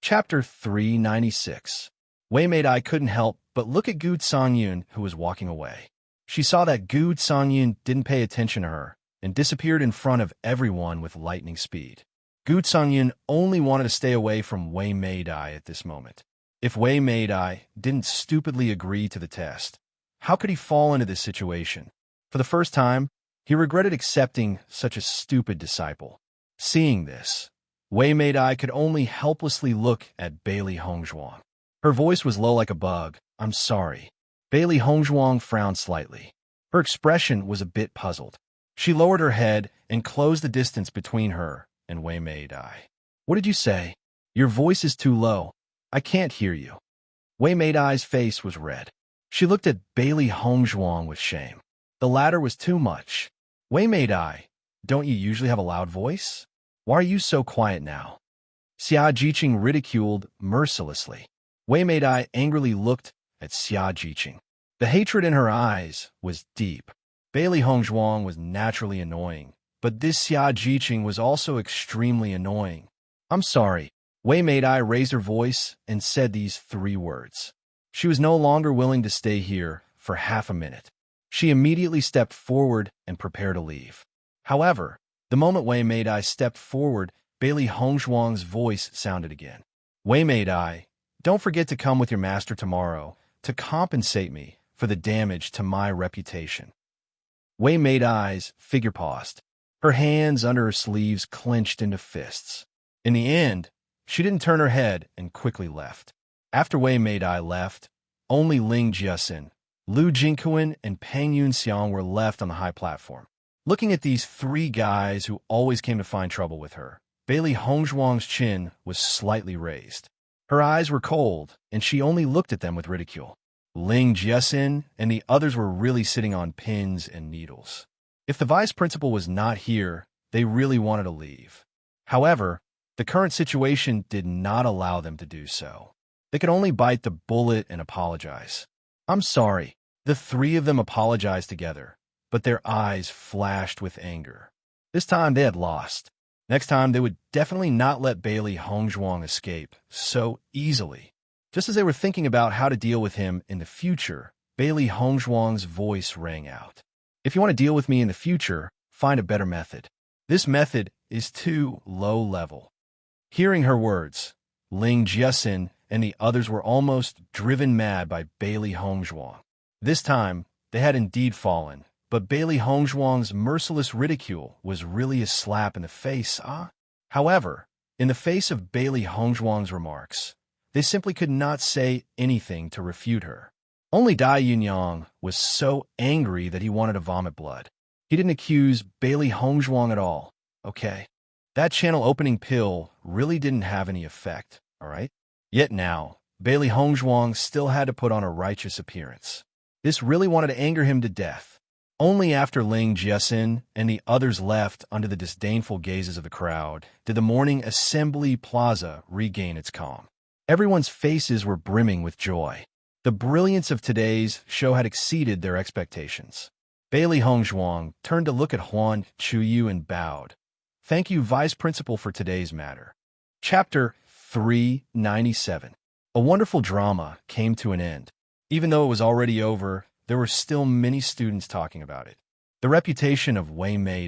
Chapter 396. Wei Mei couldn't help but look at Gu Songyun, who was walking away. She saw that Gu Songyun didn't pay attention to her and disappeared in front of everyone with lightning speed. Gu Songyun only wanted to stay away from Wei Mei at this moment. If Wei Mei didn't stupidly agree to the test, how could he fall into this situation? For the first time, he regretted accepting such a stupid disciple. Seeing this, Wei Mei could only helplessly look at Bailey Hongzhuang. Her voice was low like a bug. "I'm sorry." Bailey Hongzhuang frowned slightly. Her expression was a bit puzzled. She lowered her head and closed the distance between her and Wei Mei. "What did you say? Your voice is too low. I can't hear you." Wei Mei's face was red. She looked at Bailey Hongzhuang with shame. The latter was too much. "Wei Mei, don't you usually have a loud voice? Why are you so quiet now?" Xia Jiqing ridiculed mercilessly. Wei Mei angrily looked at Xia Jiqing. The hatred in her eyes was deep. Bailey Hongzhuang was naturally annoying, but this Xia Jiqing was also extremely annoying. "I'm sorry." Wei Mei raised her voice and said these 3 words. She was no longer willing to stay here for half a minute. She immediately stepped forward and prepared to leave. However, the moment Wei Mei stepped forward, Bailey Hongzhuang's voice sounded again. "Wei Mei, don't forget to come with your master tomorrow to compensate me for the damage to my reputation." Wei Mei's figure paused. Her hands under her sleeves clenched into fists. In the end, she didn't turn her head and quickly left. After Wei Mei left, only Ling Jiaxin, Lu Jingquan, and Peng Yunxiang were left on the high platform. Looking at these 3 guys who always came to find trouble with her, Bailey Hongzhuang's chin was slightly raised. Her eyes were cold, and she only looked at them with ridicule. Ling Jiaxin and the others were really sitting on pins and needles. If the vice principal was not here, they really wanted to leave. However, the current situation did not allow them to do so. They could only bite the bullet and apologize. "I'm sorry." The 3 of them apologized together, but their eyes flashed with anger. This time they had lost. Next time they would definitely not let Bailey Hongzhuang escape so easily. Just as they were thinking about how to deal with him in the future, Bailey Hongzhuang's voice rang out. "If you want to deal with me in the future, find a better method. This method is too low level." Hearing her words, Ling Jiaxin and the others were almost driven mad by Bailey Hongzhuang. This time, they had indeed fallen, but Bailey Hongzhuang's merciless ridicule was really a slap in the face, However, in the face of Bailey Hongzhuang's remarks, they simply could not say anything to refute her. Only Dai Yunyang was so angry that he wanted to vomit blood. He didn't accuse Bailey Hongzhuang at all. Okay, that channel opening pill really didn't have any effect, all right? Yet now, Bailey Hongzhuang still had to put on a righteous appearance. This really wanted to anger him to death. Only after Ling Jiaxin and the others left under the disdainful gazes of the crowd did the morning assembly plaza regain its calm. Everyone's faces were brimming with joy. The brilliance of today's show had exceeded their expectations. Bailey Hongzhuang turned to look at Huan Chuyu and bowed. "Thank you, Vice Principal, for today's matter." Chapter 397. A wonderful drama came to an end. Even though it was already over, there were still many students talking about it. The reputation of Wei Mei,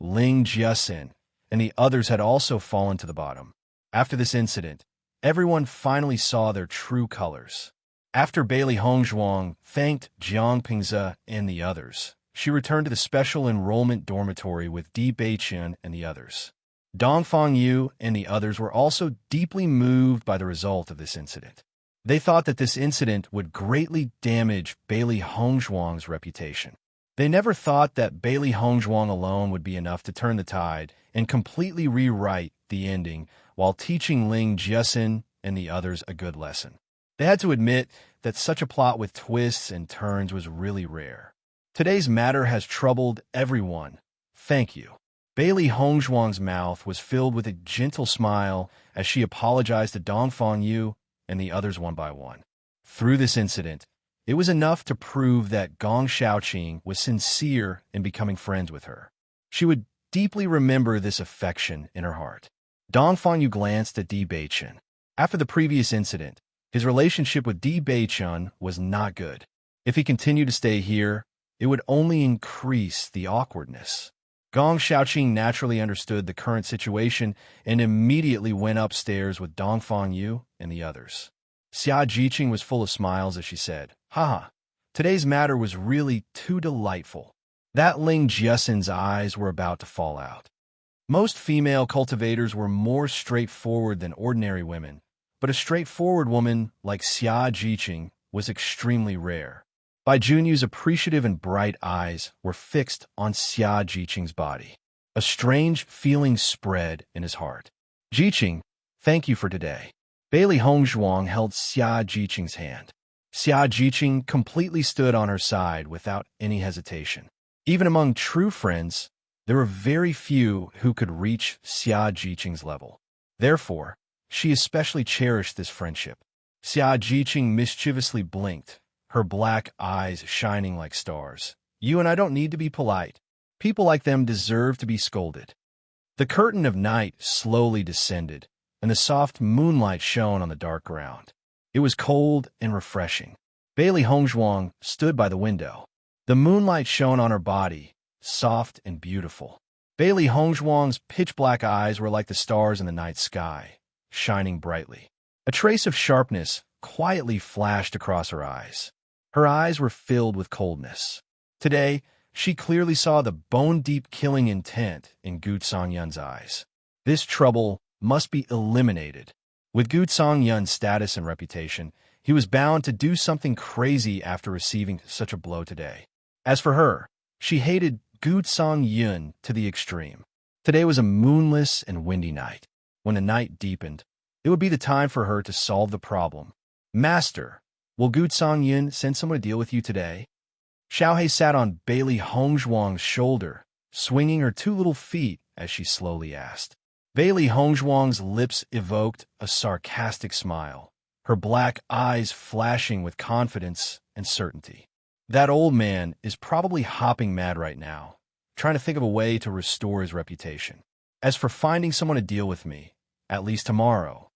Ling Jiaxin, and the others had also fallen to the bottom. After this incident, everyone finally saw their true colors. After Bailey Hongzhuang thanked Jiang Pingze and the others, she returned to the special enrollment dormitory with Di Beiqian and the others. Dongfang Yu and the others were also deeply moved by the result of this incident. They thought that this incident would greatly damage Bailey Hongzhuang's reputation. They never thought that Bailey Hongzhuang alone would be enough to turn the tide and completely rewrite the ending while teaching Ling Jiaxin and the others a good lesson. They had to admit that such a plot with twists and turns was really rare. Today's matter has troubled everyone. Thank you. Bailey Hongzhuang's mouth was filled with a gentle smile as she apologized to Dongfang Yu and the others one by one. Through this incident, it was enough to prove that Gong Shaoqing was sincere in becoming friends with her. She would deeply remember this affection in her heart. Dongfang Yu glanced at Di Beiqian. After the previous incident, his relationship with Di Beichun was not good. If he continued to stay here, it would only increase the awkwardness. Gong Xiaoqing naturally understood the current situation and immediately went upstairs with Dong Fangyu and the others. Xia Jiqing was full of smiles as she said, "Haha, today's matter was really too delightful." That Ling Jiasin's eyes were about to fall out. Most female cultivators were more straightforward than ordinary women, but a straightforward woman like Xia Jiqing was extremely rare. Bai Junyu's appreciative and bright eyes were fixed on Xia Jiqing's body. A strange feeling spread in his heart. "Jiqing, thank you for today." Bailey Hongzhuang held Xia Jiqing's hand. Xia Jiqing completely stood on her side without any hesitation. Even among true friends, there were very few who could reach Xia Jiqing's level. Therefore, she especially cherished this friendship. Xia Jiqing mischievously blinked, her black eyes shining like stars. "You and I don't need to be polite. People like them deserve to be scolded." The curtain of night slowly descended, and the soft moonlight shone on the dark ground. It was cold and refreshing. Bailey Hongzhuang stood by the window. The moonlight shone on her body, soft and beautiful. Bailey Hongzhuang's pitch-black eyes were like the stars in the night sky, shining brightly. A trace of sharpness quietly flashed across her eyes. Her eyes were filled with coldness. Today, she clearly saw the bone-deep killing intent in Gu Songyun's eyes. This trouble must be eliminated. With Gu Songyun's status and reputation, he was bound to do something crazy after receiving such a blow today. As for her, she hated Gu Songyun to the extreme. Today was a moonless and windy night. When the night deepened, it would be the time for her to solve the problem. "Master, will Gu Songyun send someone to deal with you today?" Xiaohei sat on Bailey Hongzhuang's shoulder, swinging her two little feet as she slowly asked. Bailey Hongzhuang's lips evoked a sarcastic smile, her black eyes flashing with confidence and certainty. "That old man is probably hopping mad right now, trying to think of a way to restore his reputation. As for finding someone to deal with me, at least tomorrow."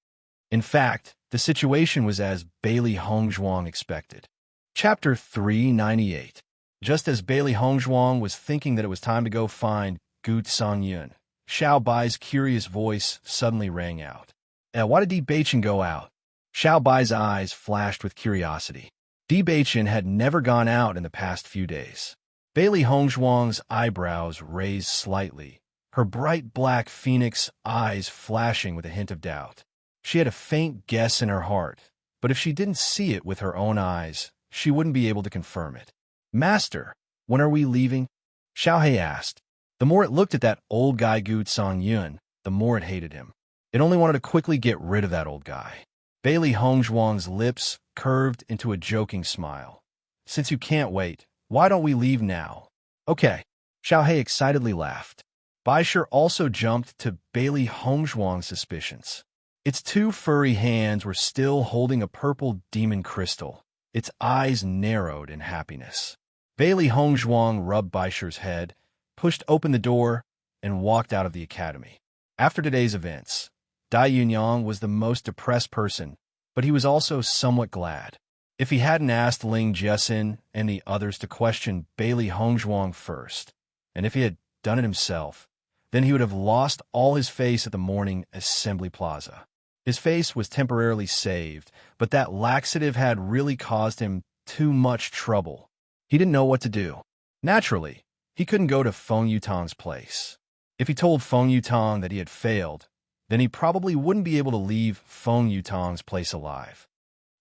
In fact, the situation was as Bailey Hongzhuang expected. Chapter 398. Just as Bailey Hongzhuang was thinking that it was time to go find Gu Songyun, Xiao Bai's curious voice suddenly rang out. Why did Di Beichun go out?" Xiao Bai's eyes flashed with curiosity. Di Beichun had never gone out in the past few days. Bailey Hongzhuang's eyebrows raised slightly, her bright black phoenix eyes flashing with a hint of doubt. She had a faint guess in her heart, but if she didn't see it with her own eyes, she wouldn't be able to confirm it. "Master, when are we leaving?" Xiaohei asked. The more it looked at that old guy Gu Songyun, the more it hated him. It only wanted to quickly get rid of that old guy. Bailey Hongzhuang's lips curved into a joking smile. "Since you can't wait, why don't we leave now?" "Okay." Xiaohei excitedly laughed. Baisher also jumped to Bailey Hongzhuang's suspicions. Its two furry hands were still holding a purple demon crystal. Its eyes narrowed in happiness. Bailey Hongzhuang rubbed Baisher's head, pushed open the door, and walked out of the academy. After today's events, Dai Yunyang was the most depressed person, but he was also somewhat glad. If he hadn't asked Ling Jiasin and the others to question Bailey Hongzhuang first, and if he had done it himself, then he would have lost all his face at the morning assembly plaza. His face was temporarily saved, but that laxative had really caused him too much trouble. He didn't know what to do. Naturally, he couldn't go to Feng Yutang's place. If he told Feng Yutang that he had failed, then he probably wouldn't be able to leave Feng Yutang's place alive.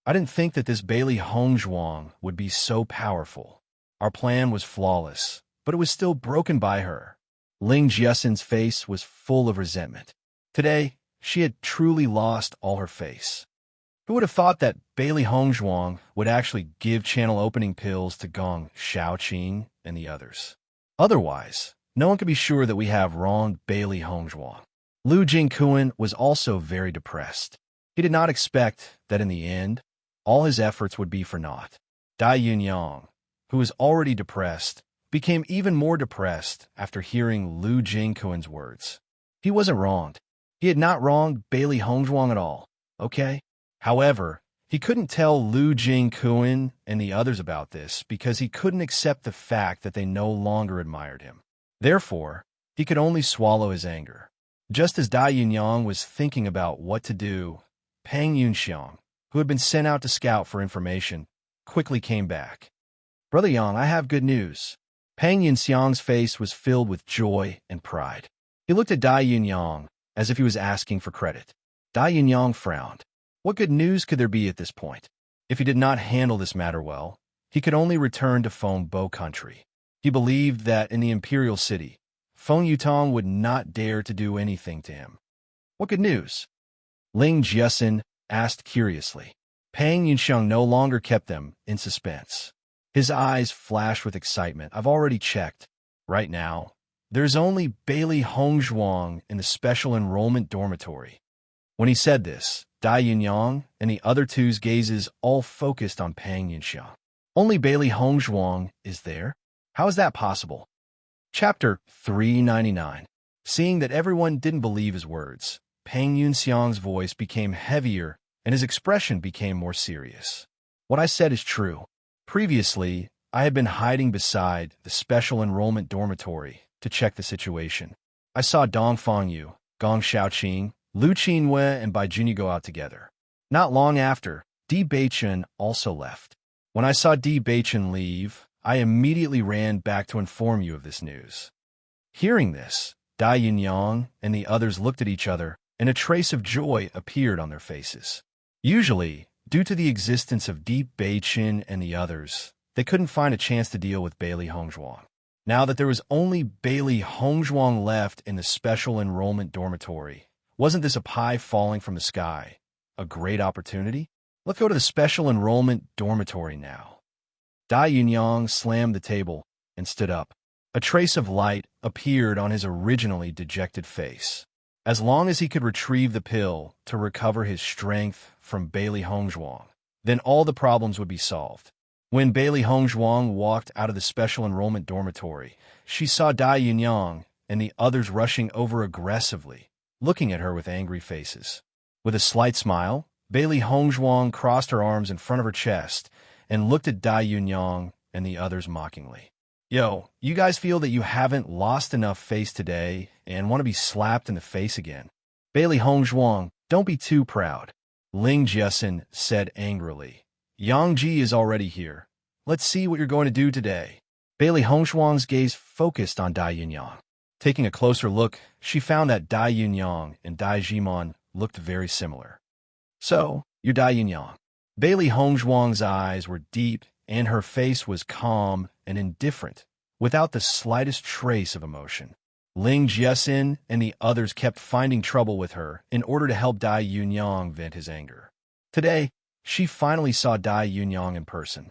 I didn't think that this Bailey Hongzhuang would be so powerful. Our plan was flawless, but it was still broken by her. Ling Jiasin's face was full of resentment. Today, she had truly lost all her face. Who would have thought that Bailey Hongzhuang would actually give channel opening pills to Gong Xiaoqing and the others? Otherwise, no one could be sure that we have wronged Bailey Hongzhuang. Lu Jingkuan was also very depressed. He did not expect that in the end, all his efforts would be for naught. Dai Yunyang, who was already depressed, became even more depressed after hearing Lu Jingkuan's words. He wasn't wronged. He had not wronged Bailey Hongzhuang at all. okay? However, he couldn't tell Lu Jingquan and the others about this because he couldn't accept the fact that they no longer admired him. Therefore, he could only swallow his anger. Just as Dai Yunyang was thinking about what to do, Pang Yunxiang, who had been sent out to scout for information, quickly came back. Brother Yang, I have good news. Pang Yunxiang's face was filled with joy and pride. He looked at Dai Yunyang as if he was asking for credit. Dai Yunyang frowned. What good news could there be at this point? If he did not handle this matter well, he could only return to Feng Bo country. He believed that in the imperial city, Feng Yutong would not dare to do anything to him. What good news? Ling Jiasin asked curiously. Pang Yunxiang no longer kept them in suspense. His eyes flashed with excitement. I've already checked. Right now, there's only Bailey Hongzhuang in the special enrollment dormitory. When he said this, Dai Yunyang and the other two's gazes all focused on Pang Yunxiang. Only Bailey Hongzhuang is there? How is that possible? Chapter 399. Seeing that everyone didn't believe his words, Pang Yunxiang's voice became heavier and his expression became more serious. What I said is true. Previously, I had been hiding beside the special enrollment dormitory to check the situation. I saw Dong Fengyu, Gong Xiaoqing, Lu Qinwen, and Bai Junyi go out together. Not long after, Di Beichen also left. When I saw Di Beichen leave, I immediately ran back to inform you of this news. Hearing this, Dai Yunyang and the others looked at each other, and a trace of joy appeared on their faces. Usually, due to the existence of Di Beichen and the others, they couldn't find a chance to deal with Bailey Hongzhuang. Now that there was only Bailey Hongzhuang left in the special enrollment dormitory, wasn't this a pie falling from the sky? A great opportunity? Let's go to the special enrollment dormitory now. Dai Yunyang slammed the table and stood up. A trace of light appeared on his originally dejected face. As long as he could retrieve the pill to recover his strength from Bailey Hongzhuang, then all the problems would be solved. When Bailey Hongzhuang walked out of the special enrollment dormitory, she saw Dai Yunyang and the others rushing over aggressively, looking at her with angry faces. With a slight smile, Bailey Hongzhuang crossed her arms in front of her chest and looked at Dai Yunyang and the others mockingly. Yo, you guys feel that you haven't lost enough face today and want to be slapped in the face again? Bailey Hongzhuang, don't be too proud. Ling Jiasin said angrily. Yang Ji is already here. Let's see what you're going to do today. Bailey Hongzhuang's gaze focused on Dai Yunyang. Taking a closer look, she found that Dai Yunyang and Dai Jimon looked very similar. So, you're Dai Yunyang. Bailey Hongzhuang's eyes were deep and her face was calm and indifferent, without the slightest trace of emotion. Ling Jiasin and the others kept finding trouble with her in order to help Dai Yunyang vent his anger. Today, she finally saw Dai Yunyang in person.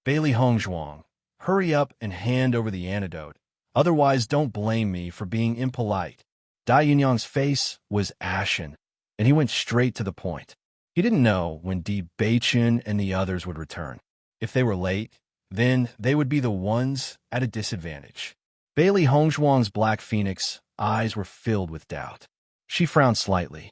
Bailey Hongzhuang, hurry up and hand over the antidote. Otherwise, don't blame me for being impolite. Dai Yunyang's face was ashen, and he went straight to the point. He didn't know when Di Beichen and the others would return. If they were late, then they would be the ones at a disadvantage. Bailey Hongzhuang's Black Phoenix eyes were filled with doubt. She frowned slightly.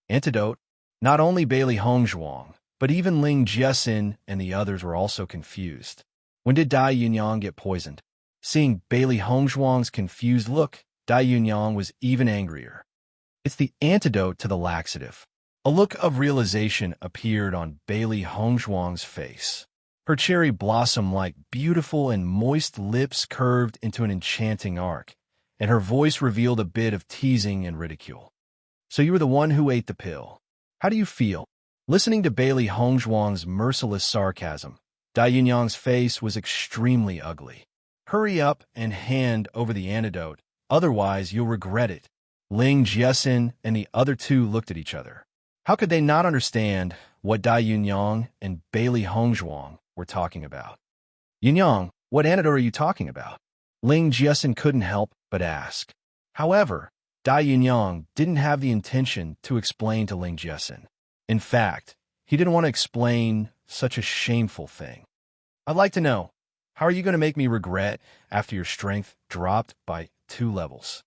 Antidote? Not only Bailey Hongzhuang, but even Ling Jiasin and the others were also confused. When did Dai Yunyang get poisoned? Seeing Bailey Hongzhuang's confused look, Dai Yunyang was even angrier. It's the antidote to the laxative. A look of realization appeared on Bailey Hongzhuang's face. Her cherry blossom-like beautiful and moist lips curved into an enchanting arc, and her voice revealed a bit of teasing and ridicule. So you were the one who ate the pill. How do you feel? Listening to Bailey Hongzhuang's merciless sarcasm, Dai Yunyang's face was extremely ugly. Hurry up and hand over the antidote, otherwise you'll regret it. Ling Jiasin and the other two looked at each other. How could they not understand what Dai Yunyang and Bailey Hongzhuang were talking about? Yunyang, what antidote are you talking about? Ling Jiasin couldn't help but ask. However, Dai Yunyang didn't have the intention to explain to Ling Jiasin. In fact, he didn't want to explain such a shameful thing. I'd like to know, how are you going to make me regret after your strength dropped by 2 levels?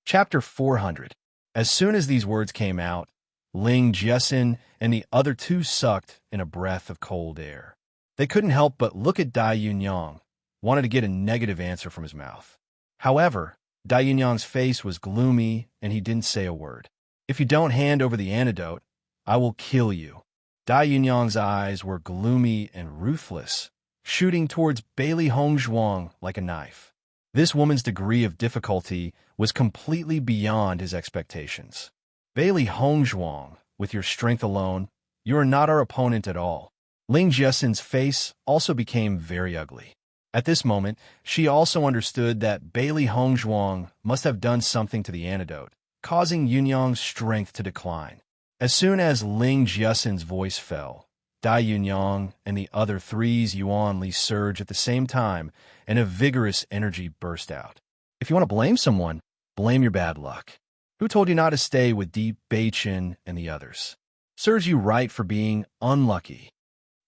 Chapter 400. As soon as these words came out, Ling Jiasin and the other two sucked in a breath of cold air. They couldn't help but look at Dai Yunyang, wanted to get a negative answer from his mouth. However, Dai Yunyang's face was gloomy and he didn't say a word. If you don't hand over the antidote, I will kill you. Dai Yunyang's eyes were gloomy and ruthless, shooting towards Bailey Hongzhuang like a knife. This woman's degree of difficulty was completely beyond his expectations. Bailey Hongzhuang, with your strength alone, you are not our opponent at all. Ling Jiasin's face also became very ugly. At this moment, she also understood that Bailey Hongzhuang must have done something to the antidote, causing Yunyang's strength to decline. As soon as Ling Jiasin's voice fell, Dai Yunyang and the other three's Yuan Li surged at the same time, and a vigorous energy burst out. If you want to blame someone, blame your bad luck. Who told you not to stay with Deep Beichen and the others? Serves you right for being unlucky.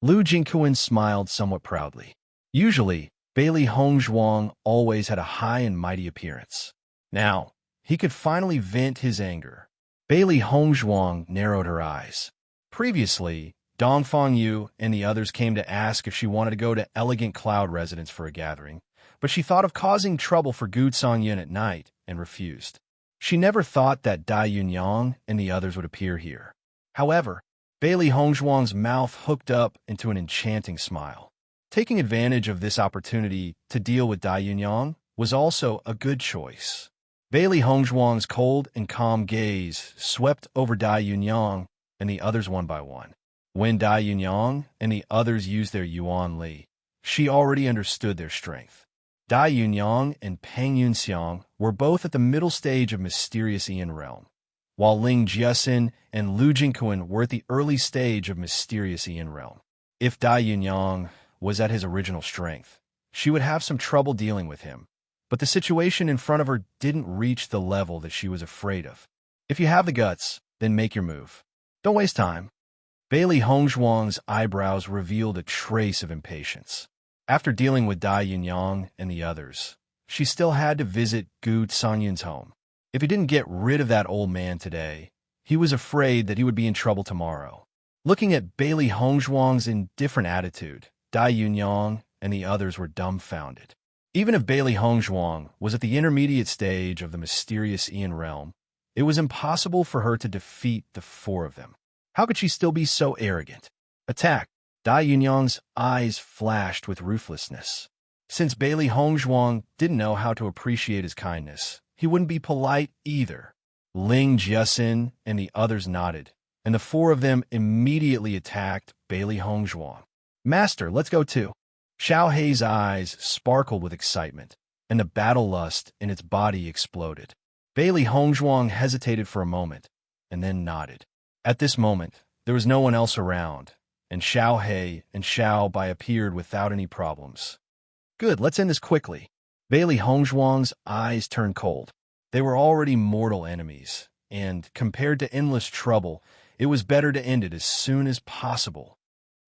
Lu Jingquan smiled somewhat proudly. Usually, Bailey Hongzhuang always had a high and mighty appearance. Now, he could finally vent his anger. Bailey Hongzhuang narrowed her eyes. Previously, Dongfang Yu and the others came to ask if she wanted to go to Elegant Cloud Residence for a gathering, but she thought of causing trouble for Gu Songyun at night and refused. She never thought that Dai Yunyang and the others would appear here. However, Bailey Hongzhuang's mouth hooked up into an enchanting smile. Taking advantage of this opportunity to deal with Dai Yunyang was also a good choice. Bailey Hongzhuang's cold and calm gaze swept over Dai Yunyang and the others one by one. When Dai Yunyang and the others used their Yuan Li, she already understood their strength. Dai Yunyang and Peng Yunxiang were both at the middle stage of Mysterious Ian Realm, while Ling Jiasin and Lu Jingquan were at the early stage of Mysterious Ian Realm. If Dai Yunyang was at his original strength, she would have some trouble dealing with him, but the situation in front of her didn't reach the level that she was afraid of. If you have the guts, then make your move. Don't waste time. Bailey Hongzhuang's eyebrows revealed a trace of impatience. After dealing with Dai Yunyang and the others, she still had to visit Gu Songyun's home. If he didn't get rid of that old man today, he was afraid that he would be in trouble tomorrow. Looking at Bailey Hongzhuang's indifferent attitude, Dai Yunyang and the others were dumbfounded. Even if Bailey Hongzhuang was at the intermediate stage of the Mysterious Ian Realm, it was impossible for her to defeat the four of them. How could she still be so arrogant? Attack! Dai Yunyang's eyes flashed with ruthlessness. Since Bailey Hongzhuang didn't know how to appreciate his kindness, he wouldn't be polite either. Ling Jiasin and the others nodded, and the four of them immediately attacked Bailey Hongzhuang. Master, let's go too. Xiao Hei's eyes sparkled with excitement, and the battle lust in its body exploded. Bailey Hongzhuang hesitated for a moment, and then nodded. At this moment, there was no one else around, and Xiao Hei and Xiao Bai appeared without any problems. Good, let's end this quickly. Bailey Hongzhuang's eyes turned cold. They were already mortal enemies, and compared to endless trouble, it was better to end it as soon as possible.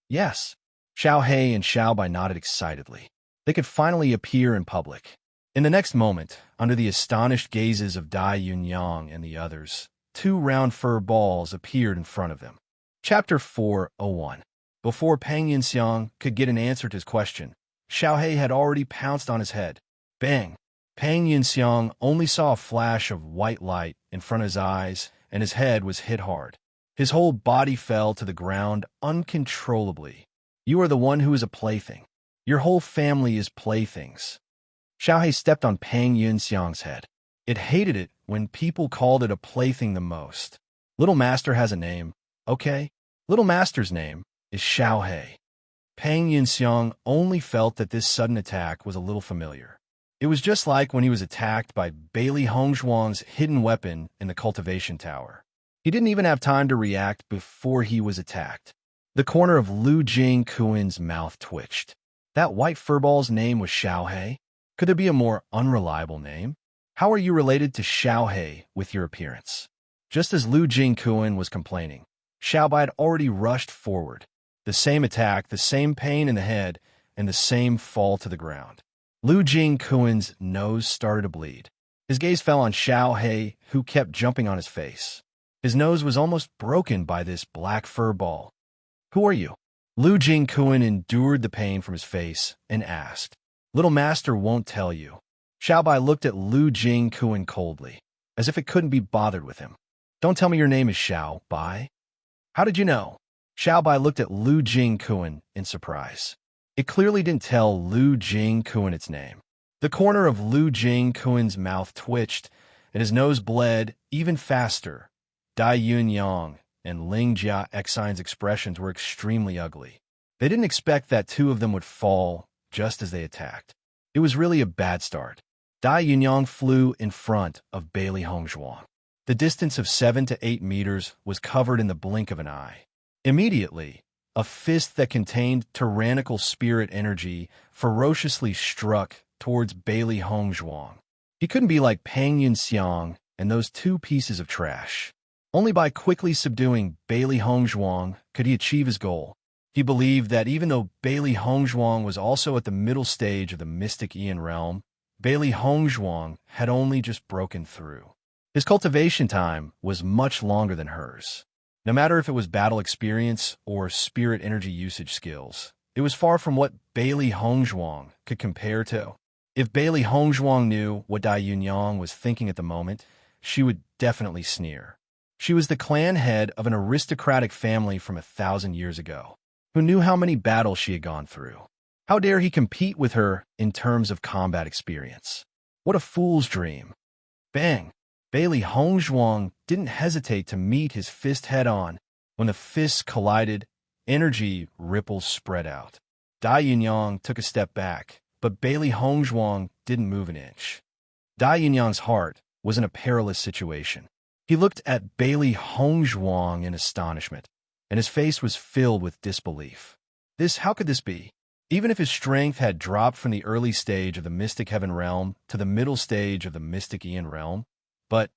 Yes. Xiao Hei and Xiao Bai nodded excitedly. They could finally appear in public. In the next moment, under the astonished gazes of Dai Yunyang and the others, two round fur balls appeared in front of them. Chapter 4:01. Before Peng Yunxiang could get an answer to his question, Xiao Hei had already pounced on his head. Bang! Peng Yunxiang only saw a flash of white light in front of his eyes, and his head was hit hard. His whole body fell to the ground uncontrollably. You are the one who is a plaything. Your whole family is playthings. Xiao Hei stepped on Peng Yunxiang's head. It hated it when people called it a plaything the most. Little Master has a name, okay? Little Master's name is Xiao Hei. Peng Yunxiang only felt that this sudden attack was a little familiar. It was just like when he was attacked by Bailey Hongzhuang's hidden weapon in the cultivation tower. He didn't even have time to react before he was attacked. The corner of Lu Jingquan's mouth twitched. That white furball's name was Xiao Hei? Could there be a more unreliable name? How are you related to Xiao Hei with your appearance? Just as Lu Jingquan was complaining, Xiao Bai had already rushed forward. The same attack, the same pain in the head, and the same fall to the ground. Lu Jingquan's nose started to bleed. His gaze fell on Xiao Hei, who kept jumping on his face. His nose was almost broken by this black fur ball. "Who are you?" Lu Jingkuan endured the pain from his face and asked. "Little master won't tell you." Xiaobai looked at Lu Jingkuan coldly, as if it couldn't be bothered with him. "Don't tell me your name is Xiaobai." "How did you know?" Xiaobai looked at Lu Jingkuan in surprise. It clearly didn't tell Lu Jingkuan its name. The corner of Lu Jingkuan's mouth twitched, and his nose bled even faster. Dai Yunyang and Ling Jia Xian's expressions were extremely ugly. They didn't expect that two of them would fall just as they attacked. It was really a bad start. Dai Yunyang flew in front of Bailey Hongzhuang. The distance of 7 to 8 meters was covered in the blink of an eye. Immediately, a fist that contained tyrannical spirit energy ferociously struck towards Bailey Hongzhuang. He couldn't be like Pang Yunxiang and those two pieces of trash. Only by quickly subduing Bailey Hongzhuang could he achieve his goal. He believed that even though Bailey Hongzhuang was also at the middle stage of the mystic Ian realm, Bailey Hongzhuang had only just broken through. His cultivation time was much longer than hers. No matter if it was battle experience or spirit energy usage skills, it was far from what Bailey Hongzhuang could compare to. If Bailey Hongzhuang knew what Dai Yunyang was thinking at the moment, she would definitely sneer. She was the clan head of an aristocratic family from 1,000 years ago, who knew how many battles she had gone through. How dare he compete with her in terms of combat experience? What a fool's dream. Bang! Bailey Hongzhuang didn't hesitate to meet his fist head-on. When the fists collided, energy ripples spread out. Dai Yunyang took a step back, but Bailey Hongzhuang didn't move an inch. Dai Yunyang's heart was in a perilous situation. He looked at Bailey Hongzhuang in astonishment, and his face was filled with disbelief. How could this be? Even if his strength had dropped from the early stage of the Mystic Heaven realm to the middle stage of the Mystic Ian realm, but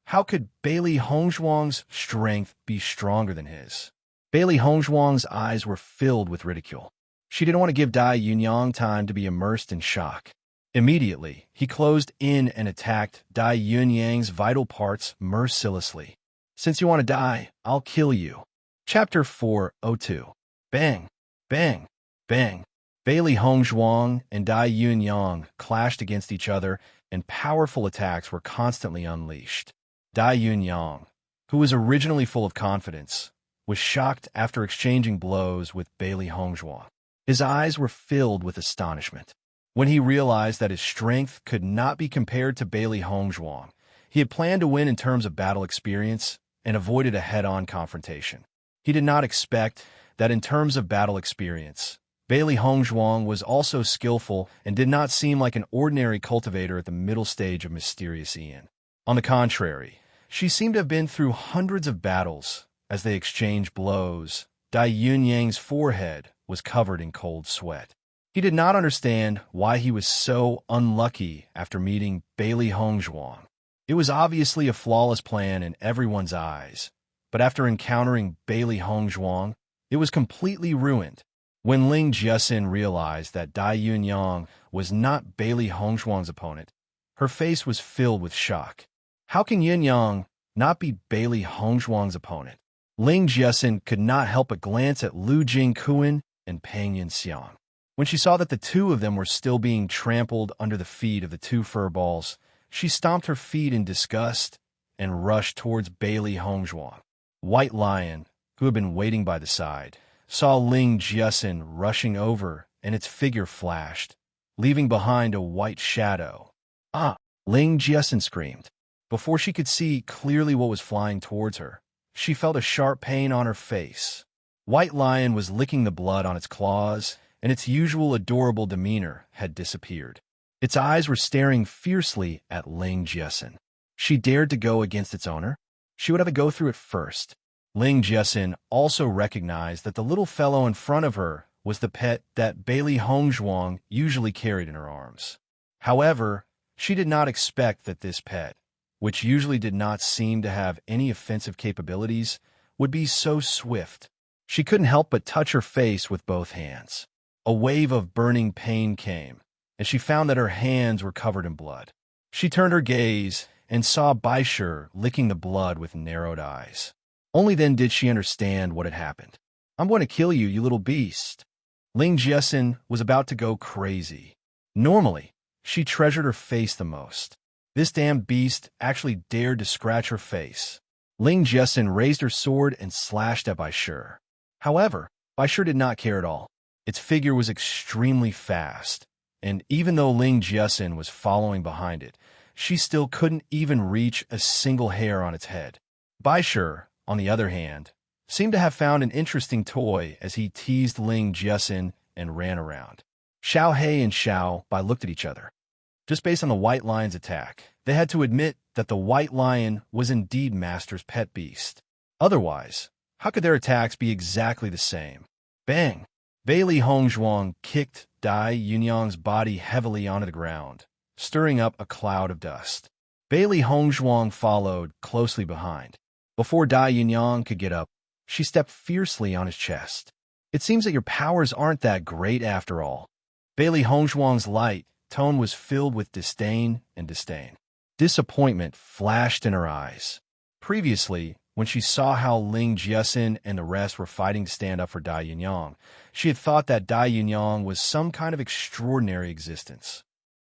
how could Bailey Hongzhuang's strength be stronger than his? Bailey Hongzhuang's eyes were filled with ridicule. She didn't want to give Dai Yunyang time to be immersed in shock. Immediately, he closed in and attacked Dai Yunyang's vital parts mercilessly. "Since you want to die, I'll kill you." Chapter 402. Bang! Bang! Bang! Bailey Hongzhuang and Dai Yunyang clashed against each other, and powerful attacks were constantly unleashed. Dai Yunyang, who was originally full of confidence, was shocked after exchanging blows with Bailey Hongzhuang. His eyes were filled with astonishment. When he realized that his strength could not be compared to Bailey Hongzhuang, he had planned to win in terms of battle experience and avoided a head-on confrontation. He did not expect that in terms of battle experience, Bailey Hongzhuang was also skillful and did not seem like an ordinary cultivator at the middle stage of Mysterious Ian. On the contrary, she seemed to have been through hundreds of battles. As they exchanged blows, Dai Yunyang's forehead was covered in cold sweat. He did not understand why he was so unlucky after meeting Bailey Hongzhuang. It was obviously a flawless plan in everyone's eyes, but after encountering Bailey Hongzhuang, it was completely ruined. When Ling Jiasin realized that Dai Yunyang was not Bailey Hongzhuang's opponent, her face was filled with shock. How can Yunyang not be Bailey Hongzhuang's opponent? Ling Jiasin could not help but glance at Lu Jingkuan and Pang Yunxiang. When she saw that the two of them were still being trampled under the feet of the two furballs, she stomped her feet in disgust and rushed towards Bailey Hongzhuang. White Lion, who had been waiting by the side, saw Ling Jiasin rushing over, and its figure flashed, leaving behind a white shadow. "Ah!" Ling Jiasin screamed. Before she could see clearly what was flying towards her, she felt a sharp pain on her face. White Lion was licking the blood on its claws, and its usual adorable demeanor had disappeared. Its eyes were staring fiercely at Ling Jiasin. She dared to go against its owner? She would have to go through it first. Ling Jiasin also recognized that the little fellow in front of her was the pet that Bailey Hongzhuang usually carried in her arms. However, she did not expect that this pet, which usually did not seem to have any offensive capabilities, would be so swift. She couldn't help but touch her face with both hands. A wave of burning pain came, and she found that her hands were covered in blood. She turned her gaze and saw Baishur licking the blood with narrowed eyes. Only then did she understand what had happened. "I'm going to kill you, you little beast." Ling Jiasin was about to go crazy. Normally, she treasured her face the most. This damn beast actually dared to scratch her face. Ling Jiasin raised her sword and slashed at Baishur. However, Baishur did not care at all. Its figure was extremely fast, and even though Ling Jiasin was following behind it, she still couldn't even reach a single hair on its head. Baishur, on the other hand, seemed to have found an interesting toy as he teased Ling Jiasin and ran around. Xiao He and Xiao Bai looked at each other. Just based on the White Lion's attack, they had to admit that the White Lion was indeed Master's pet beast. Otherwise, how could their attacks be exactly the same? Bang! Bailey Hongzhuang kicked Dai Yunyang's body heavily onto the ground, stirring up a cloud of dust. Bailey Hongzhuang followed closely behind. Before Dai Yunyang could get up, she stepped fiercely on his chest. "It seems that your powers aren't that great after all." Bailey Hongzhuang's light tone was filled with disdain and disdain. Disappointment flashed in her eyes. Previously, when she saw how Ling Jiasin and the rest were fighting to stand up for Dai Yunyang, she had thought that Dai Yunyang was some kind of extraordinary existence.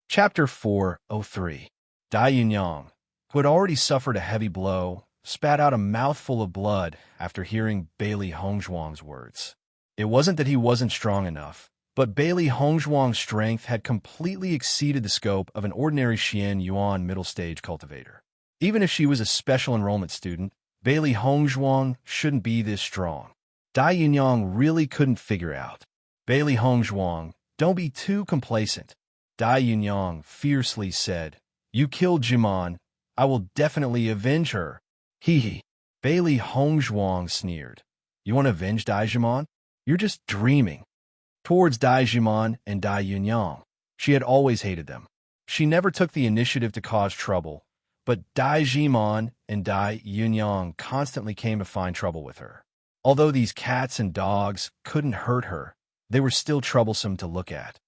Chapter 403. Dai Yunyang, who had already suffered a heavy blow, spat out a mouthful of blood after hearing Bailey Hongzhuang's words. It wasn't that he wasn't strong enough, but Bailey Hongzhuang's strength had completely exceeded the scope of an ordinary Xian Yuan middle-stage cultivator. Even if she was a special enrollment student, Bailey Hongzhuang shouldn't be this strong. Dai Yunyang really couldn't figure out. "Bailey Hongzhuang, don't be too complacent," Dai Yunyang fiercely said. "You killed Jimon. I will definitely avenge her." "Hee hee." Bailey Hongzhuang sneered. "You want to avenge Dai Jimon? You're just dreaming." Towards Dai Jimon and Dai Yunyang, she had always hated them. She never took the initiative to cause trouble, but Dai Jimon and Dai Yunyang constantly came to find trouble with her. Although these cats and dogs couldn't hurt her, they were still troublesome to look at.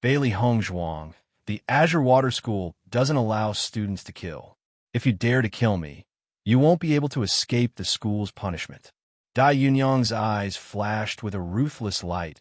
"Bailey Hongzhuang, the Azure Water School doesn't allow students to kill. If you dare to kill me, you won't be able to escape the school's punishment." Dai Yunyang's eyes flashed with a ruthless light,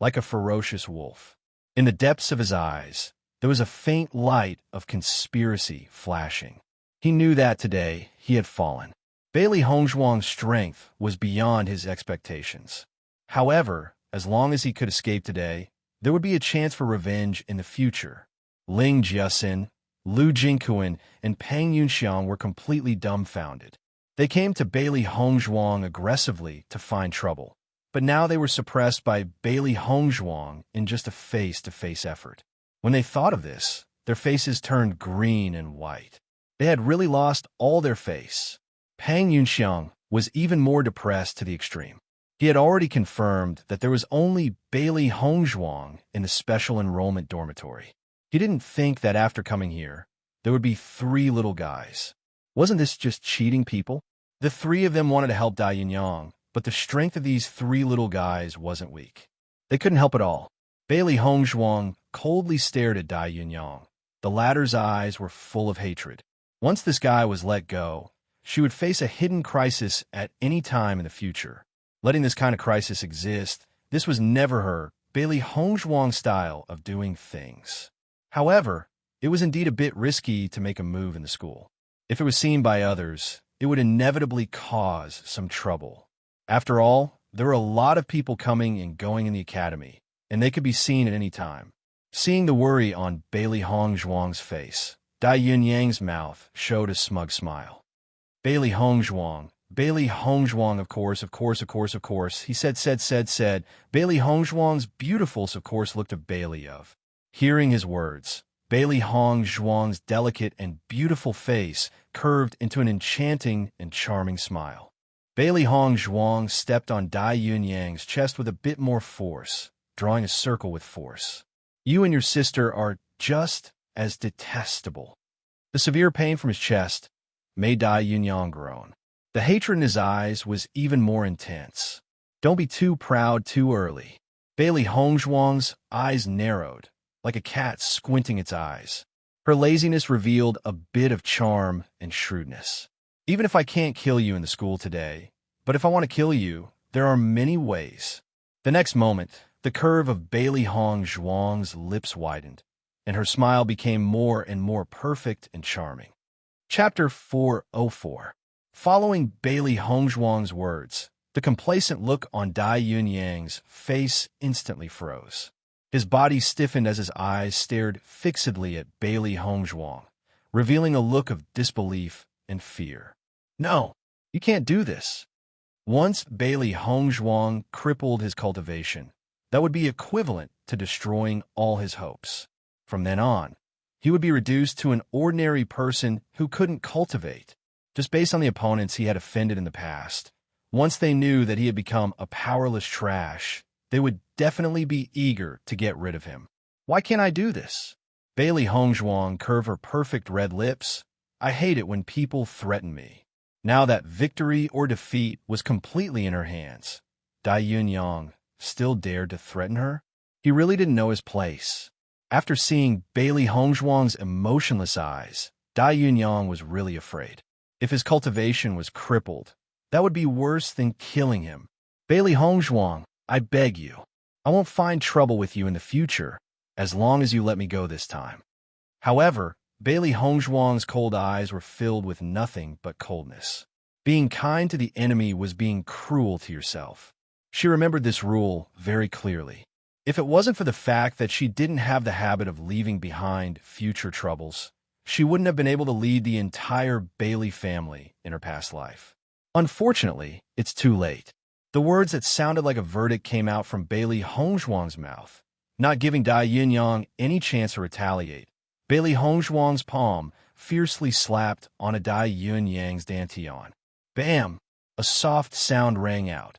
like a ferocious wolf. In the depths of his eyes, there was a faint light of conspiracy flashing. He knew that today he had fallen. Bailey Hongzhuang's strength was beyond his expectations. However, as long as he could escape today, there would be a chance for revenge in the future. Ling Jiasin, Lu Jingquan, and Pang Yunxiang were completely dumbfounded. They came to Bailey Hongzhuang aggressively to find trouble, but now they were suppressed by Bailey Hongzhuang in just a face-to-face effort. When they thought of this, their faces turned green and white. They had really lost all their face. Pang Yunxiang was even more depressed to the extreme. He had already confirmed that there was only Bailey Hongzhuang in the special enrollment dormitory. He didn't think that after coming here, there would be 3 little guys. Wasn't this just cheating people? The 3 of them wanted to help Dai Yunyang, but the strength of these 3 little guys wasn't weak. They couldn't help at all. Bailey Hongzhuang coldly stared at Dai Yunyang. The latter's eyes were full of hatred. Once this guy was let go, she would face a hidden crisis at any time in the future. Letting this kind of crisis exist, this was never her, Bailey Hongzhuang's style of doing things. However, it was indeed a bit risky to make a move in the school. If it was seen by others, it would inevitably cause some trouble. After all, there were a lot of people coming and going in the academy, and they could be seen at any time. Seeing the worry on Bailey Hongzhuang's face, Dai Yunyang's mouth showed a smug smile. "Bailey Hongzhuang, of course, he said. Bailey Hongzhuang's beautiful, of course, looked of Bailey of." Hearing his words, Bailey Hongzhuang's delicate and beautiful face curved into an enchanting and charming smile. Bailey Hongzhuang stepped on Dai Yunyang's chest with a bit more force, drawing a circle with force. "You and your sister are just as detestable." The severe pain from his chest made Dai Yunyang groan. The hatred in his eyes was even more intense. "Don't be too proud too early." Bailey Hongzhuang's eyes narrowed, like a cat squinting its eyes. Her laziness revealed a bit of charm and shrewdness. Even if I can't kill you in the school today, but if I want to kill you, there are many ways. The next moment, the curve of Bailey Hong Zhuang's lips widened, and her smile became more and more perfect and charming. Chapter 404. Following Bailey Hong Zhuang's words, the complacent look on Dai Yunyang's face instantly froze. His body stiffened as his eyes stared fixedly at Bailey Hong Zhuang, revealing a look of disbelief and fear. No, you can't do this. Once Bailey Hong Zhuang crippled his cultivation, that would be equivalent to destroying all his hopes. From then on, he would be reduced to an ordinary person who couldn't cultivate, just based on the opponents he had offended in the past. Once they knew that he had become a powerless trash, they would definitely be eager to get rid of him. Why can't I do this? Bailey Hong Zhuang curved her perfect red lips. I hate it when people threaten me. Now that victory or defeat was completely in her hands, Dai Yunyang still dared to threaten her? He really didn't know his place. After seeing Bailey Hong Zhuang's emotionless eyes, Dai Yunyang was really afraid. If his cultivation was crippled, that would be worse than killing him. Bailey Hong Zhuang, I beg you. I won't find trouble with you in the future, as long as you let me go this time. However, Bailey Hong Zhuang's cold eyes were filled with nothing but coldness. Being kind to the enemy was being cruel to yourself. She remembered this rule very clearly. If it wasn't for the fact that she didn't have the habit of leaving behind future troubles, she wouldn't have been able to lead the entire Bailey family in her past life. Unfortunately, it's too late. The words that sounded like a verdict came out from Bailey Hong Zhuang's mouth, not giving Dai Yunyang any chance to retaliate. Bailey Hong Zhuang's palm fiercely slapped on a Dai Yunyang's dantian. Bam! A soft sound rang out.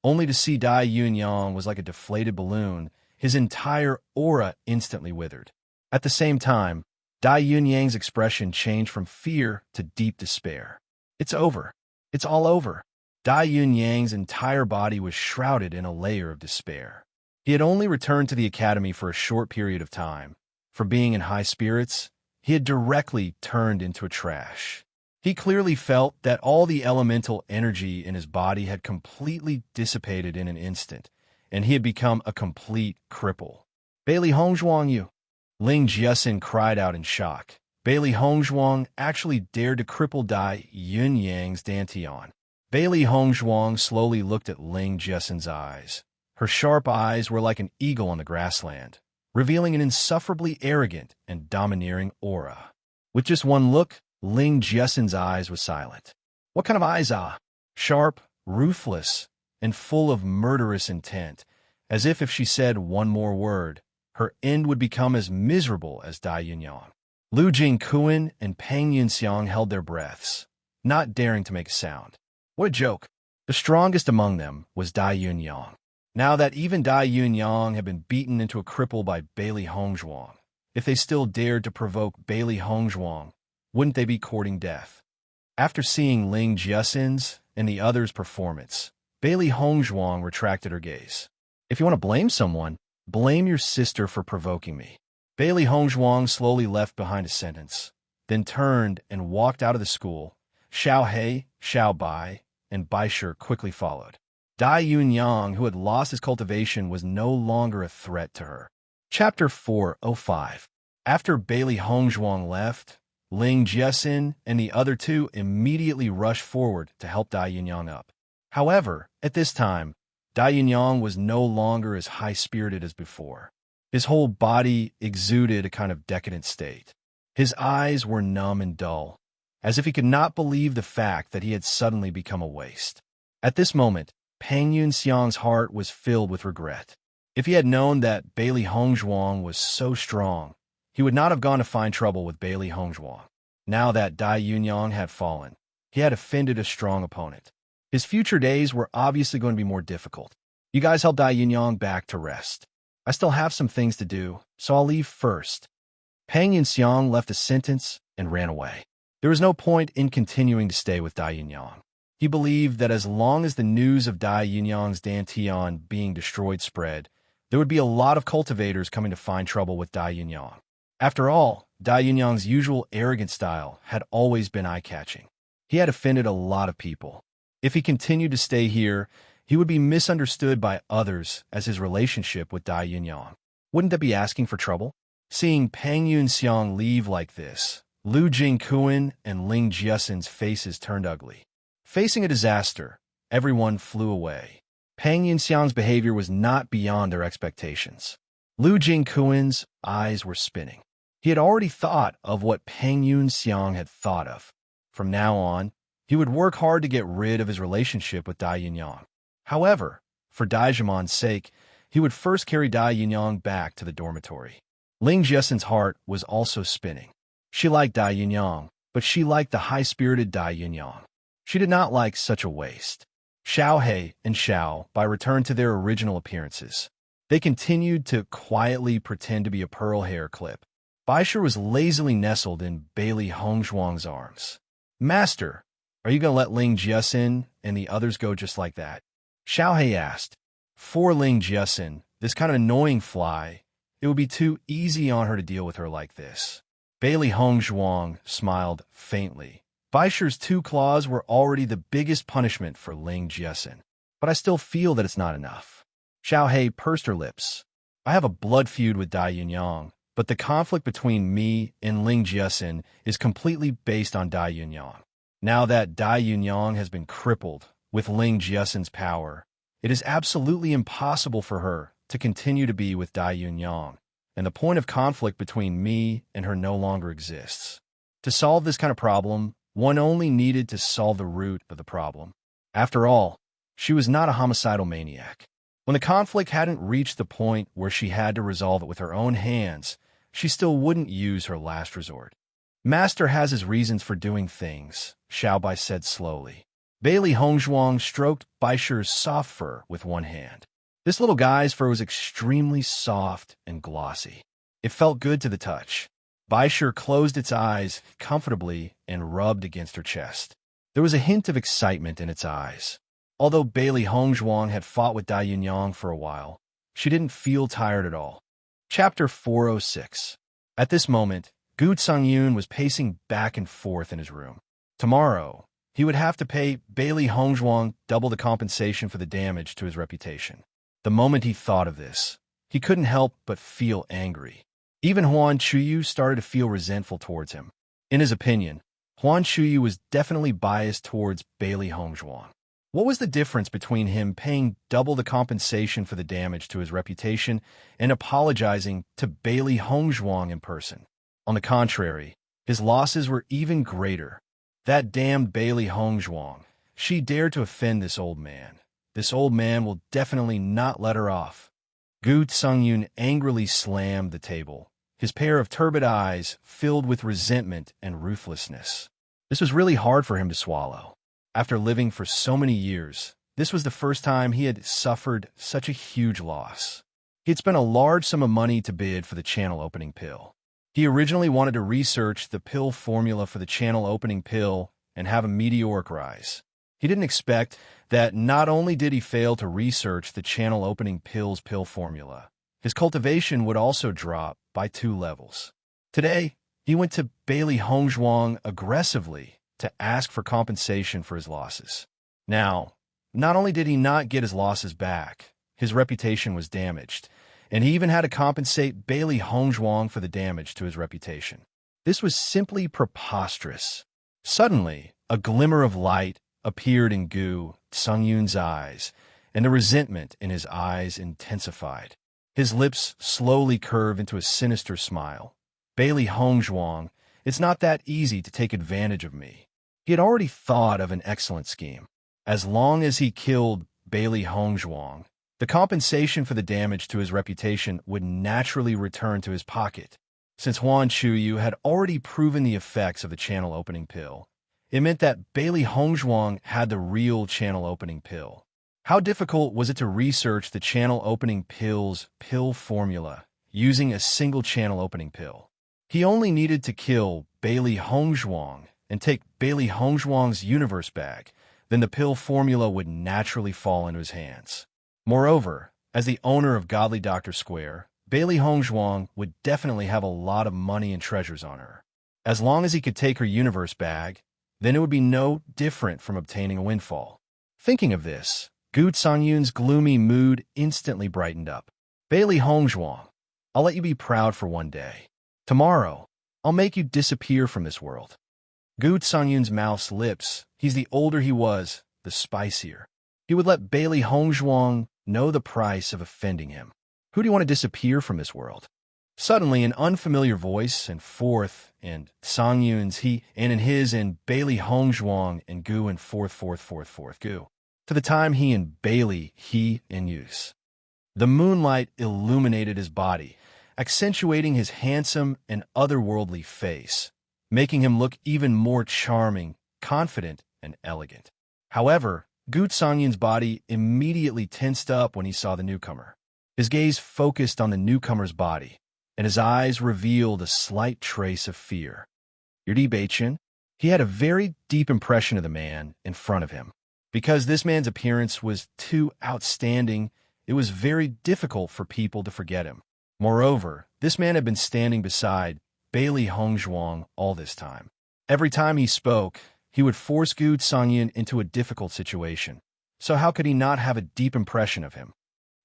Only to see Dai Yunyang was like a deflated balloon. His entire aura instantly withered. At the same time, Dai Yunyang's expression changed from fear to deep despair. It's over. It's all over. Dai Yunyang's entire body was shrouded in a layer of despair. He had only returned to the academy for a short period of time. From being in high spirits, he had directly turned into a trash. He clearly felt that all the elemental energy in his body had completely dissipated in an instant, and he had become a complete cripple. Bailey Hong Zhuang, you! Ling Jiasin cried out in shock. Bailey Hong Zhuang actually dared to cripple Dai Yunyang's dantian. Bailey Hong Zhuang slowly looked at Ling Jiasin's eyes. Her sharp eyes were like an eagle on the grassland, revealing an insufferably arrogant and domineering aura. With just one look, Ling Jiasin's eyes was silent. What kind of eyes are? Sharp, ruthless, and full of murderous intent, as if she said one more word, her end would become as miserable as Dai Yunyang. Lu Jingquan and Pang Yunxiang held their breaths, not daring to make a sound. What a joke. The strongest among them was Dai Yunyang. Now that even Dai Yunyang had been beaten into a cripple by Bailey Hong Zhuang, if they still dared to provoke Bailey Hong Zhuang, wouldn't they be courting death? After seeing Ling Jiasin's and the others' performance, Bailey Hong Zhuang retracted her gaze. If you want to blame someone, blame your sister for provoking me. Bailey Hong Zhuang slowly left behind a sentence, then turned and walked out of the school. Xiao He, Xiao Bai, and Bai Shi quickly followed. Dai Yunyang, who had lost his cultivation, was no longer a threat to her. Chapter 405. After Bailey Hong Zhuang left, Ling Jiasin and the other two immediately rushed forward to help Dai Yunyang up. However, at this time, Dai Yunyang was no longer as high-spirited as before. His whole body exuded a kind of decadent state. His eyes were numb and dull, as if he could not believe the fact that he had suddenly become a waste. At this moment, Pang Yunxiang's heart was filled with regret. If he had known that Bailey Hong Zhuang was so strong, he would not have gone to find trouble with Bailey Hong Zhuang. Now that Dai Yunyang had fallen, he had offended a strong opponent. His future days were obviously going to be more difficult. You guys help Dai Yunyang back to rest. I still have some things to do, so I'll leave first. Pang Yunxiang left the sentence and ran away. There was no point in continuing to stay with Dai Yunyang. He believed that as long as the news of Dai Yunyang's dantian being destroyed spread, there would be a lot of cultivators coming to find trouble with Dai Yunyang. After all, Dai Yunyang's usual arrogant style had always been eye-catching. He had offended a lot of people. If he continued to stay here, he would be misunderstood by others as his relationship with Dai Yunyang. Wouldn't that be asking for trouble? Seeing Pang Yunxiang leave like this, Lu Jingquan and Ling Jiasen's faces turned ugly. Facing a disaster, everyone flew away. Pang Yunxiang's behavior was not beyond their expectations. Lu Jingquan's eyes were spinning. He had already thought of what Pang Yunxiang had thought of. From now on, he would work hard to get rid of his relationship with Dai Yunyang. However, for Dai Jiamon's sake, he would first carry Dai Yunyang back to the dormitory. Ling Jiesen's heart was also spinning. She liked Dai Yunyang, but she liked the high-spirited Dai Yunyang. She did not like such a waste. Xiao He and Xiao Bai returned to their original appearances. They continued to quietly pretend to be a pearl hair clip. Baisher was lazily nestled in Bailey Hongzhuang's arms. "Master, are you going to let Ling Jiesen and the others go just like that?" Xiao He asked. For Ling Jiesen, this kind of annoying fly, it would be too easy on her to deal with her like this. Bailey Hongzhuang smiled faintly. Baisher's 2 claws were already the biggest punishment for Ling Jiesen. But I still feel that it's not enough. Xiao He pursed her lips. I have a blood feud with Dai Yunyang, but the conflict between me and Ling Jiesen is completely based on Dai Yunyang. Now that Dai Yunyang has been crippled with Ling Jiesen's power, it is absolutely impossible for her to continue to be with Dai Yunyang, and the point of conflict between me and her no longer exists. To solve this kind of problem, one only needed to solve the root of the problem. After all, she was not a homicidal maniac. When the conflict hadn't reached the point where she had to resolve it with her own hands, she still wouldn't use her last resort. Master has his reasons for doing things, Xiao Bai said slowly. Bailey Hongzhuang stroked Baisher's soft fur with one hand. This little guy's fur was extremely soft and glossy. It felt good to the touch. Baisher closed its eyes comfortably and rubbed against her chest. There was a hint of excitement in its eyes. Although Bailey Hongzhuang had fought with Dai Yunyang for a while, she didn't feel tired at all. Chapter 406. At this moment, Gu Songyun was pacing back and forth in his room. Tomorrow, he would have to pay Bailey Hongzhuang double the compensation for the damage to his reputation. The moment he thought of this, he couldn't help but feel angry. Even Huan Chuyu started to feel resentful towards him. In his opinion, Huan Chuyu was definitely biased towards Bailey Hongzhuang. What was the difference between him paying double the compensation for the damage to his reputation and apologizing to Bailey Hongzhuang in person? On the contrary, his losses were even greater. That damned Bailey Hongzhuang. She dared to offend this old man. This old man will definitely not let her off. Gu Songyun angrily slammed the table, his pair of turbid eyes filled with resentment and ruthlessness. This was really hard for him to swallow. After living for so many years, this was the first time he had suffered such a huge loss. He had spent a large sum of money to bid for the channel opening pill. He originally wanted to research the pill formula for the channel opening pill and have a meteoric rise. He didn't expect that not only did he fail to research the channel opening pill's pill formula, his cultivation would also drop by 2 levels. Today, he went to Bailey Hongzhuang aggressively to ask for compensation for his losses. Now, not only did he not get his losses back, his reputation was damaged, and he even had to compensate Bailey Hongzhuang for the damage to his reputation. This was simply preposterous. Suddenly, a glimmer of light appeared in Gu Songyun's eyes, and the resentment in his eyes intensified. His lips slowly curved into a sinister smile. Bailey Hongzhuang, it's not that easy to take advantage of me. He had already thought of an excellent scheme. As long as he killed Bailey Hongzhuang, the compensation for the damage to his reputation would naturally return to his pocket. Since Huan Chuyu had already proven the effects of the channel opening pill, it meant that Bailey Hongzhuang had the real channel opening pill. How difficult was it to research the channel opening pill's pill formula using a single channel opening pill? He only needed to kill Bailey Hongzhuang and take Bailey Hongzhuang's universe bag, then the pill formula would naturally fall into his hands. Moreover, as the owner of Godly Doctor Square, Bailey Hongzhuang would definitely have a lot of money and treasures on her. As long as he could take her universe bag, then it would be no different from obtaining a windfall. Thinking of this, Gu Songyun's gloomy mood instantly brightened up. Bailey Hongzhuang, I'll let you be proud for one day. Tomorrow, I'll make you disappear from this world. Gu Songyun's mouth's lips, the older he was, the spicier. He would let Bailey Hongzhuang know the price of offending him. Who do you want to disappear from this world? Suddenly, an unfamiliar voice, and fourth, and Songyun's he, and in his, and Bailey Hongzhuang, and Gu, and fourth, Gu. To the time he and Bailey, he, and use. The moonlight illuminated his body, accentuating his handsome and otherworldly face, making him look even more charming, confident, and elegant. However, Gu Songyun's body immediately tensed up when he saw the newcomer. His gaze focused on the newcomer's body, and his eyes revealed a slight trace of fear. You're Di Beichen? He had a very deep impression of the man in front of him. Because this man's appearance was too outstanding, it was very difficult for people to forget him. Moreover, this man had been standing beside Bailey Hongzhuang all this time. Every time he spoke, he would force Gu Songyun into a difficult situation. So how could he not have a deep impression of him?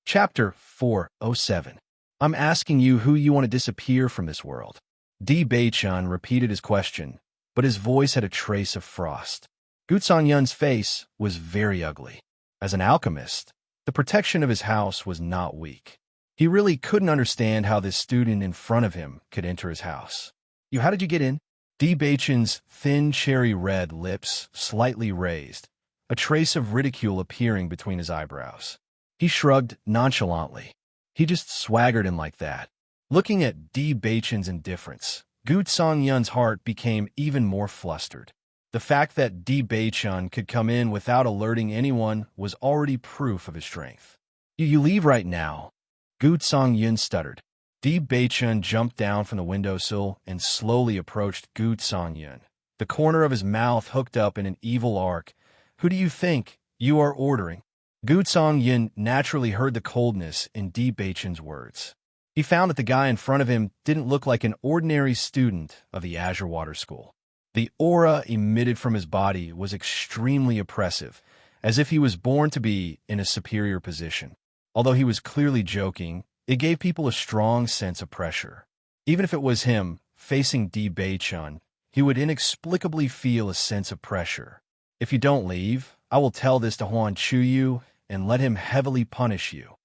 Chapter 407. I'm asking you who you want to disappear from this world. Di Beichen repeated his question, but his voice had a trace of frost. Gu Songyun's face was very ugly. As an alchemist, the protection of his house was not weak. He really couldn't understand how this student in front of him could enter his house. How did you get in? Di Beichen's thin cherry-red lips slightly raised, a trace of ridicule appearing between his eyebrows. He shrugged nonchalantly. He just swaggered in like that. Looking at Di Beichen's indifference, Gu Songyun's heart became even more flustered. The fact that Di Beichen could come in without alerting anyone was already proof of his strength. You leave right now. Gu Songyun stuttered. Di Beichen jumped down from the windowsill and slowly approached Gu Songyun, the corner of his mouth hooked up in an evil arc. Who do you think you are ordering? Gu Songyun naturally heard the coldness in Di Beichen's words. He found that the guy in front of him didn't look like an ordinary student of the Azure Water School. The aura emitted from his body was extremely oppressive, as if he was born to be in a superior position. Although he was clearly joking, it gave people a strong sense of pressure. Even if it was him, facing Di Beichen, he would inexplicably feel a sense of pressure. If you don't leave, I will tell this to Huan Chuyu and let him heavily punish you.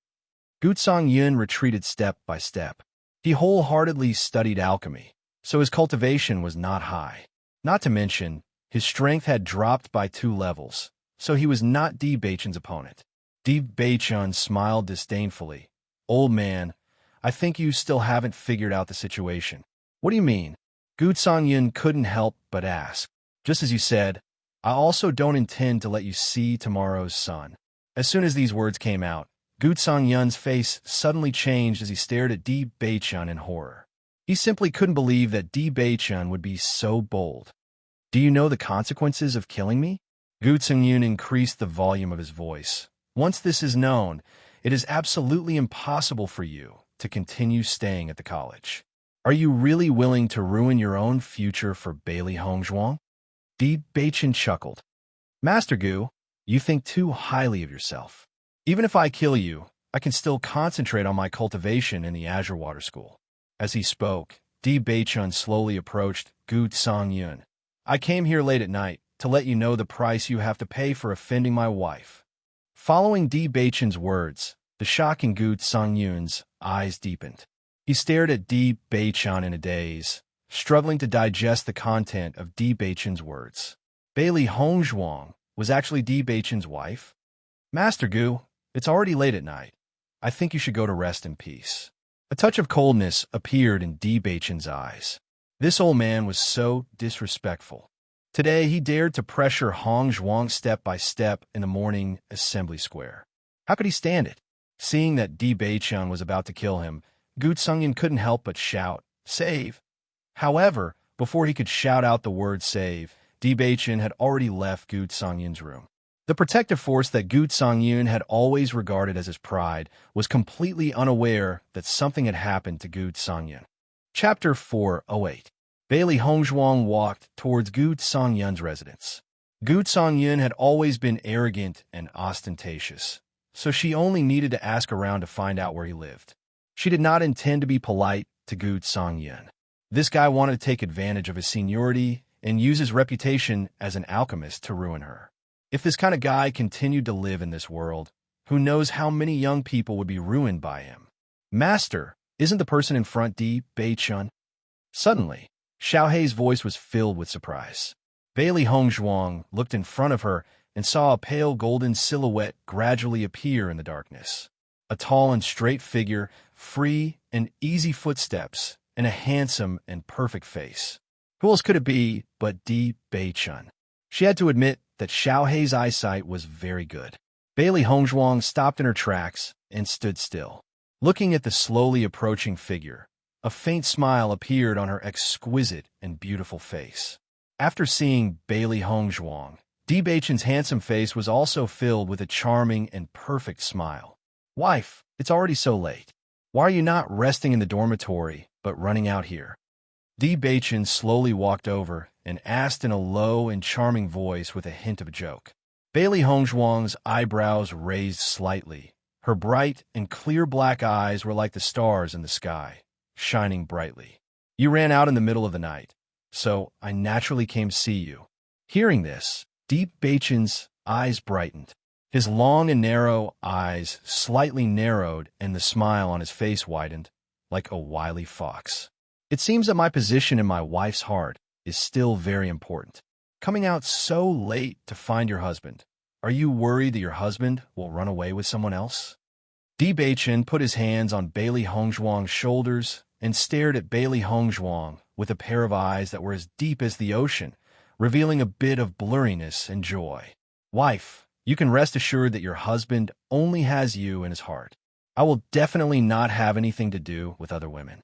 Gu Songyun retreated step by step. He wholeheartedly studied alchemy, so his cultivation was not high. Not to mention, his strength had dropped by 2 levels, so he was not Di Beichen's opponent. Di Beichen smiled disdainfully. Old man, I think you still haven't figured out the situation. What do you mean? Gu Songyun couldn't help but ask. Just as you said, I also don't intend to let you see tomorrow's sun. As soon as these words came out, Gu Songyun's face suddenly changed as he stared at Di Beichen in horror. He simply couldn't believe that Di Beichen would be so bold. Do you know the consequences of killing me? Gu Songyun increased the volume of his voice. Once this is known, it is absolutely impossible for you to continue staying at the college. Are you really willing to ruin your own future for Bailey Hongzhuang? Di Beichen chuckled. Master Gu, you think too highly of yourself. Even if I kill you, I can still concentrate on my cultivation in the Azure Water School. As he spoke, Di Beichen slowly approached Gu Songyun. I came here late at night to let you know the price you have to pay for offending my wife. Following Di Beichen's words, the shock in Gu Songyun's eyes deepened. He stared at Di Beichen in a daze, struggling to digest the content of Di Beichen's words. Bailey Hongzhuang was actually Di Beichen's wife? Master Gu, it's already late at night. I think you should go to rest in peace. A touch of coldness appeared in Di Beichen's eyes. This old man was so disrespectful. Today he dared to pressure Hongzhuang step by step in the morning assembly square. How could he stand it? Seeing that Di Beichen was about to kill him, Gu Songyun couldn't help but shout, "Save!" However, before he could shout out the word save, Di Beichen had already left Gu Songyun's room. The protective force that Gu Songyun had always regarded as his pride was completely unaware that something had happened to Gu Songyun. Chapter 408. Bailey Hongzhuang walked towards Gu Songyun's residence. Gu Songyun had always been arrogant and ostentatious, so she only needed to ask around to find out where he lived. She did not intend to be polite to Gu Songyun. This guy wanted to take advantage of his seniority and use his reputation as an alchemist to ruin her. If this kind of guy continued to live in this world, who knows how many young people would be ruined by him? Master, isn't the person in front Di Bei-chun? Suddenly, Xiaohei's voice was filled with surprise. Bailey Hongzhuang looked in front of her and saw a pale golden silhouette gradually appear in the darkness. A tall and straight figure, free and easy footsteps, and a handsome and perfect face. Who else could it be but Di Bei-chun? She had to admit that Xiaohei's eyesight was very good. Bailey Hongzhuang stopped in her tracks and stood still. Looking at the slowly approaching figure, a faint smile appeared on her exquisite and beautiful face. After seeing Bailey Hongzhuang, Di Bei-chun's handsome face was also filled with a charming and perfect smile. Wife, it's already so late. Why are you not resting in the dormitory, but running out here? Di Bei-chun slowly walked over and asked in a low and charming voice with a hint of a joke. Bailey Hongzhuang's eyebrows raised slightly. Her bright and clear black eyes were like the stars in the sky, shining brightly. You ran out in the middle of the night, so I naturally came to see you. Hearing this, Di Bei-chun's eyes brightened. His long and narrow eyes slightly narrowed and the smile on his face widened, like a wily fox. It seems that my position in my wife's heart is still very important. Coming out so late to find your husband, are you worried that your husband will run away with someone else? Di Bei-chun put his hands on Bailey Hongzhuang's shoulders and stared at Bailey Hongzhuang with a pair of eyes that were as deep as the ocean, revealing a bit of blurriness and joy. Wife, you can rest assured that your husband only has you in his heart. I will definitely not have anything to do with other women.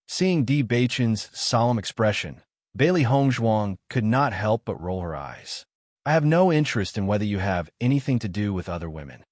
Seeing Di Bei-chun's solemn expression, Bailey Hongzhuang could not help but roll her eyes. I have no interest in whether you have anything to do with other women.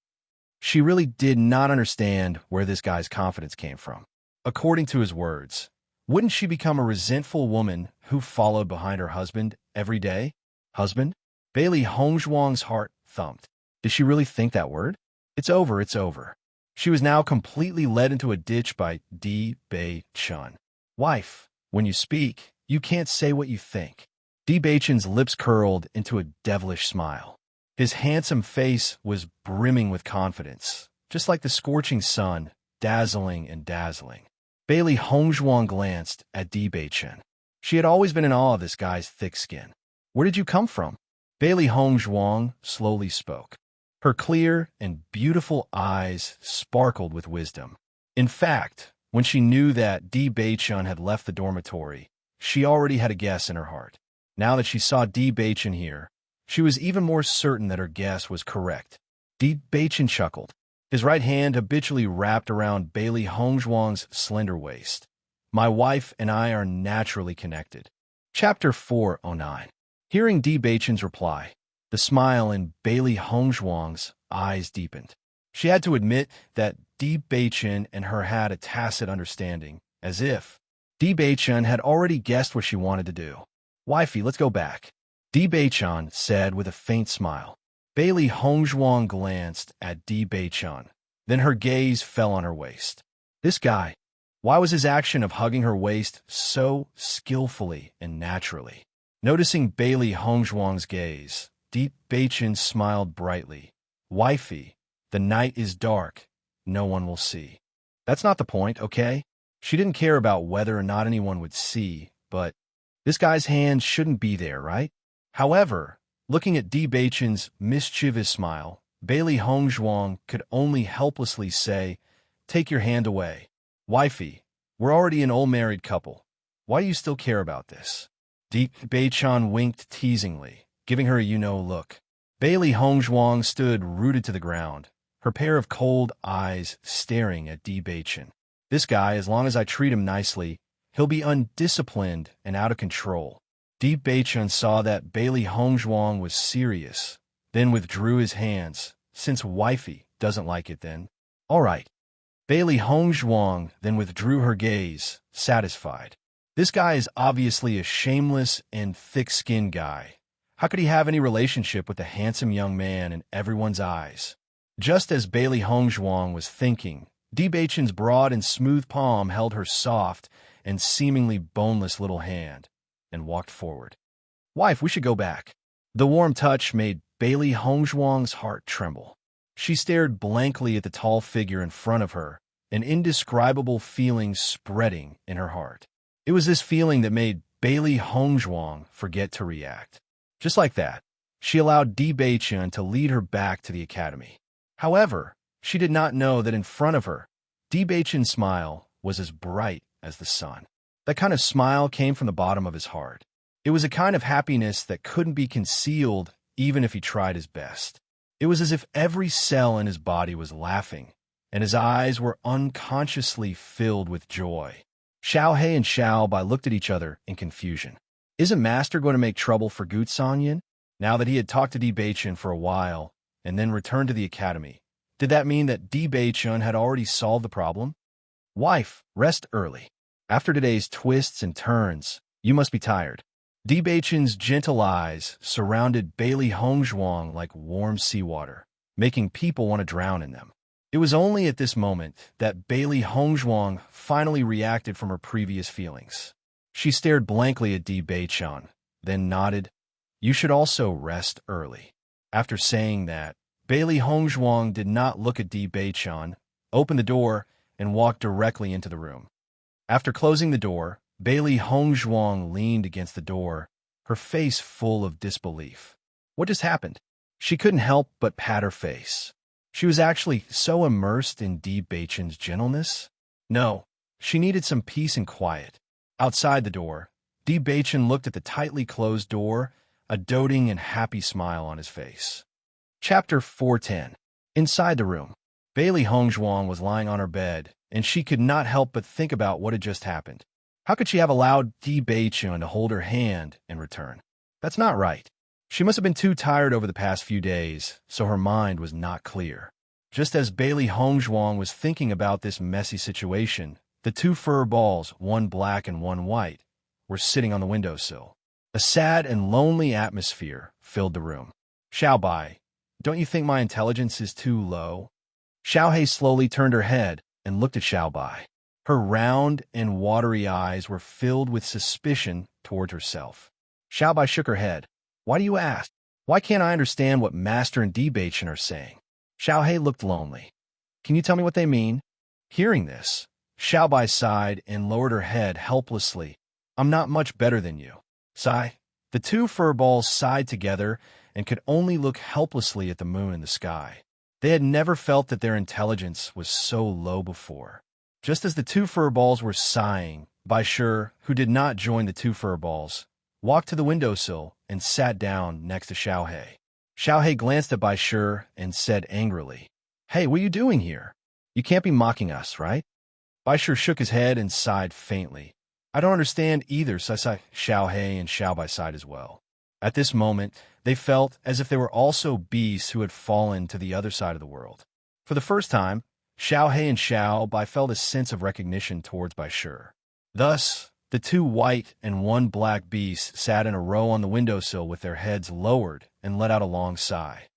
She really did not understand where this guy's confidence came from. According to his words, wouldn't she become a resentful woman who followed behind her husband every day? Husband? Bailey Hongzhuang's heart thumped. Did she really think that word? It's over, it's over. She was now completely led into a ditch by Di Bei-chun. Wife, when you speak, you can't say what you think. Di Bei-chun's lips curled into a devilish smile. His handsome face was brimming with confidence, just like the scorching sun, dazzling and dazzling. Bailey Hongzhuang glanced at Di Bei-chun. She had always been in awe of this guy's thick skin. Where did you come from? Bailey Hongzhuang slowly spoke. Her clear and beautiful eyes sparkled with wisdom. In fact, when she knew that Di Bei-chun had left the dormitory, she already had a guess in her heart. Now that she saw Di Bei-chun here, she was even more certain that her guess was correct. Di Bei-chun chuckled. His right hand habitually wrapped around Bailey Hongzhuang's slender waist. My wife and I are naturally connected. Chapter 409. Hearing Di Bei-chun's reply, the smile in Bailey Hongzhuang's eyes deepened. She had to admit that Di Bei-chun and her had a tacit understanding, as if Di Bei-chun had already guessed what she wanted to do. Wifey, let's go back, Di Bei-chun said with a faint smile. Bailey Hongzhuang glanced at Di Bei-chun. Then her gaze fell on her waist. This guy, why was his action of hugging her waist so skillfully and naturally? Noticing Bailey Hongzhuang's gaze, Di Bei-chun smiled brightly. Wifey, the night is dark. No one will see. That's not the point, okay? She didn't care about whether or not anyone would see, but this guy's hand shouldn't be there, right? However, looking at Di Bei-chun's mischievous smile, Bailey Hongzhuang could only helplessly say, take your hand away. Wifey, we're already an old married couple. Why do you still care about this? Di Bei-chun winked teasingly, giving her a you-know look. Bailey Hongzhuang stood rooted to the ground, her pair of cold eyes staring at Di Bei-chun. This guy, as long as I treat him nicely, he'll be undisciplined and out of control. Di Bei-chun saw that Bailey Hongzhuang was serious, then withdrew his hands. Since wifey doesn't like it then. All right. Bailey Hongzhuang then withdrew her gaze, satisfied. This guy is obviously a shameless and thick-skinned guy. How could he have any relationship with the handsome young man in everyone's eyes? Just as Bailey Hongzhuang was thinking, Di Beichen's broad and smooth palm held her soft and seemingly boneless little hand and walked forward. Wife, we should go back. The warm touch made Bailey Hongzhuang's heart tremble. She stared blankly at the tall figure in front of her, an indescribable feeling spreading in her heart. It was this feeling that made Bailey Hongzhuang forget to react. Just like that, she allowed Di Beichen to lead her back to the academy. However, she did not know that in front of her, Di Beichen's smile was as bright as the sun. That kind of smile came from the bottom of his heart. It was a kind of happiness that couldn't be concealed even if he tried his best. It was as if every cell in his body was laughing, and his eyes were unconsciously filled with joy. Xiao He and Xiao Bai looked at each other in confusion. Isn't Master going to make trouble for Gu Sanyin? Now that he had talked to Di Beichen for a while and then returned to the academy, did that mean that Di Beichen had already solved the problem? Wife, rest early. After today's twists and turns, you must be tired. Di Beichen's gentle eyes surrounded Bailey Hongzhuang like warm seawater, making people want to drown in them. It was only at this moment that Bailey Hongzhuang finally reacted from her previous feelings. She stared blankly at Di Beichen, then nodded. You should also rest early. After saying that, Bailey Hongzhuang did not look at Di Beichen, opened the door, and walked directly into the room. After closing the door, Bailey Hongzhuang leaned against the door, her face full of disbelief. What just happened? She couldn't help but pat her face. She was actually so immersed in Di Beichen's gentleness. No, she needed some peace and quiet. Outside the door, Di Beichen looked at the tightly closed door, a doting and happy smile on his face. Chapter 410. Inside the room, Bailey Hongzhuang was lying on her bed, and she could not help but think about what had just happened. How could she have allowed Di Beichen to hold her hand in return? That's not right. She must have been too tired over the past few days, so her mind was not clear. Just as Bailey Hongzhuang was thinking about this messy situation, the two fur balls, one black and one white, were sitting on the windowsill. A sad and lonely atmosphere filled the room. Xiao Bai, don't you think my intelligence is too low? Xiao He slowly turned her head and looked at Xiao Bai. Her round and watery eyes were filled with suspicion toward herself. Xiao Bai shook her head. Why do you ask? Why can't I understand what Master and Di Beichen are saying? Xiao He looked lonely. Can you tell me what they mean? Hearing this, Xiao Bai sighed and lowered her head helplessly. I'm not much better than you. Sigh. The two fur balls sighed together and could only look helplessly at the moon in the sky. They had never felt that their intelligence was so low before. Just as the two fur balls were sighing, Bai Shi, who did not join the two fur balls, walked to the windowsill and sat down next to Xiao He. Xiao He glanced at Bai Shi and said angrily, Hey, what are you doing here? You can't be mocking us, right? Bai Shi shook his head and sighed faintly. I don't understand either, so Xiao He and Xiao Bai sighed as well. At this moment, they felt as if they were also beasts who had fallen to the other side of the world. For the first time, Xiao He and Xiao Bai felt a sense of recognition towards Bai Shi. Thus, the two white and one black beasts sat in a row on the windowsill with their heads lowered and let out a long sigh.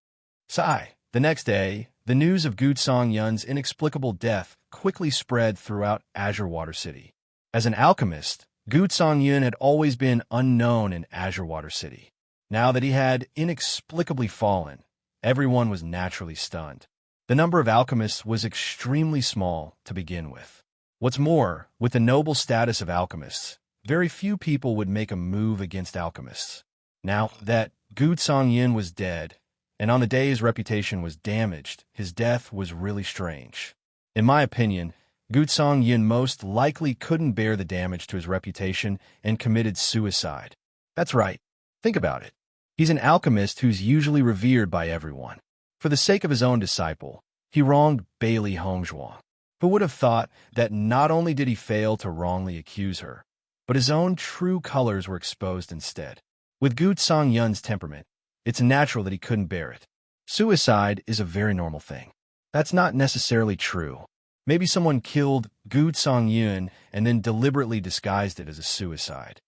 Sigh. The next day, the news of Gu Songyun's inexplicable death quickly spread throughout Azure Water City. As an alchemist, Gu Songyun had always been unknown in Azure Water City. Now that he had inexplicably fallen, everyone was naturally stunned. The number of alchemists was extremely small to begin with. What's more, with the noble status of alchemists, very few people would make a move against alchemists. Now that Gu Songyun was dead, and on the day his reputation was damaged, his death was really strange. In my opinion, Gu Songyun most likely couldn't bear the damage to his reputation and committed suicide. That's right. Think about it. He's an alchemist who's usually revered by everyone. For the sake of his own disciple, he wronged Bailey Hongzhuang. Who would have thought that not only did he fail to wrongly accuse her, but his own true colors were exposed instead? With Gu Songyun's temperament, It's natural that he couldn't bear it. Suicide is a very normal thing. That's not necessarily true. Maybe someone killed Gu Songyun and then deliberately disguised it as a suicide.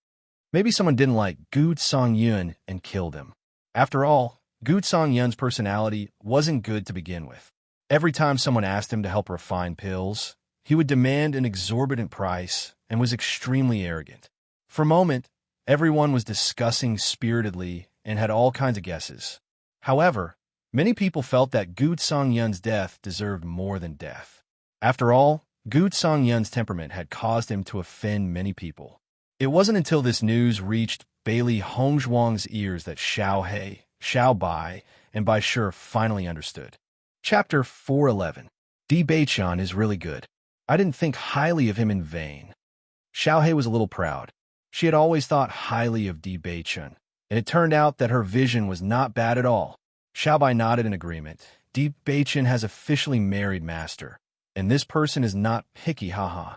Maybe someone didn't like Gu Songyun and killed him. After all, Gu Songyun's personality wasn't good to begin with. Every time someone asked him to help refine pills, he would demand an exorbitant price and was extremely arrogant. For a moment, everyone was discussing spiritedly and had all kinds of guesses. However, many people felt that Gu Songyun's death deserved more than death. After all, Gu Songyun's temperament had caused him to offend many people. It wasn't until this news reached Bailey Hongzhuang's ears that Xiao He, Xiao Bai, and Bai Shi finally understood. Chapter 411. Di Baichun is really good. I didn't think highly of him in vain. Xiao He was a little proud. She had always thought highly of Di Baichun, and it turned out that her vision was not bad at all. Xiao Bai nodded in agreement. Di Baichun has officially married Master, and this person is not picky, haha.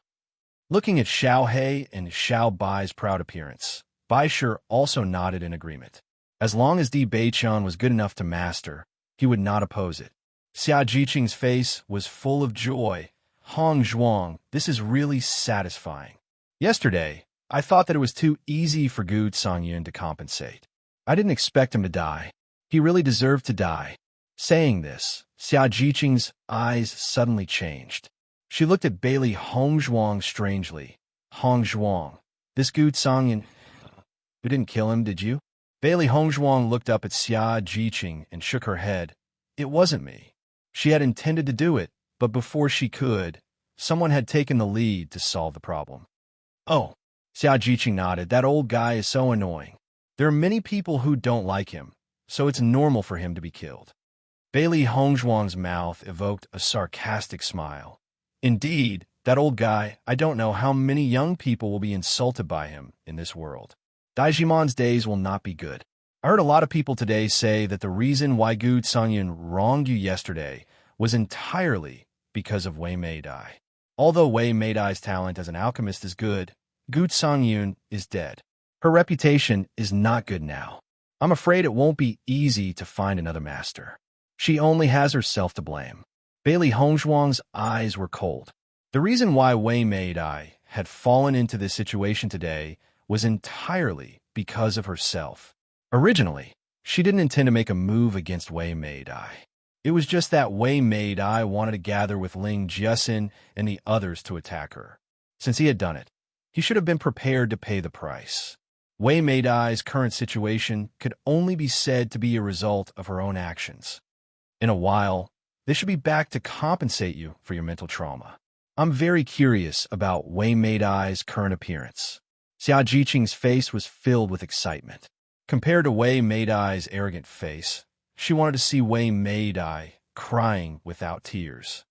Looking at Xiao He and Xiao Bai's proud appearance, Bai Shi also nodded in agreement. As long as Di Baichun was good enough to master, he would not oppose it. Xia Jiqing's face was full of joy. Hong Zhuang, this is really satisfying. Yesterday, I thought that it was too easy for Gu Songyun to compensate. I didn't expect him to die. He really deserved to die. Saying this, Xia Jiqing's eyes suddenly changed. She looked at Bailey Hongzhuang strangely. Hongzhuang, this Gu Songyun, you didn't kill him, did you? Bailey Hongzhuang looked up at Xia Jiqing and shook her head. It wasn't me. She had intended to do it, but before she could, someone had taken the lead to solve the problem. Oh, Xia Jiqing nodded. That old guy is so annoying. There are many people who don't like him, so it's normal for him to be killed. Bailey Hongzhuang's mouth evoked a sarcastic smile. Indeed, that old guy, I don't know how many young people will be insulted by him in this world. Daijimon's days will not be good. I heard a lot of people today say that the reason why Gu Songyun wronged you yesterday was entirely because of Wei Meidai. Although Wei Meidai's talent as an alchemist is good, Gu Songyun is dead. Her reputation is not good now. I'm afraid it won't be easy to find another master. She only has herself to blame. Bailey Hongzhuang's eyes were cold. The reason why Wei Meidai had fallen into this situation today was entirely because of herself. Originally, she didn't intend to make a move against Wei Meidai. It was just that Wei Meidai wanted to gather with Ling Jiasin and the others to attack her. Since he had done it, he should have been prepared to pay the price. Wei Meidai's current situation could only be said to be a result of her own actions. In a while, they should be back to compensate you for your mental trauma. I'm very curious about Wei Meidai's current appearance. Xia Jiqing's face was filled with excitement. Compared to Wei Meidai's arrogant face, she wanted to see Wei Meidai crying without tears.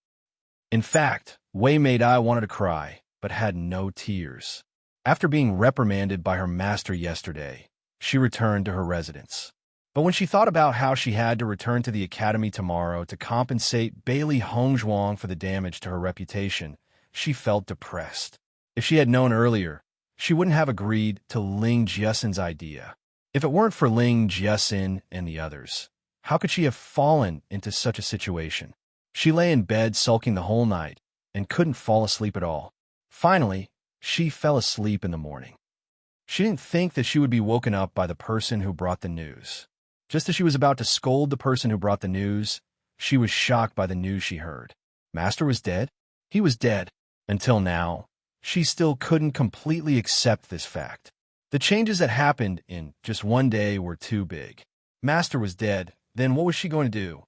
In fact, Wei Meidai wanted to cry, but had no tears. After being reprimanded by her master yesterday, she returned to her residence. But when she thought about how she had to return to the academy tomorrow to compensate Bailey Hongzhuang for the damage to her reputation, she felt depressed. If she had known earlier, she wouldn't have agreed to Ling Jiasin's idea. If it weren't for Ling Jiasin and the others, how could she have fallen into such a situation? She lay in bed sulking the whole night and couldn't fall asleep at all. Finally, she fell asleep in the morning. She didn't think that she would be woken up by the person who brought the news. Just as she was about to scold the person who brought the news, she was shocked by the news she heard. Master was dead? He was dead. Until now, she still couldn't completely accept this fact. The changes that happened in just one day were too big. Master was dead, then what was she going to do?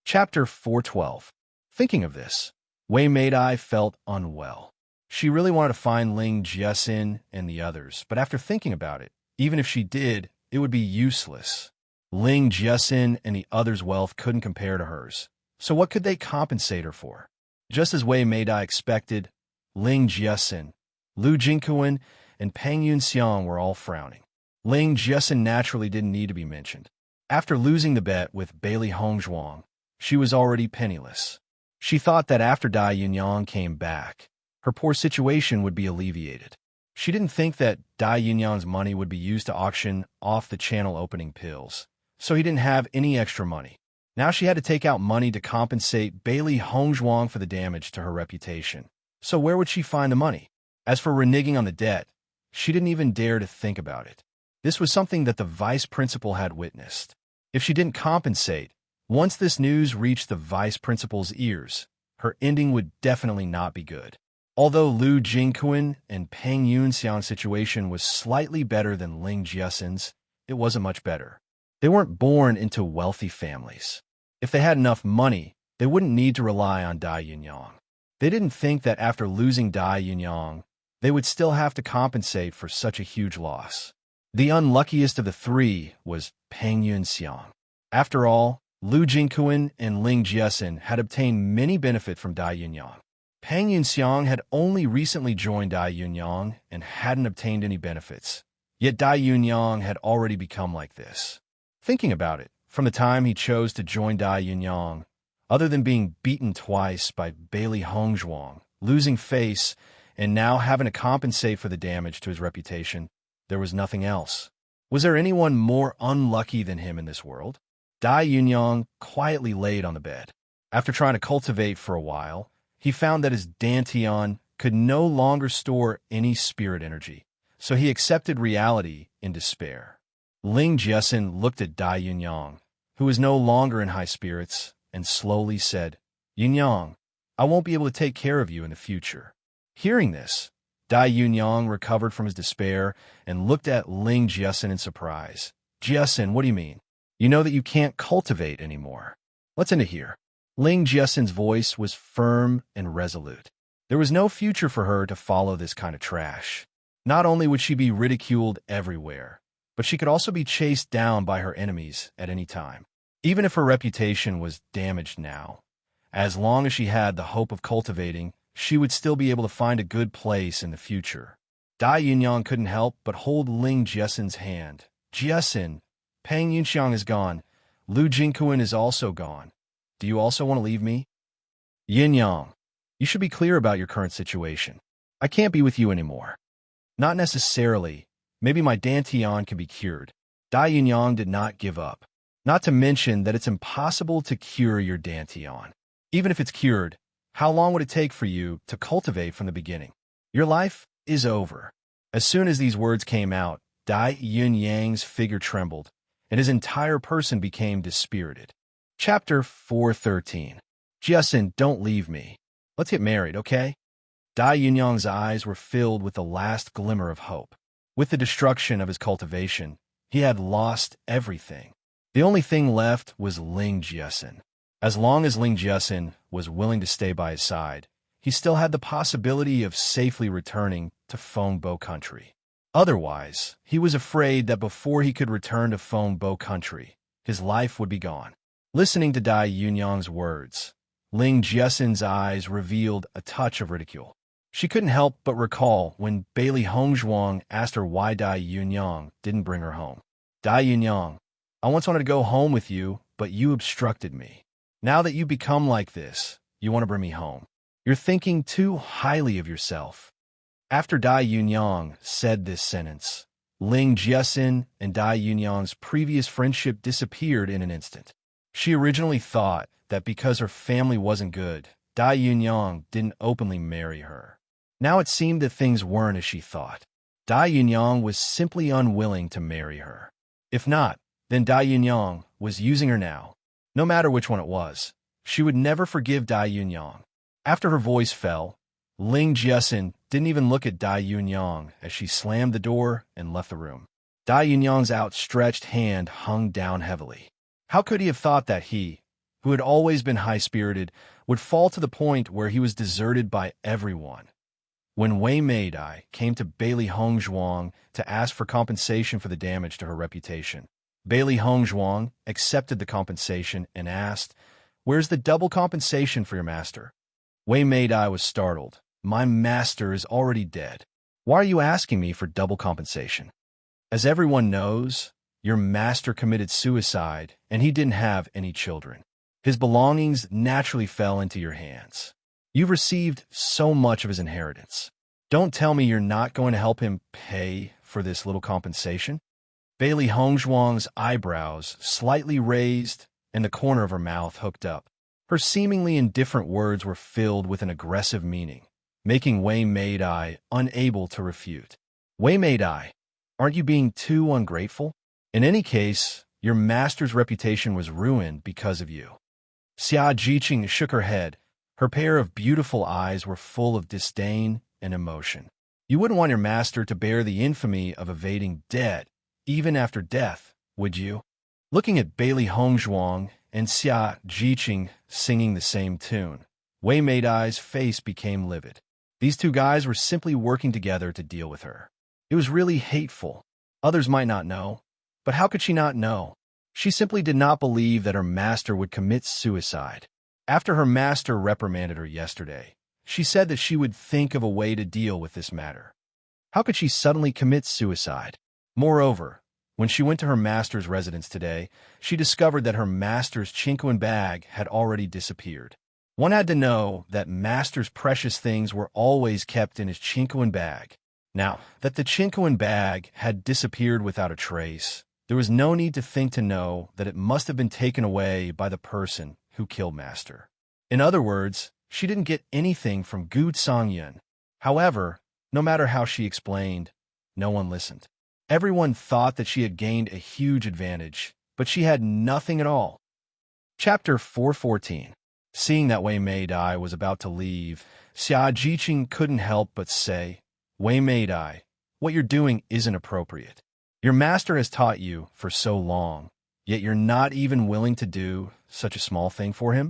Chapter 412. Thinking of this, Wei Meidai felt unwell. She really wanted to find Ling Jiasin and the others, but after thinking about it, even if she did, it would be useless. Ling Jiasin and the others' wealth couldn't compare to hers, so what could they compensate her for? Just as Wei Meidai expected, Ling Jiasin, Lu Jingquan, and Peng Yunxiang were all frowning. Ling Jiasin naturally didn't need to be mentioned. After losing the bet with Bailey Hongzhuang, she was already penniless. She thought that after Dai Yunyang came back, her poor situation would be alleviated. She didn't think that Dai Yunyang's money would be used to auction off the channel opening pills, so he didn't have any extra money. Now she had to take out money to compensate Bailey Hongzhuang for the damage to her reputation. So where would she find the money? As for reneging on the debt, she didn't even dare to think about it. This was something that the vice principal had witnessed. If she didn't compensate, once this news reached the vice principal's ears, her ending would definitely not be good. Although Lu Jingquan and Peng Yunxiang's situation was slightly better than Ling Jiesen's, it wasn't much better. They weren't born into wealthy families. If they had enough money, they wouldn't need to rely on Dai Yunyang. They didn't think that after losing Dai Yunyang, they would still have to compensate for such a huge loss. The unluckiest of the three was Peng Yunxiang. After all, Lu Jingquan and Ling Jiesen had obtained many benefit from Dai Yunyang. Peng Yunxiang had only recently joined Dai Yunyang and hadn't obtained any benefits. Yet Dai Yunyang had already become like this. Thinking about it, from the time he chose to join Dai Yunyang, other than being beaten twice by Bailey Hongzhuang, losing face, and now having to compensate for the damage to his reputation, there was nothing else. Was there anyone more unlucky than him in this world? Dai Yunyang quietly laid on the bed. After trying to cultivate for a while, he found that his dantian could no longer store any spirit energy, so he accepted reality in despair. Ling Jiesen looked at Dai Yunyang, who was no longer in high spirits, and slowly said, "Yunyang, I won't be able to take care of you in the future." Hearing this, Dai Yunyang recovered from his despair and looked at Ling Jiesen in surprise. "Jiesen, what do you mean? You know that you can't cultivate anymore. Let's end it here." Ling Jiesen's voice was firm and resolute. There was no future for her to follow this kind of trash. Not only would she be ridiculed everywhere, but she could also be chased down by her enemies at any time. Even if her reputation was damaged now, as long as she had the hope of cultivating, she would still be able to find a good place in the future. Dai Yunyang couldn't help but hold Ling Jiesen's hand. "Jiesen, Peng Yunxiang is gone. Lu Jingquan is also gone. Do you also want to leave me?" "Yunyang, you should be clear about your current situation. I can't be with you anymore." "Not necessarily. Maybe my dantian can be cured." Dai Yunyang did not give up. Not to mention that it's impossible to cure your dantian. Even if it's cured, how long would it take for you to cultivate from the beginning? Your life is over. As soon as these words came out, Dai Yunyang's figure trembled, and his entire person became dispirited. Chapter 413. "Jiesen, don't leave me. Let's get married, okay?" Dai Yunyang's eyes were filled with the last glimmer of hope. With the destruction of his cultivation, he had lost everything. The only thing left was Ling Jiesen. As long as Ling Jiesen was willing to stay by his side, he still had the possibility of safely returning to Fengbo country. Otherwise, he was afraid that before he could return to Fengbo country, his life would be gone. Listening to Dai Yunyang's words, Ling Jiesen's eyes revealed a touch of ridicule. She couldn't help but recall when Bailey Hongzhuang asked her why Dai Yunyang didn't bring her home. "Dai Yunyang, I once wanted to go home with you, but you obstructed me. Now that you've become like this, you want to bring me home. You're thinking too highly of yourself." After Dai Yunyang said this sentence, Ling Jiesen and Dai Yunyang's previous friendship disappeared in an instant. She originally thought that because her family wasn't good, Dai Yunyang didn't openly marry her. Now it seemed that things weren't as she thought. Dai Yunyang was simply unwilling to marry her. If not, then Dai Yunyang was using her now. No matter which one it was, she would never forgive Dai Yunyang. After her voice fell, Ling Jiesen didn't even look at Dai Yunyang as she slammed the door and left the room. Dai Yunyang's outstretched hand hung down heavily. How could he have thought that he, who had always been high-spirited, would fall to the point where he was deserted by everyone? When Wei Meidai came to Bailey Hongzhuang to ask for compensation for the damage to her reputation, Bailey Hongzhuang accepted the compensation and asked, "Where's the double compensation for your master?" Wei Meidai was startled. "My master is already dead. Why are you asking me for double compensation?" "As everyone knows, your master committed suicide and he didn't have any children. His belongings naturally fell into your hands. You've received so much of his inheritance. Don't tell me you're not going to help him pay for this little compensation." Bailey Hongzhuang's eyebrows slightly raised and the corner of her mouth hooked up. Her seemingly indifferent words were filled with an aggressive meaning, making Wei Meidai unable to refute. Wei Meidai, aren't you being too ungrateful? In any case, your master's reputation was ruined because of you. Xia Jiqing shook her head. Her pair of beautiful eyes were full of disdain and emotion. You wouldn't want your master to bear the infamy of evading debt, even after death, would you? Looking at Bailey Hongzhuang and Xia Jiqing singing the same tune, Wei Meidai's face became livid. These two guys were simply working together to deal with her. It was really hateful. Others might not know, but how could she not know? She simply did not believe that her master would commit suicide. After her master reprimanded her yesterday, she said that she would think of a way to deal with this matter. How could she suddenly commit suicide? Moreover, when she went to her master's residence today, she discovered that her master's chinquin bag had already disappeared. One had to know that master's precious things were always kept in his chinquin bag. Now, that the chinquin bag had disappeared without a trace, there was no need to think to know that it must have been taken away by the person who killed master. In other words, she didn't get anything from Gu Songyun. However, no matter how she explained, no one listened. Everyone thought that she had gained a huge advantage, but she had nothing at all. Chapter 414. Seeing that Wei Meidai was about to leave, Xia Jiqing couldn't help but say, Wei Meidai, what you're doing isn't appropriate. Your master has taught you for so long, yet you're not even willing to do such a small thing for him?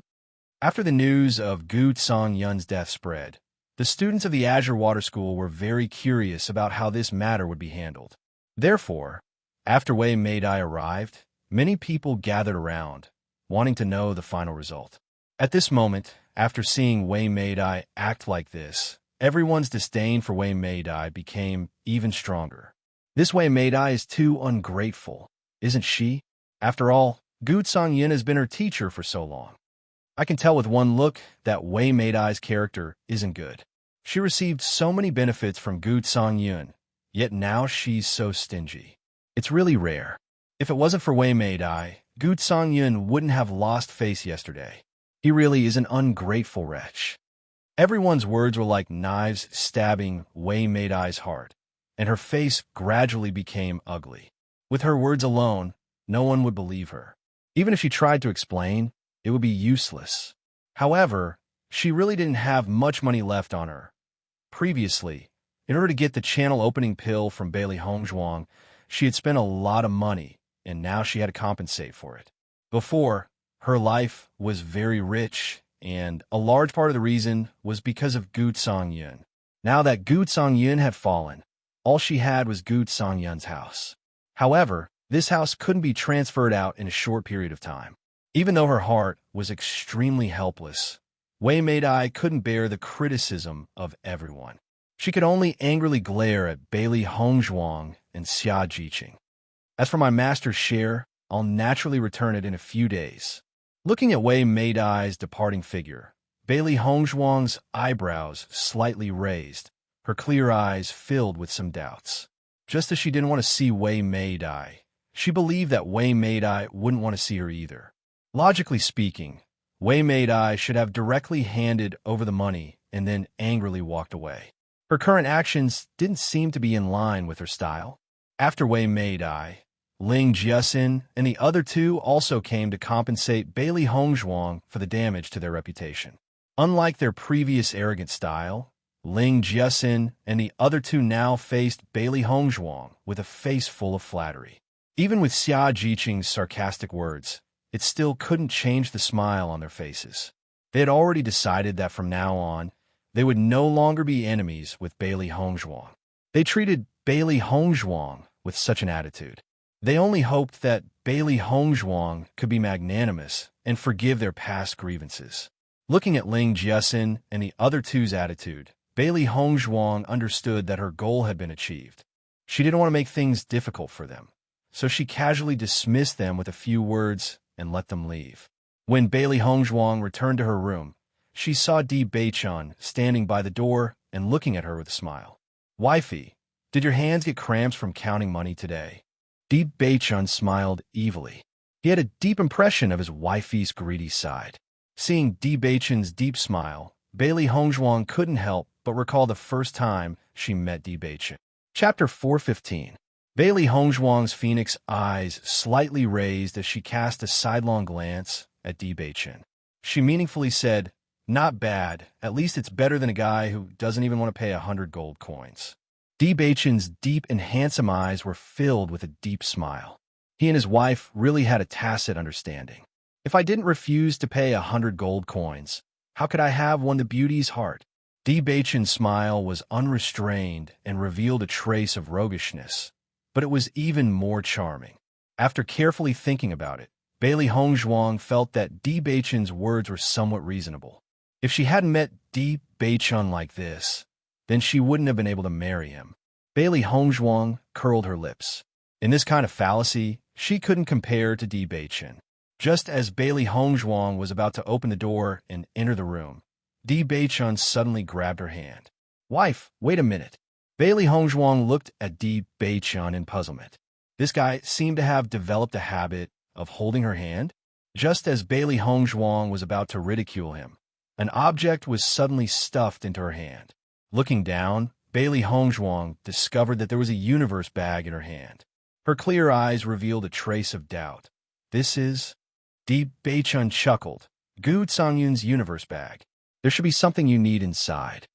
After the news of Gu Songyun's death spread, the students of the Azure Water School were very curious about how this matter would be handled. Therefore, after Wei Meidai arrived, many people gathered around, wanting to know the final result. At this moment, after seeing Wei Meidai act like this, everyone's disdain for Wei Meidai became even stronger. This Wei Meidai is too ungrateful, isn't she? After all, Gu Songyun has been her teacher for so long. I can tell with one look that Wei Meidai's character isn't good. She received so many benefits from Gu Songyun, yet now she's so stingy. It's really rare. If it wasn't for Wei Meidai, Gu Songyun wouldn't have lost face yesterday. He really is an ungrateful wretch. Everyone's words were like knives stabbing Wei Meidai's heart, and her face gradually became ugly. With her words alone, no one would believe her. Even if she tried to explain, it would be useless. However, she really didn't have much money left on her. Previously, in order to get the channel opening pill from Bailey Hongzhuang, she had spent a lot of money, and now she had to compensate for it. Before, her life was very rich, and a large part of the reason was because of Gu Songyun. Now that Gu Songyun had fallen, all she had was Gu Songyun's house. However, this house couldn't be transferred out in a short period of time. Even though her heart was extremely helpless, Wei Meidai couldn't bear the criticism of everyone. She could only angrily glare at Bailey Hongzhuang and Xia Jiqing. As for my master's share, I'll naturally return it in a few days. Looking at Wei Meidai's departing figure, Bailey Hongzhuang's eyebrows slightly raised, her clear eyes filled with some doubts. Just as she didn't want to see Wei Meidai, she believed that Wei Meidai wouldn't want to see her either. Logically speaking, Wei Meidai should have directly handed over the money and then angrily walked away. Her current actions didn't seem to be in line with her style. After Wei Meidai, Ling Jiaxin and the other two also came to compensate Bailey Hongzhuang for the damage to their reputation. Unlike their previous arrogant style, Ling Jiaxin and the other two now faced Bailey Hongzhuang with a face full of flattery. Even with Xia Jiqing's sarcastic words, it still couldn't change the smile on their faces. They had already decided that from now on, they would no longer be enemies with Bailey Hongzhuang. They treated Bailey Hongzhuang with such an attitude. They only hoped that Bailey Hongzhuang could be magnanimous and forgive their past grievances. Looking at Ling Jiaxin and the other two's attitude, Bailey Hongzhuang understood that her goal had been achieved. She didn't want to make things difficult for them, so she casually dismissed them with a few words and let them leave. When Bailey Hongzhuang returned to her room, she saw Di Beichun standing by the door and looking at her with a smile. Wifey, did your hands get cramps from counting money today? Di Beichun smiled evilly. He had a deep impression of his wifey's greedy side. Seeing Di Beichun's deep smile, Bailey Hongzhuang couldn't help but recall the first time she met Di Beichun. Chapter 415. Bailey Hongzhuang's phoenix eyes slightly raised as she cast a sidelong glance at Di Beichun. She meaningfully said, "Not bad. At least it's better than a guy who doesn't even want to pay 100 gold coins." Di Beichun's deep and handsome eyes were filled with a deep smile. He and his wife really had a tacit understanding. If I didn't refuse to pay 100 gold coins, how could I have won the beauty's heart? Di Beichun's smile was unrestrained and revealed a trace of roguishness, but it was even more charming. After carefully thinking about it, Bailey Hongzhuang felt that Di Beichun's words were somewhat reasonable. If she hadn't met Di Beichun like this, then she wouldn't have been able to marry him. Bailey Hongzhuang curled her lips. In this kind of fallacy, she couldn't compare to Di Beichun. Just as Bailey Hongzhuang was about to open the door and enter the room, Di Beichun suddenly grabbed her hand. "Wife, wait a minute." Bailey Hongzhuang looked at Di Beichun in puzzlement. This guy seemed to have developed a habit of holding her hand. Just as Bailey Hongzhuang was about to ridicule him, an object was suddenly stuffed into her hand. Looking down, Bailey Hongzhuang discovered that there was a universe bag in her hand. Her clear eyes revealed a trace of doubt. "This is—" Di Beichun chuckled. "Gu Songyun's universe bag. There should be something you need inside."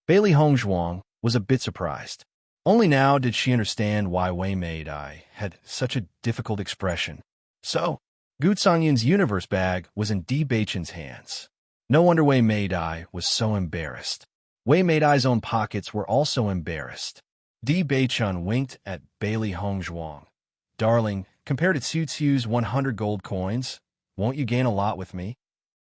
Bailey Hongzhuang was a bit surprised. Only now did she understand why Wei Meidai had such a difficult expression. So, Gu Songyun's universe bag was in Di Beichun's hands. No wonder Wei Meidai was so embarrassed. Wei Meidai's own pockets were also embarrassed. Di Beichun winked at Bailey Hongzhuang. "Darling, compared to Tsu's 100 gold coins, won't you gain a lot with me?"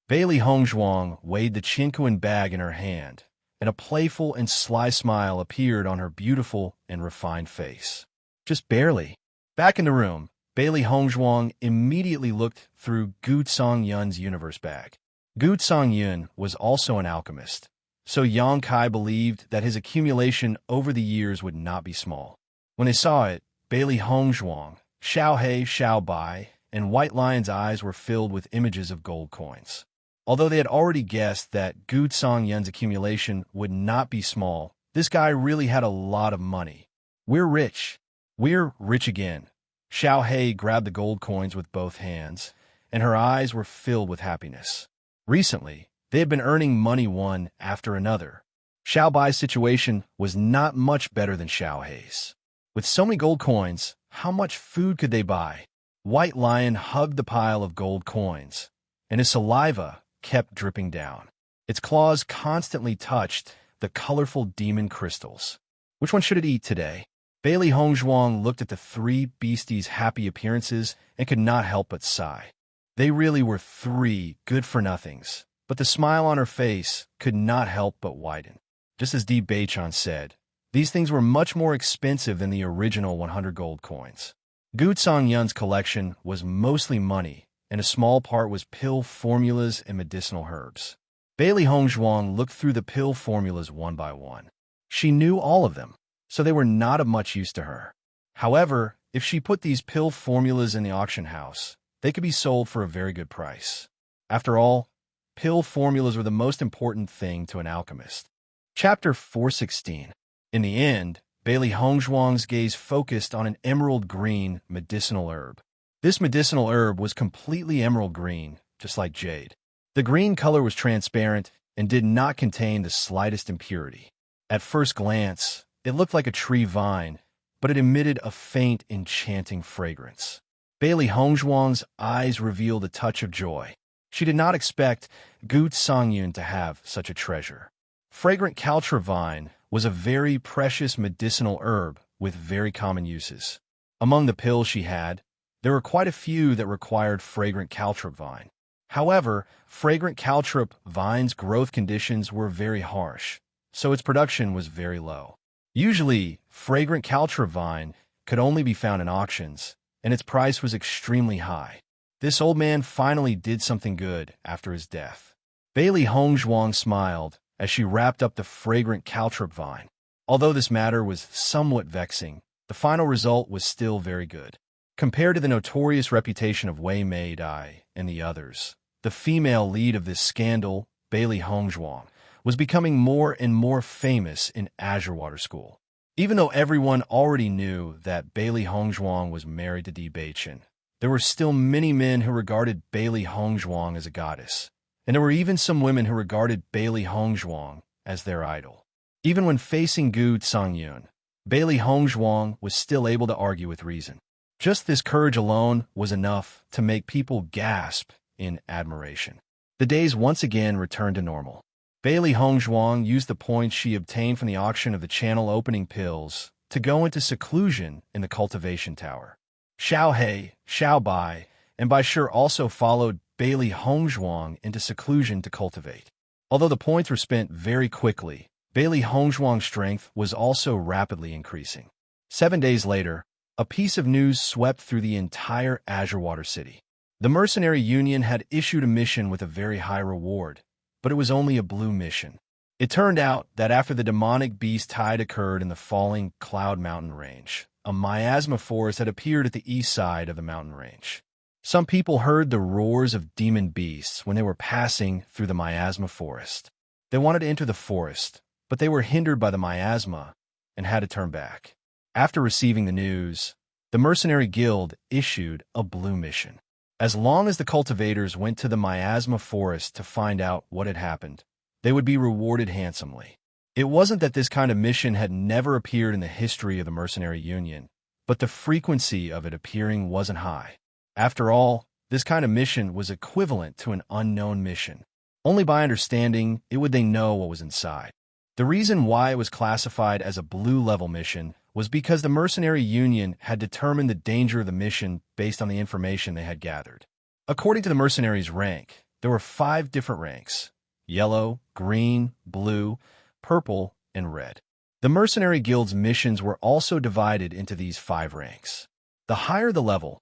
Bailey Hongzhuang weighed the Qinkuan bag in her hand, and a playful and sly smile appeared on her beautiful and refined face. "Just barely." Back in the room, Bailey Hongzhuang immediately looked through Gu Songyun's universe bag. Gu Songyun was also an alchemist, so Yang Kai believed that his accumulation over the years would not be small. When they saw it, Bailey Hongzhuang, Xiao He, Xiao Bai, and White Lion's eyes were filled with images of gold coins. Although they had already guessed that Gu Songyun's accumulation would not be small, this guy really had a lot of money. "We're rich. We're rich again." Xiao He grabbed the gold coins with both hands, and her eyes were filled with happiness. Recently, they had been earning money one after another. Xiao Bai's situation was not much better than Xiao Hei's. With so many gold coins, how much food could they buy? White Lion hugged the pile of gold coins, and his saliva kept dripping down. Its claws constantly touched the colorful demon crystals. Which one should it eat today? Bailey Hongzhuang looked at the three beasties' happy appearances and could not help but sigh. They really were three good-for-nothings, but the smile on her face could not help but widen. Just as Di Beichun said, these things were much more expensive than the original 100 gold coins. Gu Songyun's collection was mostly money, and a small part was pill formulas and medicinal herbs. Bailey Hongzhuang looked through the pill formulas one by one. She knew all of them, so they were not of much use to her. However, if she put these pill formulas in the auction house, they could be sold for a very good price. After all, pill formulas were the most important thing to an alchemist. Chapter 416. In the end, Bailey Hongzhuang's gaze focused on an emerald green medicinal herb. This medicinal herb was completely emerald green, just like jade. The green color was transparent and did not contain the slightest impurity. At first glance, it looked like a tree vine, but it emitted a faint, enchanting fragrance. Bailey Hongzhuang's eyes revealed a touch of joy. She did not expect Gu Songyun to have such a treasure. Fragrant caltra vine was a very precious medicinal herb with very common uses. Among the pills she had, there were quite a few that required fragrant caltrop vine. However, fragrant caltrop vine's growth conditions were very harsh, so its production was very low. Usually, fragrant caltrop vine could only be found in auctions, and its price was extremely high. This old man finally did something good after his death. Bailey Hongzhuang smiled as she wrapped up the fragrant caltrop vine. Although this matter was somewhat vexing, the final result was still very good. Compared to the notorious reputation of Wei Mei-dai and the others, the female lead of this scandal, Bailey Hongzhuang, was becoming more and more famous in Azure Water School. Even though everyone already knew that Bailey Hongzhuang was married to Di Beichen, there were still many men who regarded Bailey Hongzhuang as a goddess, and there were even some women who regarded Bailey Hongzhuang as their idol. Even when facing Gu Songyun, Bailey Hongzhuang was still able to argue with reason. Just this courage alone was enough to make people gasp in admiration. The days once again returned to normal. Bailey Hongzhuang used the points she obtained from the auction of the channel opening pills to go into seclusion in the cultivation tower. Xiao He, Xiao Bai, and Bai Shi also followed Bailey Hongzhuang into seclusion to cultivate. Although the points were spent very quickly, Bailey Hongzhuang's strength was also rapidly increasing. 7 days later, a piece of news swept through the entire Azure Water City. The Mercenary Union had issued a mission with a very high reward, but it was only a blue mission. It turned out that after the demonic beast tide occurred in the falling Cloud Mountain Range, a miasma forest had appeared at the east side of the mountain range. Some people heard the roars of demon beasts when they were passing through the miasma forest. They wanted to enter the forest, but they were hindered by the miasma and had to turn back. After receiving the news, the Mercenary Guild issued a blue mission. As long as the cultivators went to the miasma forest to find out what had happened, they would be rewarded handsomely. It wasn't that this kind of mission had never appeared in the history of the Mercenary Union, but the frequency of it appearing wasn't high. After all, this kind of mission was equivalent to an unknown mission. Only by understanding it would they know what was inside. The reason why it was classified as a blue-level mission was because the Mercenary Union had determined the danger of the mission based on the information they had gathered. According to the mercenaries' rank, there were 5 different ranks: yellow, green, blue, purple, and red. The Mercenary Guild's missions were also divided into these 5 ranks. The higher the level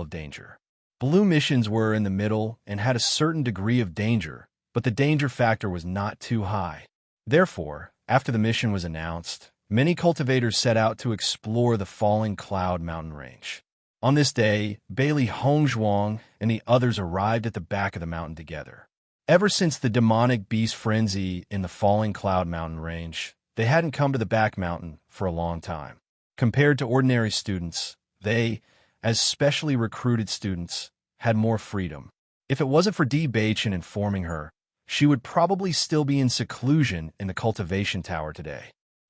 of danger. Blue missions were in the middle and had a certain degree of danger, but the danger factor was not too high. Therefore, after the mission was announced, many cultivators set out to explore the falling Cloud Mountain Range. On this day, Bailey Hongzhuang and the others arrived at the back of the mountain together. Ever since the demonic beast frenzy in the falling Cloud Mountain Range, they hadn't come to the back mountain for a long time. Compared to ordinary students, they, as specially recruited students, had more freedom. If it wasn't for Di Beichen informing her, she would probably still be in seclusion in the cultivation tower today.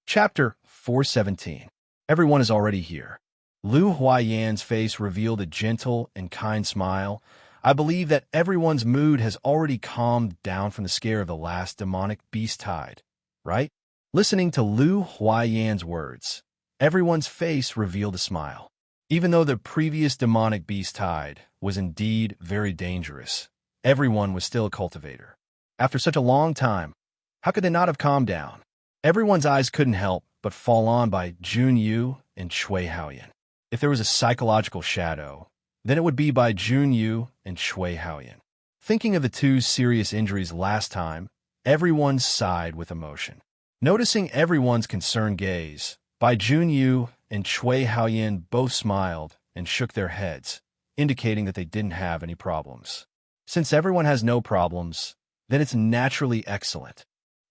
Chapter 417. Everyone is already here. Lu Huayan's face revealed a gentle and kind smile. I believe that everyone's mood has already calmed down from the scare of the last demonic beast tide, right? Listening to Lu Huayan's words, everyone's face revealed a smile. Even though the previous demonic beast tide was indeed very dangerous, everyone was still a cultivator. After such a long time, how could they not have calmed down? Everyone's eyes couldn't help but fall on by Jun Yu and Shui Haoyan. If there was a psychological shadow, then it would be by Jun Yu and Shui Haoyan. Thinking of the 2 serious injuries last time, everyone sighed with emotion. Noticing everyone's concerned gaze, Bai Junyu and Shui Haoyan both smiled and shook their heads, indicating that they didn't have any problems. Since everyone has no problems, then it's naturally excellent.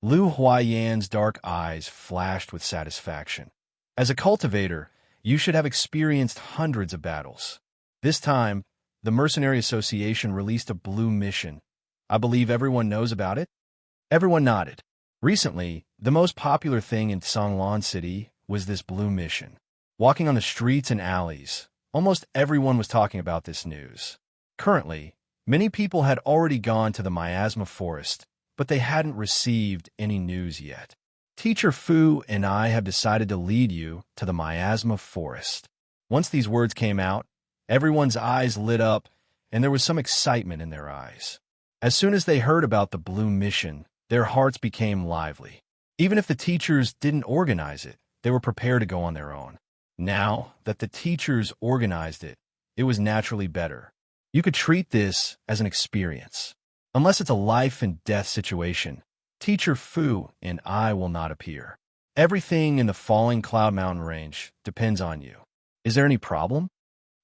Lu Huayan's dark eyes flashed with satisfaction. As a cultivator, you should have experienced hundreds of battles. This time, the Mercenary Association released a blue mission. I believe everyone knows about it? Everyone nodded. Recently, the most popular thing in Songlan City was this blue mission. Walking on the streets and alleys, almost everyone was talking about this news. Currently, many people had already gone to the miasma forest, but they hadn't received any news yet. Teacher Fu and I have decided to lead you to the miasma forest. Once these words came out, everyone's eyes lit up, and there was some excitement in their eyes. As soon as they heard about the blue mission, their hearts became lively. Even if the teachers didn't organize it, they were prepared to go on their own. Now that the teachers organized it, it was naturally better. You could treat this as an experience. Unless it's a life and death situation, Teacher Fu and I will not appear. Everything in the falling cloud mountain range depends on you. Is there any problem?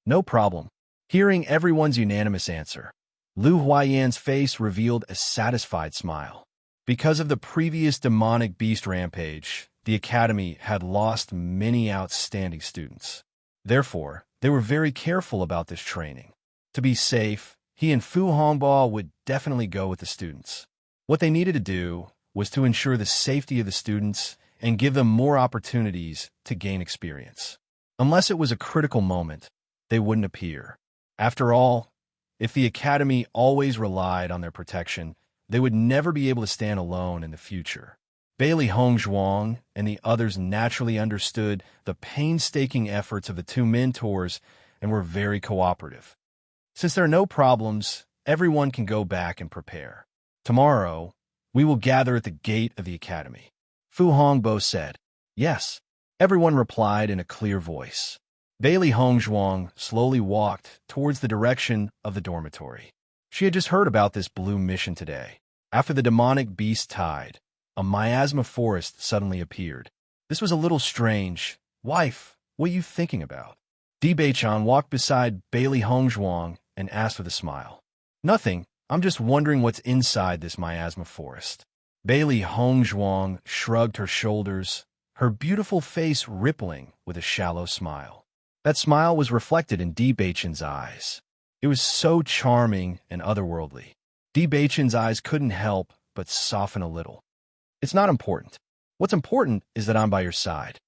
No problem. Hearing everyone's unanimous answer, Lu Huaiyan's face revealed a satisfied smile. Because of the previous demonic beast rampage, the academy had lost many outstanding students. Therefore, they were very careful about this training. To be safe, he and Fu Hongbo would definitely go with the students. What they needed to do was to ensure the safety of the students and give them more opportunities to gain experience. Unless it was a critical moment, they wouldn't appear. After all, if the academy always relied on their protection, they would never be able to stand alone in the future. Bailey Hongzhuang and the others naturally understood the painstaking efforts of the two mentors and were very cooperative. Since there are no problems, everyone can go back and prepare. Tomorrow, we will gather at the gate of the academy. Fu Hongbo said. Yes. Everyone replied in a clear voice. Bailey Hongzhuang slowly walked towards the direction of the dormitory. She had just heard about this blue mission today. After the demonic beast tide, a miasma forest suddenly appeared. This was a little strange. Wife, what are you thinking about? Di Beichan walked beside Bailey Hongzhuang and asked with a smile. Nothing. I'm just wondering what's inside this miasma forest. Bailey Hongzhuang shrugged her shoulders, her beautiful face rippling with a shallow smile. That smile was reflected in Di Beichan's eyes. It was so charming and otherworldly. Di Beichan's eyes couldn't help but soften a little. It's not important. What's important is that I'm by your side.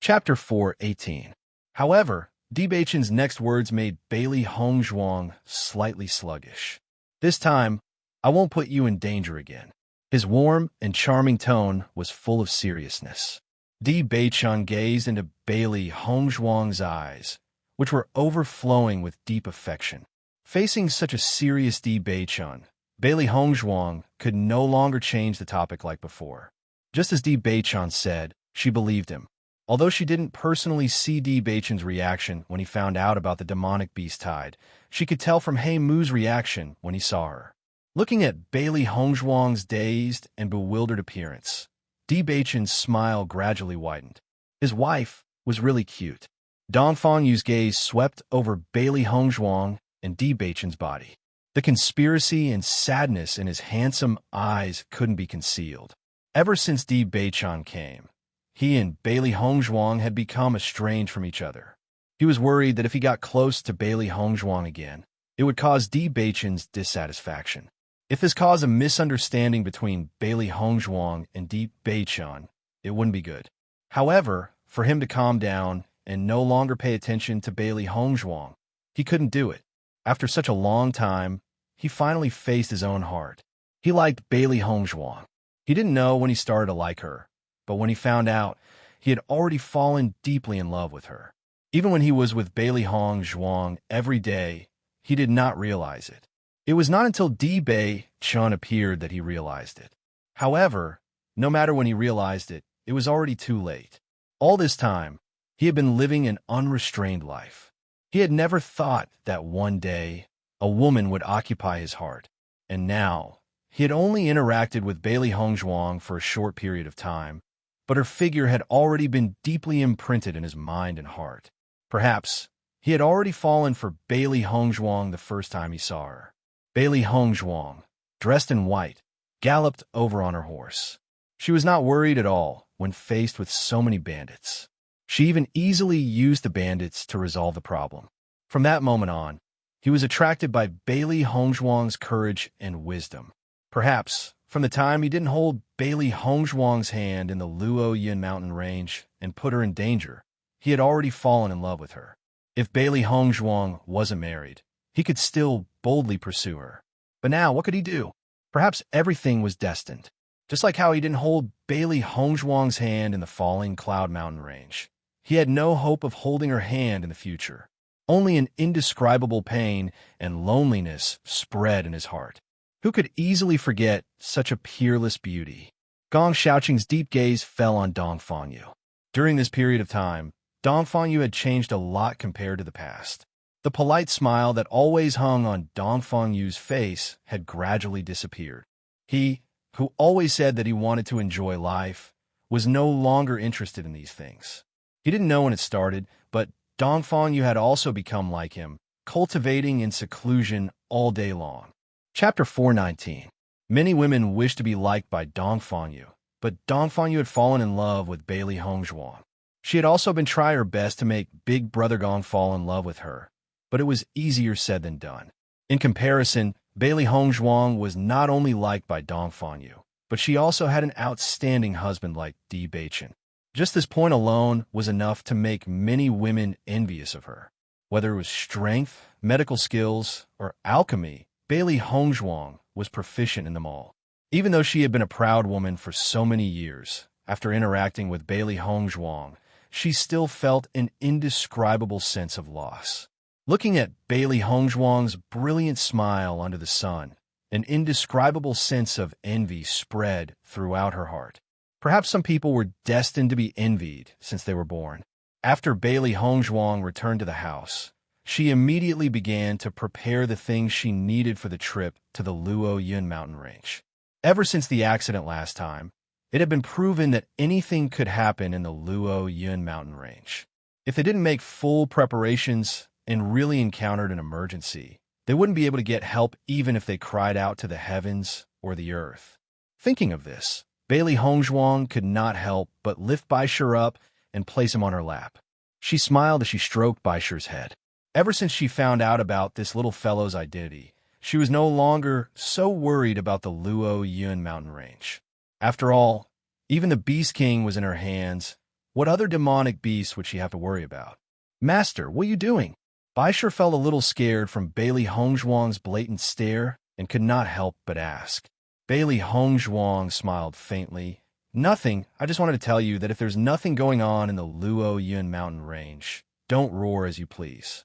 Chapter 4:18. However, Di Beichan's next words made Bailey Hongzhuang slightly sluggish. This time, I won't put you in danger again. His warm and charming tone was full of seriousness. Di Beichan gazed into Bailey Hongzhuang's eyes, which were overflowing with deep affection. Facing such a serious Di Beichan, Bailey Hongzhuang could no longer change the topic like before. Just as Di Beichan said, she believed him. Although she didn't personally see Di Beichan's reaction when he found out about the demonic beast tide, she could tell from He Mu's reaction when he saw her. Looking at Bailey Hongzhuang's dazed and bewildered appearance, Di Beichan's smile gradually widened. His wife was really cute. Dong Fangyu's gaze swept over Bailey Hongzhuang and Di Beichan's body. The conspiracy and sadness in his handsome eyes couldn't be concealed. Ever since Di Beichan came, he and Bailey Hongzhuang had become estranged from each other. He was worried that if he got close to Bailey Hongzhuang again, it would cause Di Beichan's dissatisfaction. If this caused a misunderstanding between Bailey Hongzhuang and Di Beichan, it wouldn't be good. However, for him to calm down and no longer pay attention to Bailey Hongzhuang, he couldn't do it. After such a long time, he finally faced his own heart. He liked Bailey Hongzhuang. He didn't know when he started to like her, but when he found out, he had already fallen deeply in love with her. Even when he was with Bailey Hongzhuang every day, he did not realize it. It was not until Di Beichan appeared that he realized it. However, no matter when he realized it, it was already too late. All this time, he had been living an unrestrained life. He had never thought that one day a woman would occupy his heart. And now, he had only interacted with Bailey Hongzhuang for a short period of time, but her figure had already been deeply imprinted in his mind and heart. Perhaps he had already fallen for Bailey Hongzhuang the first time he saw her. Bailey Hongzhuang, dressed in white, galloped over on her horse. She was not worried at all when faced with so many bandits. She even easily used the bandits to resolve the problem. From that moment on, he was attracted by Bailey Hongzhuang's courage and wisdom. Perhaps, from the time he didn't hold Bailey Hongzhuang's hand in the Luoyin mountain range and put her in danger, he had already fallen in love with her. If Bailey Hongzhuang wasn't married, he could still boldly pursue her. But now, what could he do? Perhaps everything was destined. Just like how he didn't hold Bailey Hongzhuang's hand in the falling cloud mountain range. He had no hope of holding her hand in the future. Only an indescribable pain and loneliness spread in his heart. Who could easily forget such a peerless beauty? Gong Shaoqing's deep gaze fell on Dong Fangyu. During this period of time, Dong Fangyu had changed a lot compared to the past. The polite smile that always hung on Dong Fangyu's face had gradually disappeared. He, who always said that he wanted to enjoy life, was no longer interested in these things. He didn't know when it started, but Dongfang Yu had also become like him, cultivating in seclusion all day long. Chapter 419. Many women wished to be liked by Dongfang Yu, but Dongfang Yu had fallen in love with Bailey Hongzhuang. She had also been trying her best to make Big Brother Gong fall in love with her, but it was easier said than done. In comparison, Bailey Hongzhuang was not only liked by Dongfang Yu, but she also had an outstanding husband like Di Beichen. Just this point alone was enough to make many women envious of her. Whether it was strength, medical skills, or alchemy, Bailey Hongzhuang was proficient in them all. Even though she had been a proud woman for so many years, after interacting with Bailey Hongzhuang, she still felt an indescribable sense of loss. Looking at Bailey Hongzhuang's brilliant smile under the sun, an indescribable sense of envy spread throughout her heart. Perhaps some people were destined to be envied since they were born. After Bailey Hongzhuang returned to the house, she immediately began to prepare the things she needed for the trip to the Luo Yun mountain range. Ever since the accident last time, it had been proven that anything could happen in the Luo Yun mountain range. If they didn't make full preparations and really encountered an emergency, they wouldn't be able to get help even if they cried out to the heavens or the earth. Thinking of this, Bailey Hongzhuang could not help but lift Baishir up and place him on her lap. She smiled as she stroked Baishir's head. Ever since she found out about this little fellow's identity, she was no longer so worried about the Luo Yun mountain range. After all, even the Beast King was in her hands. What other demonic beast would she have to worry about? "Master, what are you doing?" Baishir felt a little scared from Bailey Hongzhuang's blatant stare and could not help but ask. Bailey Hongzhuang smiled faintly. "Nothing. I just wanted to tell you that if there's nothing going on in the Luo Yun mountain range, don't roar as you please."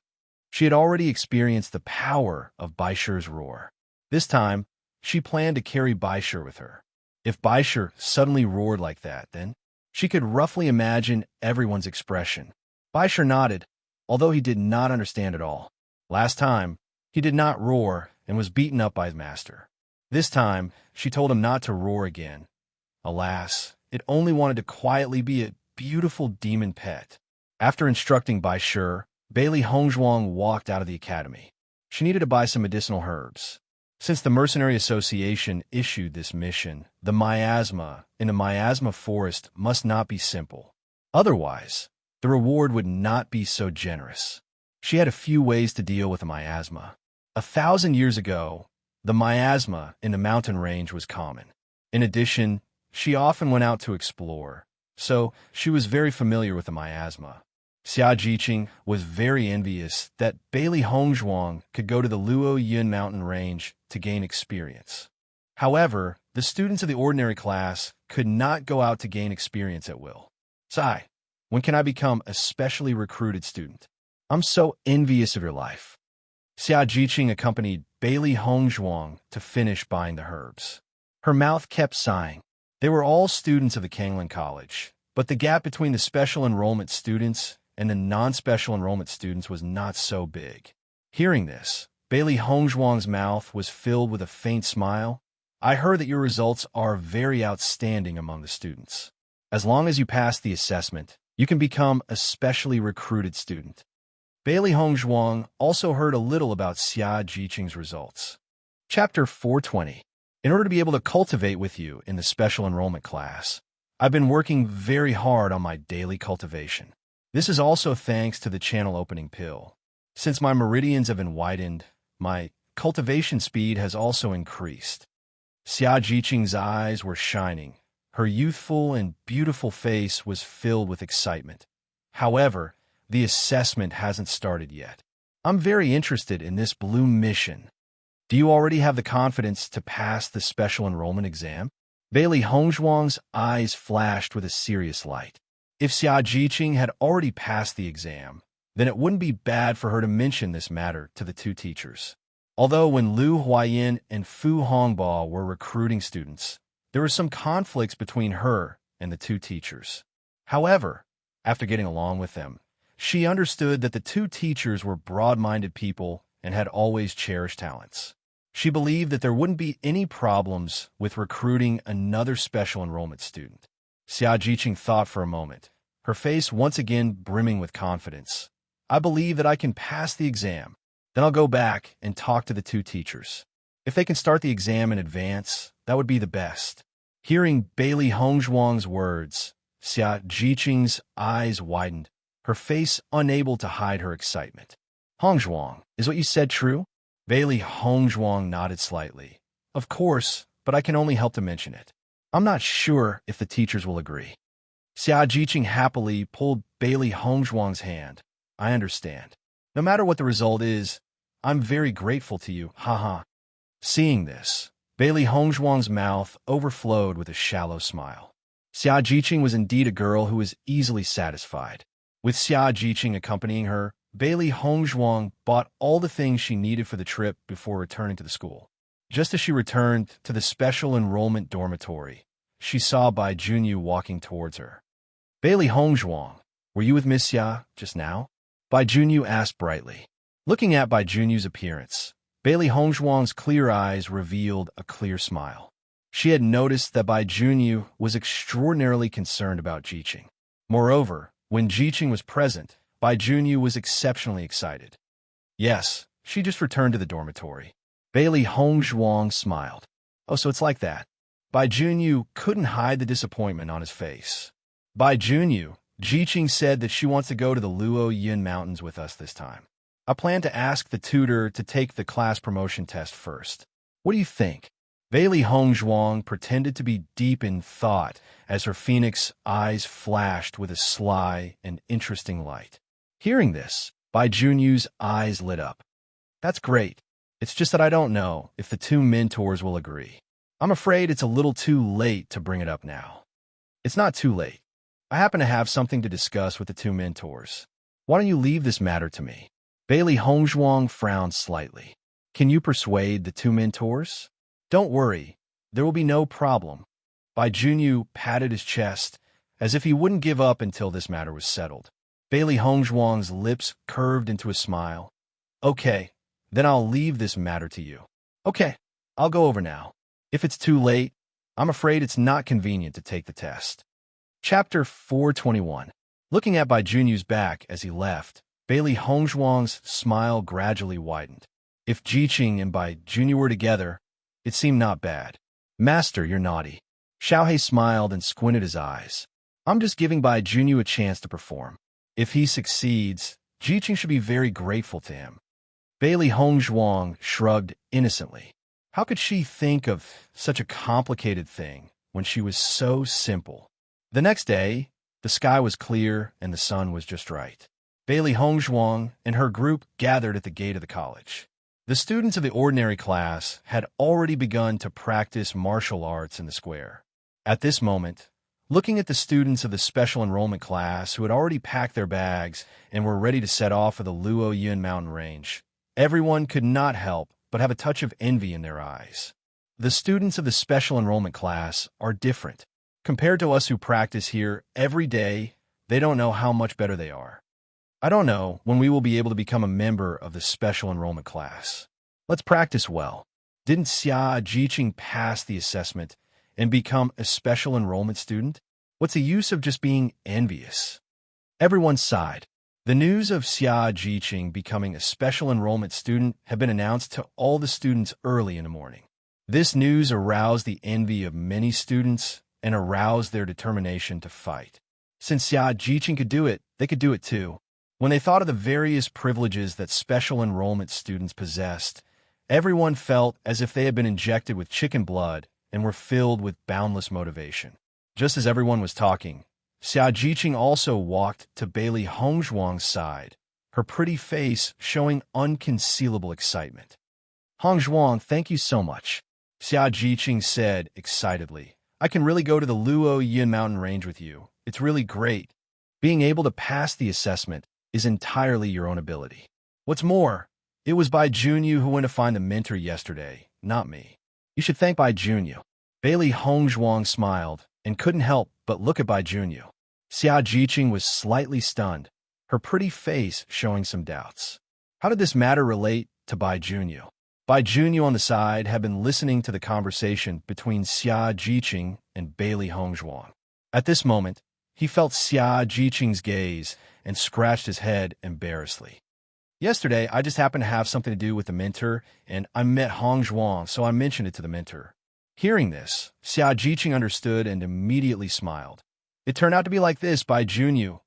She had already experienced the power of Baishir's roar. This time, she planned to carry Baishir with her. If Baishir suddenly roared like that, then she could roughly imagine everyone's expression. Baishir nodded, although he did not understand at all. Last time, he did not roar and was beaten up by his master. This time, she told him not to roar again. Alas, it only wanted to quietly be a beautiful demon pet. After instructing Baishir, Bailey Hongzhuang walked out of the academy. She needed to buy some medicinal herbs. Since the Mercenary Association issued this mission, the miasma in the miasma forest must not be simple. Otherwise, the reward would not be so generous. She had a few ways to deal with the miasma. 1,000 years ago, the miasma in the mountain range was common. In addition, she often went out to explore, so she was very familiar with the miasma. Xia Jiqing was very envious that Bailey Hongzhuang could go to the Luo Yun mountain range to gain experience. However, the students of the ordinary class could not go out to gain experience at will. "Sai, when can I become a specially recruited student? I'm so envious of your life." Xia Jiqing accompanied Bailey Hongzhuang to finish buying the herbs. Her mouth kept sighing. They were all students of the Kangling College, but the gap between the special enrollment students and the non-special enrollment students was not so big. Hearing this, Bailey Hongzhuang's mouth was filled with a faint smile. "I heard that your results are very outstanding among the students. As long as you pass the assessment, you can become a specially recruited student." Bailey Hongzhuang also heard a little about Xia Jiqing's results. Chapter 420. In order to be able to cultivate with you in the special enrollment class, I've been working very hard on my daily cultivation. This is also thanks to the channel opening pill. Since my meridians have been widened, my cultivation speed has also increased. Xia Jiqing's eyes were shining. Her youthful and beautiful face was filled with excitement. However, the assessment hasn't started yet. I'm very interested in this blue mission. Do you already have the confidence to pass the special enrollment exam? Bailey Hongzhuang's eyes flashed with a serious light. If Xia Jiqing had already passed the exam, then it wouldn't be bad for her to mention this matter to the two teachers. Although when Lu Huayin and Fu Hongbo were recruiting students, there were some conflicts between her and the two teachers. However, after getting along with them, she understood that the two teachers were broad-minded people and had always cherished talents. She believed that there wouldn't be any problems with recruiting another special enrollment student. Xia Jiqing thought for a moment, her face once again brimming with confidence. I believe that I can pass the exam. Then I'll go back and talk to the two teachers. If they can start the exam in advance, that would be the best. Hearing Bailey Hongzhuang's words, Xia Jiqing's eyes widened, her face unable to hide her excitement. Hongzhuang, is what you said true? Bailey Hongzhuang nodded slightly. Of course, but I can only help to mention it. I'm not sure if the teachers will agree. Xia Jiqing happily pulled Bailey Hongzhuang's hand. I understand. No matter what the result is, I'm very grateful to you, haha. Seeing this, Bailey Hongzhuang's mouth overflowed with a shallow smile. Xia Jiqing was indeed a girl who was easily satisfied. With Xia Jiqing accompanying her, Bailey Hongzhuang bought all the things she needed for the trip before returning to the school. Just as she returned to the special enrollment dormitory, she saw Bai Junyu walking towards her. Bailey Hongzhuang, were you with Miss Xia just now? Bai Junyu asked brightly. Looking at Bai Junyu's appearance, Bailey Hongzhuang's clear eyes revealed a clear smile. She had noticed that Bai Junyu was extraordinarily concerned about Jiqing. Moreover, when Jiqing was present, Bai Junyu was exceptionally excited. Yes, she just returned to the dormitory. Bailey Hongzhuang smiled. Oh, so it's like that. Bai Junyu couldn't hide the disappointment on his face. Bai Junyu, Jiqing said that she wants to go to the Luo Yin Mountains with us this time. I plan to ask the tutor to take the class promotion test first. What do you think? Bailey Hongzhuang pretended to be deep in thought as her phoenix eyes flashed with a sly and interesting light. Hearing this, Bai Junyu's eyes lit up. That's great. It's just that I don't know if the two mentors will agree. I'm afraid it's a little too late to bring it up now. It's not too late. I happen to have something to discuss with the two mentors. Why don't you leave this matter to me? Bailey Hongzhuang frowned slightly. Can you persuade the two mentors? Don't worry, there will be no problem. Bai Junyu patted his chest as if he wouldn't give up until this matter was settled. Bailey Hongzhuang's lips curved into a smile. Okay, then I'll leave this matter to you. Okay, I'll go over now. If it's too late, I'm afraid it's not convenient to take the test. Chapter 421. Looking at Bai Junyu's back as he left, Bailey Hongzhuang's smile gradually widened. If Jiqing and Bai Junyu were together, it seemed not bad. Master, you're naughty. Xiaohei smiled and squinted his eyes. I'm just giving Bai Junyu a chance to perform. If he succeeds, Jiqing should be very grateful to him. Bailey Hongzhuang shrugged innocently. How could she think of such a complicated thing when she was so simple? The next day, the sky was clear and the sun was just right. Bailey Hongzhuang and her group gathered at the gate of the college. The students of the ordinary class had already begun to practice martial arts in the square. At this moment, looking at the students of the special enrollment class who had already packed their bags and were ready to set off for the Luo Yin mountain range, everyone could not help but have a touch of envy in their eyes. The students of the special enrollment class are different. Compared to us who practice here every day, they don't know how much better they are. I don't know when we will be able to become a member of the special enrollment class. Let's practice well. Didn't Xia Jiqing pass the assessment and become a special enrollment student? What's the use of just being envious? Everyone sighed. The news of Xia Jiqing becoming a special enrollment student had been announced to all the students early in the morning. This news aroused the envy of many students and aroused their determination to fight. Since Xia Jiqing could do it, they could do it too. When they thought of the various privileges that special enrollment students possessed, everyone felt as if they had been injected with chicken blood and were filled with boundless motivation. Just as everyone was talking, Xia Jiqing also walked to Bailey Hongzhuang's side, her pretty face showing unconcealable excitement. Hongzhuang, thank you so much. Xia Jiqing said excitedly. I can really go to the Luo Yin mountain range with you. It's really great. Being able to pass the assessment is entirely your own ability. What's more, it was Bai Junyu who went to find the mentor yesterday, not me. You should thank Bai Junyu. Bailey Hongzhuang smiled and couldn't help but look at Bai Junyu. Xia Jiqing was slightly stunned, her pretty face showing some doubts. How did this matter relate to Bai Junyu? Bai Junyu on the side had been listening to the conversation between Xia Jiqing and Bailey Hongzhuang. At this moment, he felt Xia Jiqing's gaze and scratched his head embarrassedly. Yesterday, I just happened to have something to do with the mentor, and I met Hong Zhuang, so I mentioned it to the mentor. Hearing this, Xia Jiqing understood and immediately smiled. It turned out to be like this, Bai Junyu.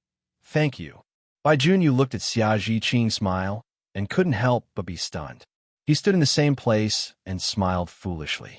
Thank you. Bai Junyu looked at Xia Jiqing's smile and couldn't help but be stunned. He stood in the same place and smiled foolishly.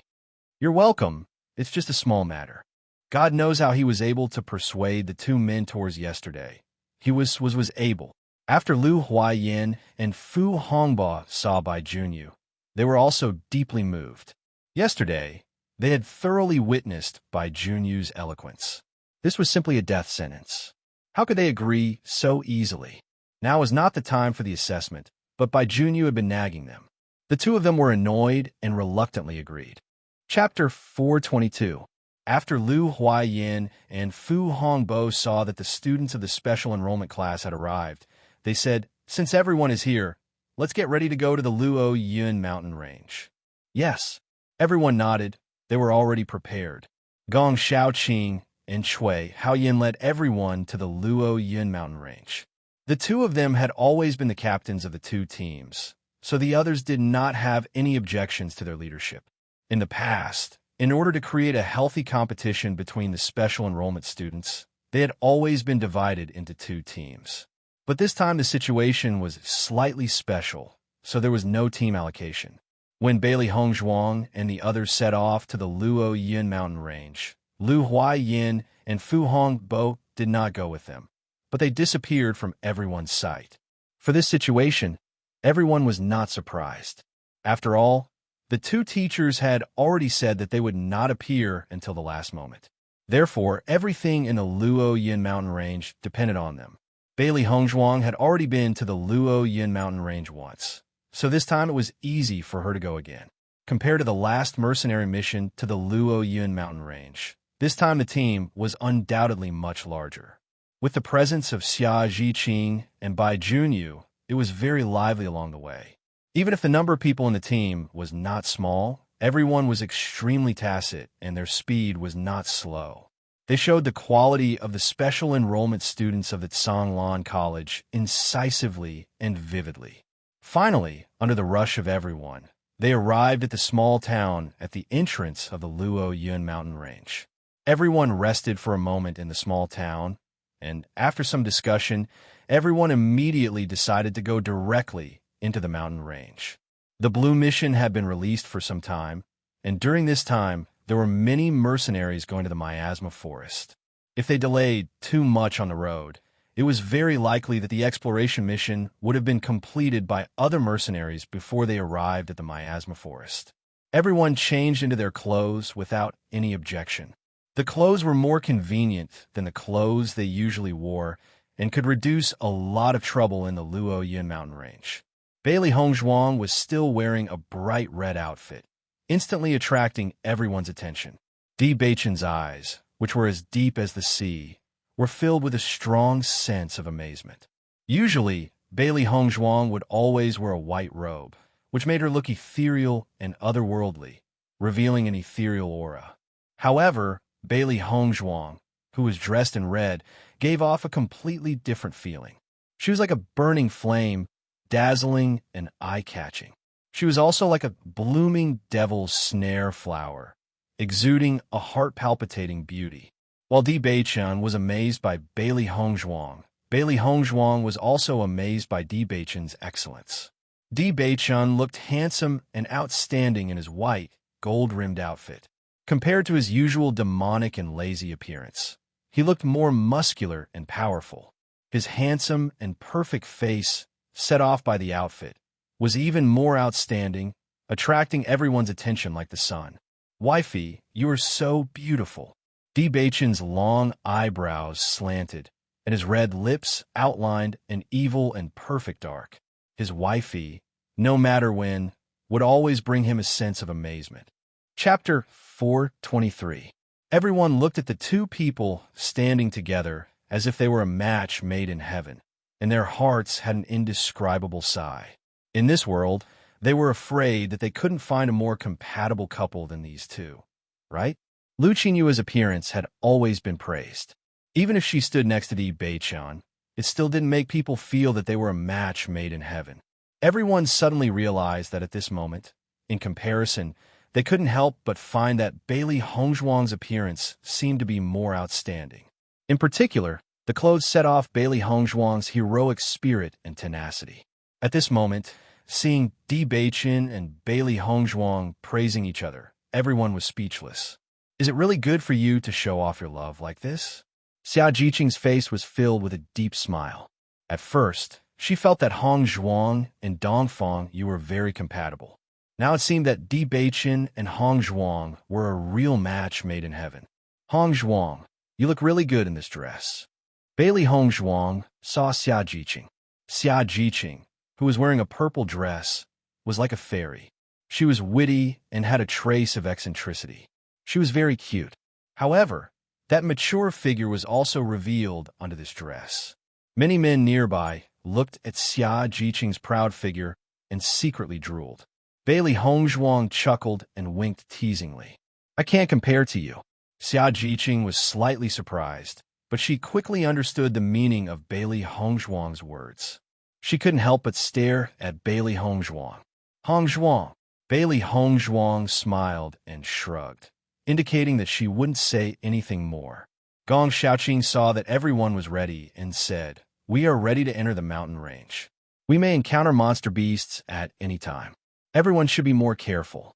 You're welcome. It's just a small matter. God knows how he was able to persuade the two mentors yesterday. He was able. After Lu Huayin and Fu Hongbo saw Bai Junyu, they were also deeply moved. Yesterday, they had thoroughly witnessed Bai Junyu's eloquence. This was simply a death sentence. How could they agree so easily? Now was not the time for the assessment, but Bai Junyu had been nagging them. The two of them were annoyed and reluctantly agreed. Chapter 422. After Lu Huayin and Fu Hongbo saw that the students of the special enrollment class had arrived, they said, since everyone is here, let's get ready to go to the Luo Yun mountain range. Yes, everyone nodded. They were already prepared. Gong Shaoqing and Chui Haoyin led everyone to the Luo Yun mountain range. The two of them had always been the captains of the two teams, so the others did not have any objections to their leadership. In the past, in order to create a healthy competition between the special enrollment students, they had always been divided into two teams. But this time the situation was slightly special, so there was no team allocation. When Bailey Hongzhuang and the others set off to the Luo Yun mountain range, Lu Huayin and Fu Hongbo did not go with them, but they disappeared from everyone's sight. For this situation, everyone was not surprised. After all, the two teachers had already said that they would not appear until the last moment. Therefore, everything in the Luo Yun mountain range depended on them. Bailey Hongzhuang had already been to the Luo Yun mountain range once, so this time it was easy for her to go again. Compared to the last mercenary mission to the Luo Yun mountain range, this time the team was undoubtedly much larger. With the presence of Xia Jiqing and Bai Junyu, it was very lively along the way. Even if the number of people in the team was not small, everyone was extremely tacit and their speed was not slow. They showed the quality of the special enrollment students of the Tsanglan College incisively and vividly. Finally, under the rush of everyone, they arrived at the small town at the entrance of the Luo Yun mountain range. Everyone rested for a moment in the small town, and after some discussion, everyone immediately decided to go directly into the mountain range. The Blue Mission had been released for some time, and during this time, there were many mercenaries going to the miasma forest. If they delayed too much on the road, it was very likely that the exploration mission would have been completed by other mercenaries before they arrived at the miasma forest. Everyone changed into their clothes without any objection. The clothes were more convenient than the clothes they usually wore and could reduce a lot of trouble in the Luo Yun mountain range. Bailey Hongzhuang was still wearing a bright red outfit, instantly attracting everyone's attention. Di Beichen's eyes, which were as deep as the sea, were filled with a strong sense of amazement. Usually, Bailey Hongzhuang would always wear a white robe, which made her look ethereal and otherworldly, revealing an ethereal aura. However, Bailey Hongzhuang, who was dressed in red, gave off a completely different feeling. She was like a burning flame, dazzling and eye-catching. She was also like a blooming devil's snare flower, exuding a heart-palpitating beauty. While Di Beichen was amazed by Bailey Hongzhuang, Bailey Hongzhuang was also amazed by Di Beichen's excellence. Di Beichen looked handsome and outstanding in his white, gold-rimmed outfit. Compared to his usual demonic and lazy appearance, he looked more muscular and powerful. His handsome and perfect face, set off by the outfit, was even more outstanding, attracting everyone's attention like the sun. Wifey, you are so beautiful. Di Beichen's long eyebrows slanted, and his red lips outlined an evil and perfect arc. His wifey, no matter when, would always bring him a sense of amazement. Chapter 423. Everyone looked at the two people standing together as if they were a match made in heaven, and their hearts had an indescribable sigh. In this world, they were afraid that they couldn't find a more compatible couple than these two, right? Lu Qinyue's appearance had always been praised. Even if she stood next to Di Beiqian, it still didn't make people feel that they were a match made in heaven. Everyone suddenly realized that at this moment, in comparison, they couldn't help but find that Bailey Hongzhuang's appearance seemed to be more outstanding. In particular, the clothes set off Bailey Hongzhuang's heroic spirit and tenacity. At this moment, seeing Di Beiqian and Bailey Hongzhuang praising each other, everyone was speechless. Is it really good for you to show off your love like this? Xia Jiqing's face was filled with a deep smile. At first, she felt that Hongzhuang and Dongfang you were very compatible. Now it seemed that Di Beiqian and Hongzhuang were a real match made in heaven. Hongzhuang, you look really good in this dress. Bailey Hongzhuang saw Xia Jiqing. Xia Jiqing, who was wearing a purple dress, was like a fairy. She was witty and had a trace of eccentricity. She was very cute. However, that mature figure was also revealed under this dress. Many men nearby looked at Xia Jiqing's proud figure and secretly drooled. Bailey Hongzhuang chuckled and winked teasingly. I can't compare to you. Xia Jiqing was slightly surprised, but she quickly understood the meaning of Bailey Hongzhuang's words. She couldn't help but stare at Bailey Hongzhuang. Hongzhuang. Bailey Hongzhuang smiled and shrugged, indicating that she wouldn't say anything more. Gong Xiaoqing saw that everyone was ready and said, "We are ready to enter the mountain range. We may encounter monster beasts at any time. Everyone should be more careful."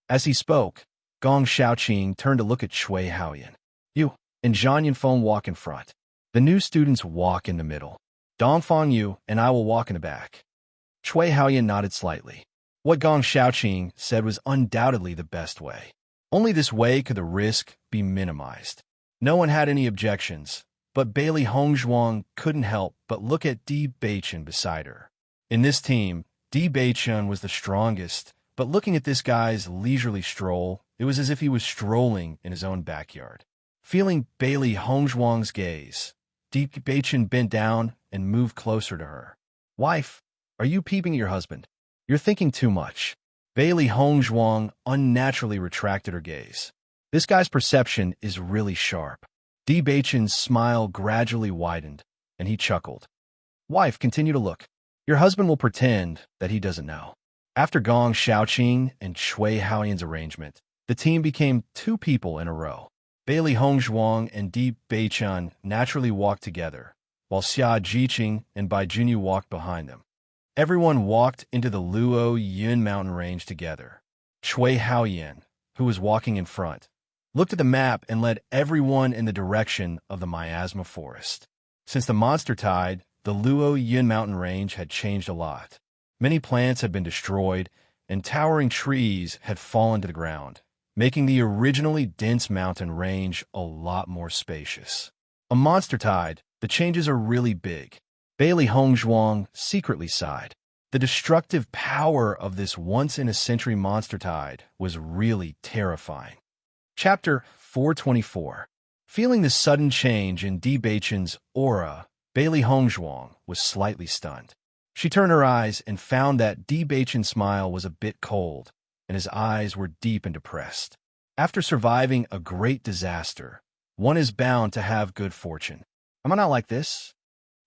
As he spoke, Gong Xiaoqing turned to look at Cui Haoyan. You and Zhang Yunfeng walk in front. The new students walk in the middle. Dongfang Yu and I will walk in the back. Cui Haoyan nodded slightly. What Gong Xiaoqing said was undoubtedly the best way. Only this way could the risk be minimized. No one had any objections, but Bailey Hongzhuang couldn't help but look at Di Beiqian beside her. In this team, Di Beiqian was the strongest, but looking at this guy's leisurely stroll, it was as if he was strolling in his own backyard. Feeling Bailey Hongzhuang's gaze, Di Beiqian bent down and moved closer to her. Wife, are you peeping at your husband? You're thinking too much. Bailey Hongzhuang unnaturally retracted her gaze. This guy's perception is really sharp. Di Beiqian's smile gradually widened, and he chuckled. Wife, continue to look. Your husband will pretend that he doesn't know. After Gong Xiaoqing and Cui Haoyan's arrangement, the team became two people in a row. Bailey Hongzhuang and Di Beiqian naturally walked together, while Xia Jiqing and Bai Junyu walked behind them. Everyone walked into the Luo Yun mountain range together. Cui Haoyan, who was walking in front, looked at the map and led everyone in the direction of the miasma forest. Since the monster tide, the Luo Yun mountain range had changed a lot. Many plants had been destroyed, and towering trees had fallen to the ground, making the originally dense mountain range a lot more spacious. A monster tide, the changes are really big. Bailey Hongzhuang secretly sighed. The destructive power of this once-in-a-century monster tide was really terrifying. Chapter 424. Feeling the sudden change in Di Beiqian's aura, Bailey Hongzhuang was slightly stunned. She turned her eyes and found that Di Beiqian's smile was a bit cold, and his eyes were deep and depressed. After surviving a great disaster, one is bound to have good fortune. Am I not like this?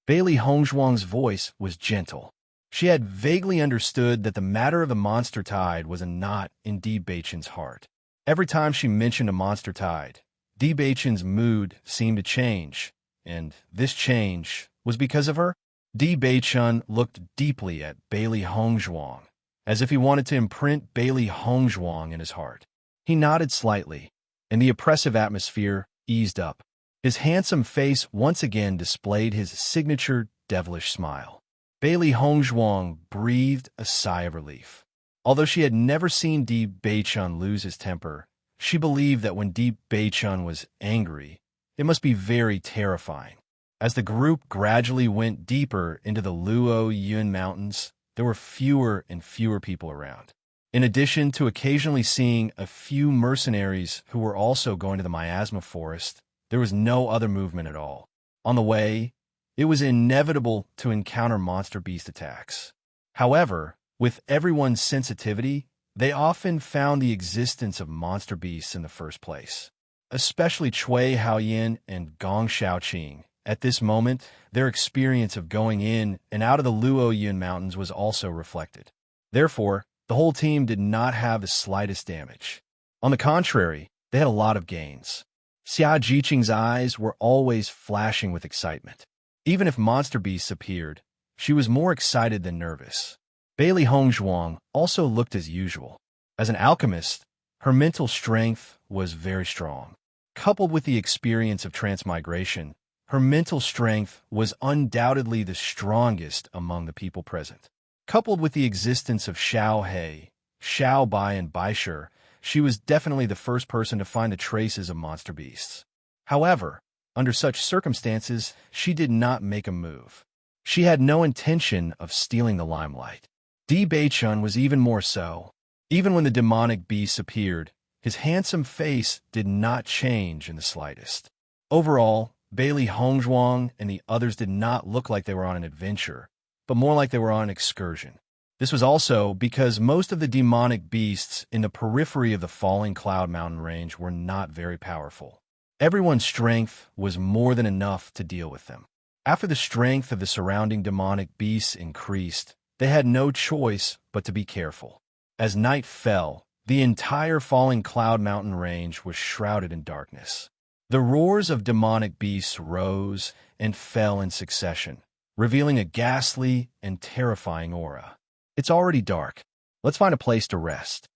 Bailey Hongzhuang's voice was gentle. She had vaguely understood that the matter of the monster tide was a knot in Di Beiqian's heart. Every time she mentioned a monster tide, Di Beiqian's mood seemed to change, and this change was because of her. Di Beiqian looked deeply at Bailey Hongzhuang, as if he wanted to imprint Bailey Hongzhuang in his heart. He nodded slightly, and the oppressive atmosphere eased up. His handsome face once again displayed his signature devilish smile. Bailey Hongzhuang breathed a sigh of relief. Although she had never seen Di Beiqian lose his temper, she believed that when Di Beiqian was angry, it must be very terrifying. As the group gradually went deeper into the Luo Yun Mountains, there were fewer and fewer people around. In addition to occasionally seeing a few mercenaries who were also going to the miasma forest, there was no other movement at all. On the way, it was inevitable to encounter monster beast attacks. However, with everyone's sensitivity, they often found the existence of monster beasts in the first place. especially Chui Haoyin and Gong Shaoqing. At this moment, their experience of going in and out of the Luoyun Mountains was also reflected. Therefore, the whole team did not have the slightest damage. On the contrary, they had a lot of gains. Xia Jiqing's eyes were always flashing with excitement. Even if monster beasts appeared, she was more excited than nervous. Bailey Hongzhuang also looked as usual. As an alchemist, her mental strength was very strong. Coupled with the experience of transmigration, her mental strength was undoubtedly the strongest among the people present. Coupled with the existence of Xiao He, Xiao Bai, and Baisher, she was definitely the first person to find the traces of monster beasts. However, under such circumstances, she did not make a move. She had no intention of stealing the limelight. Di Beichun was even more so. Even when the demonic beasts appeared, his handsome face did not change in the slightest. Overall, Bailey Hongzhuang and the others did not look like they were on an adventure, but more like they were on an excursion. This was also because most of the demonic beasts in the periphery of the falling cloud mountain range were not very powerful. Everyone's strength was more than enough to deal with them. After the strength of the surrounding demonic beasts increased, they had no choice but to be careful. As night fell, the entire falling cloud mountain range was shrouded in darkness. The roars of demonic beasts rose and fell in succession, revealing a ghastly and terrifying aura. It's already dark. Let's find a place to rest.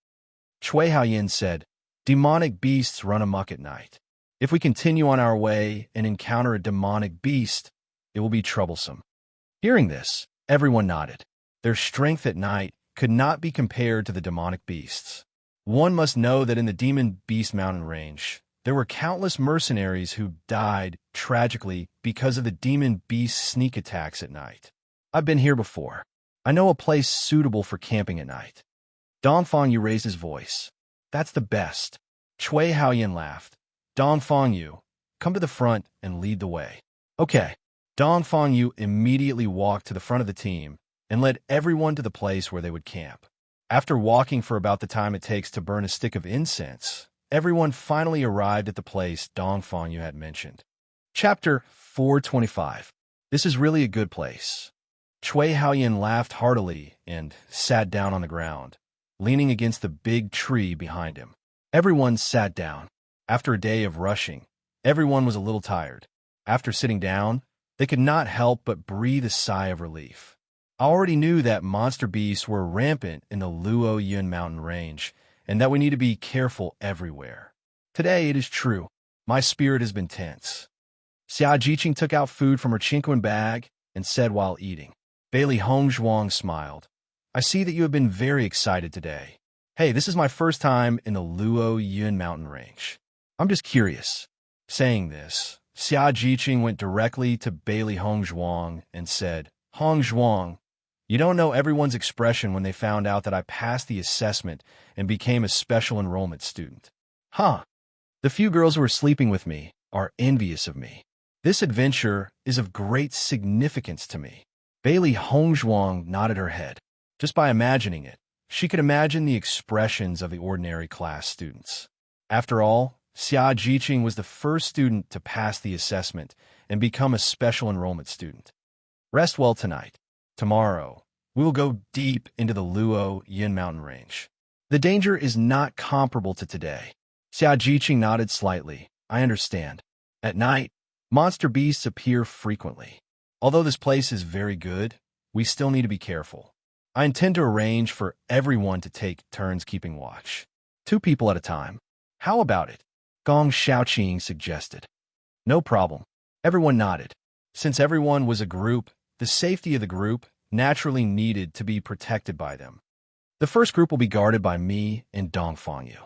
Chui Haoyin said, demonic beasts run amok at night. If we continue on our way and encounter a demonic beast, it will be troublesome. Hearing this, everyone nodded. Their strength at night could not be compared to the demonic beasts. One must know that in the Demon Beast Mountain range, there were countless mercenaries who died tragically because of the demon beast sneak attacks at night. I've been here before. I know a place suitable for camping at night. Dongfang Yu raised his voice. That's the best. Chui Haoyin laughed. Dongfang Yu, come to the front and lead the way. Okay. Dongfang Yu immediately walked to the front of the team and led everyone to the place where they would camp. After walking for about the time it takes to burn a stick of incense, everyone finally arrived at the place Dongfang Yu had mentioned. Chapter 425. This is really a good place. Chui Haoyin laughed heartily and sat down on the ground, leaning against the big tree behind him. Everyone sat down. After a day of rushing, everyone was a little tired. After sitting down, they could not help but breathe a sigh of relief. I already knew that monster beasts were rampant in the Luoyun mountain range, and that we need to be careful everywhere. Today, it is true. My spirit has been tense. Xia Jiqing took out food from her chinquin bag and said while eating. Bailey Hongzhuang smiled. I see that you have been very excited today. Hey, this is my first time in the Luoyun mountain range. I'm just curious. Saying this, Xia Jiqing went directly to Bailey Hongzhuang and said, Hongzhuang, you don't know everyone's expression when they found out that I passed the assessment and became a special enrollment student. Huh. The few girls who are sleeping with me are envious of me. This adventure is of great significance to me. Bailey Hongzhuang nodded her head. Just by imagining it, she could imagine the expressions of the ordinary class students. After all, Xia Jiqing was the first student to pass the assessment and become a special enrollment student. Rest well tonight. Tomorrow, we will go deep into the Luoyun mountain range. The danger is not comparable to today. Xia Jiqing nodded slightly. I understand. At night, monster beasts appear frequently. Although this place is very good, we still need to be careful. I intend to arrange for everyone to take turns keeping watch. 2 people at a time. How about it? Gong Shaoqing suggested. No problem. Everyone nodded. Since everyone was a group, the safety of the group naturally needed to be protected by them. The first group will be guarded by me and Dongfang Yu.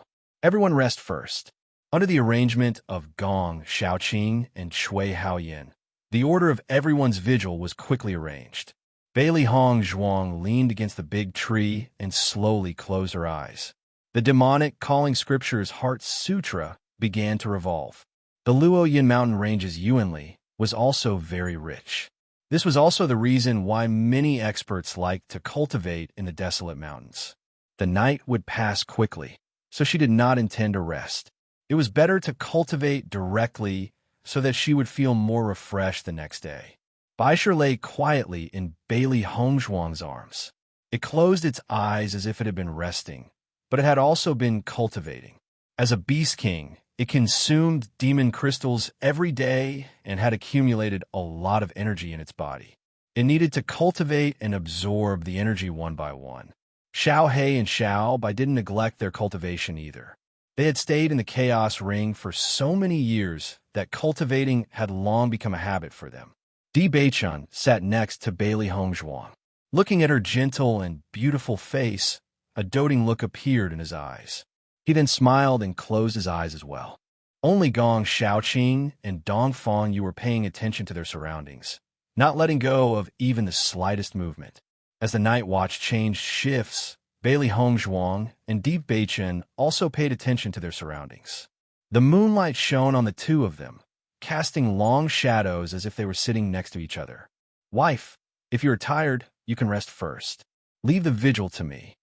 Everyone rest first. Under the arrangement of Gong Shaoqing and Chui Haoyin, the order of everyone's vigil was quickly arranged. Bailey Hongzhuang leaned against the big tree and slowly closed her eyes. The demonic calling scripture's Heart Sutra began to revolve. The Luoyun mountain range's Yuanli was also very rich. This was also the reason why many experts liked to cultivate in the desolate mountains. The night would pass quickly, so she did not intend to rest. It was better to cultivate directly so that she would feel more refreshed the next day. Baisher lay quietly in Bailey Hongzhuang's arms. It closed its eyes as if it had been resting, but it had also been cultivating. As a beast king, it consumed demon crystals every day and had accumulated a lot of energy in its body. It needed to cultivate and absorb the energy one by one. Xiao He and Xiao Bai didn't neglect their cultivation either. They had stayed in the Chaos Ring for so many years that cultivating had long become a habit for them. Di Beichun sat next to Bailey Hongzhuang. Looking at her gentle and beautiful face, a doting look appeared in his eyes. He then smiled and closed his eyes as well. Only Gong Xiaoqing and Dong Fang Yu were paying attention to their surroundings, not letting go of even the slightest movement. As the night watch changed shifts, Bailey Hongzhuang and Di Beichun also paid attention to their surroundings. The moonlight shone on the two of them, casting long shadows as if they were sitting next to each other. "Wife, if you are tired, you can rest first. Leave the vigil to me."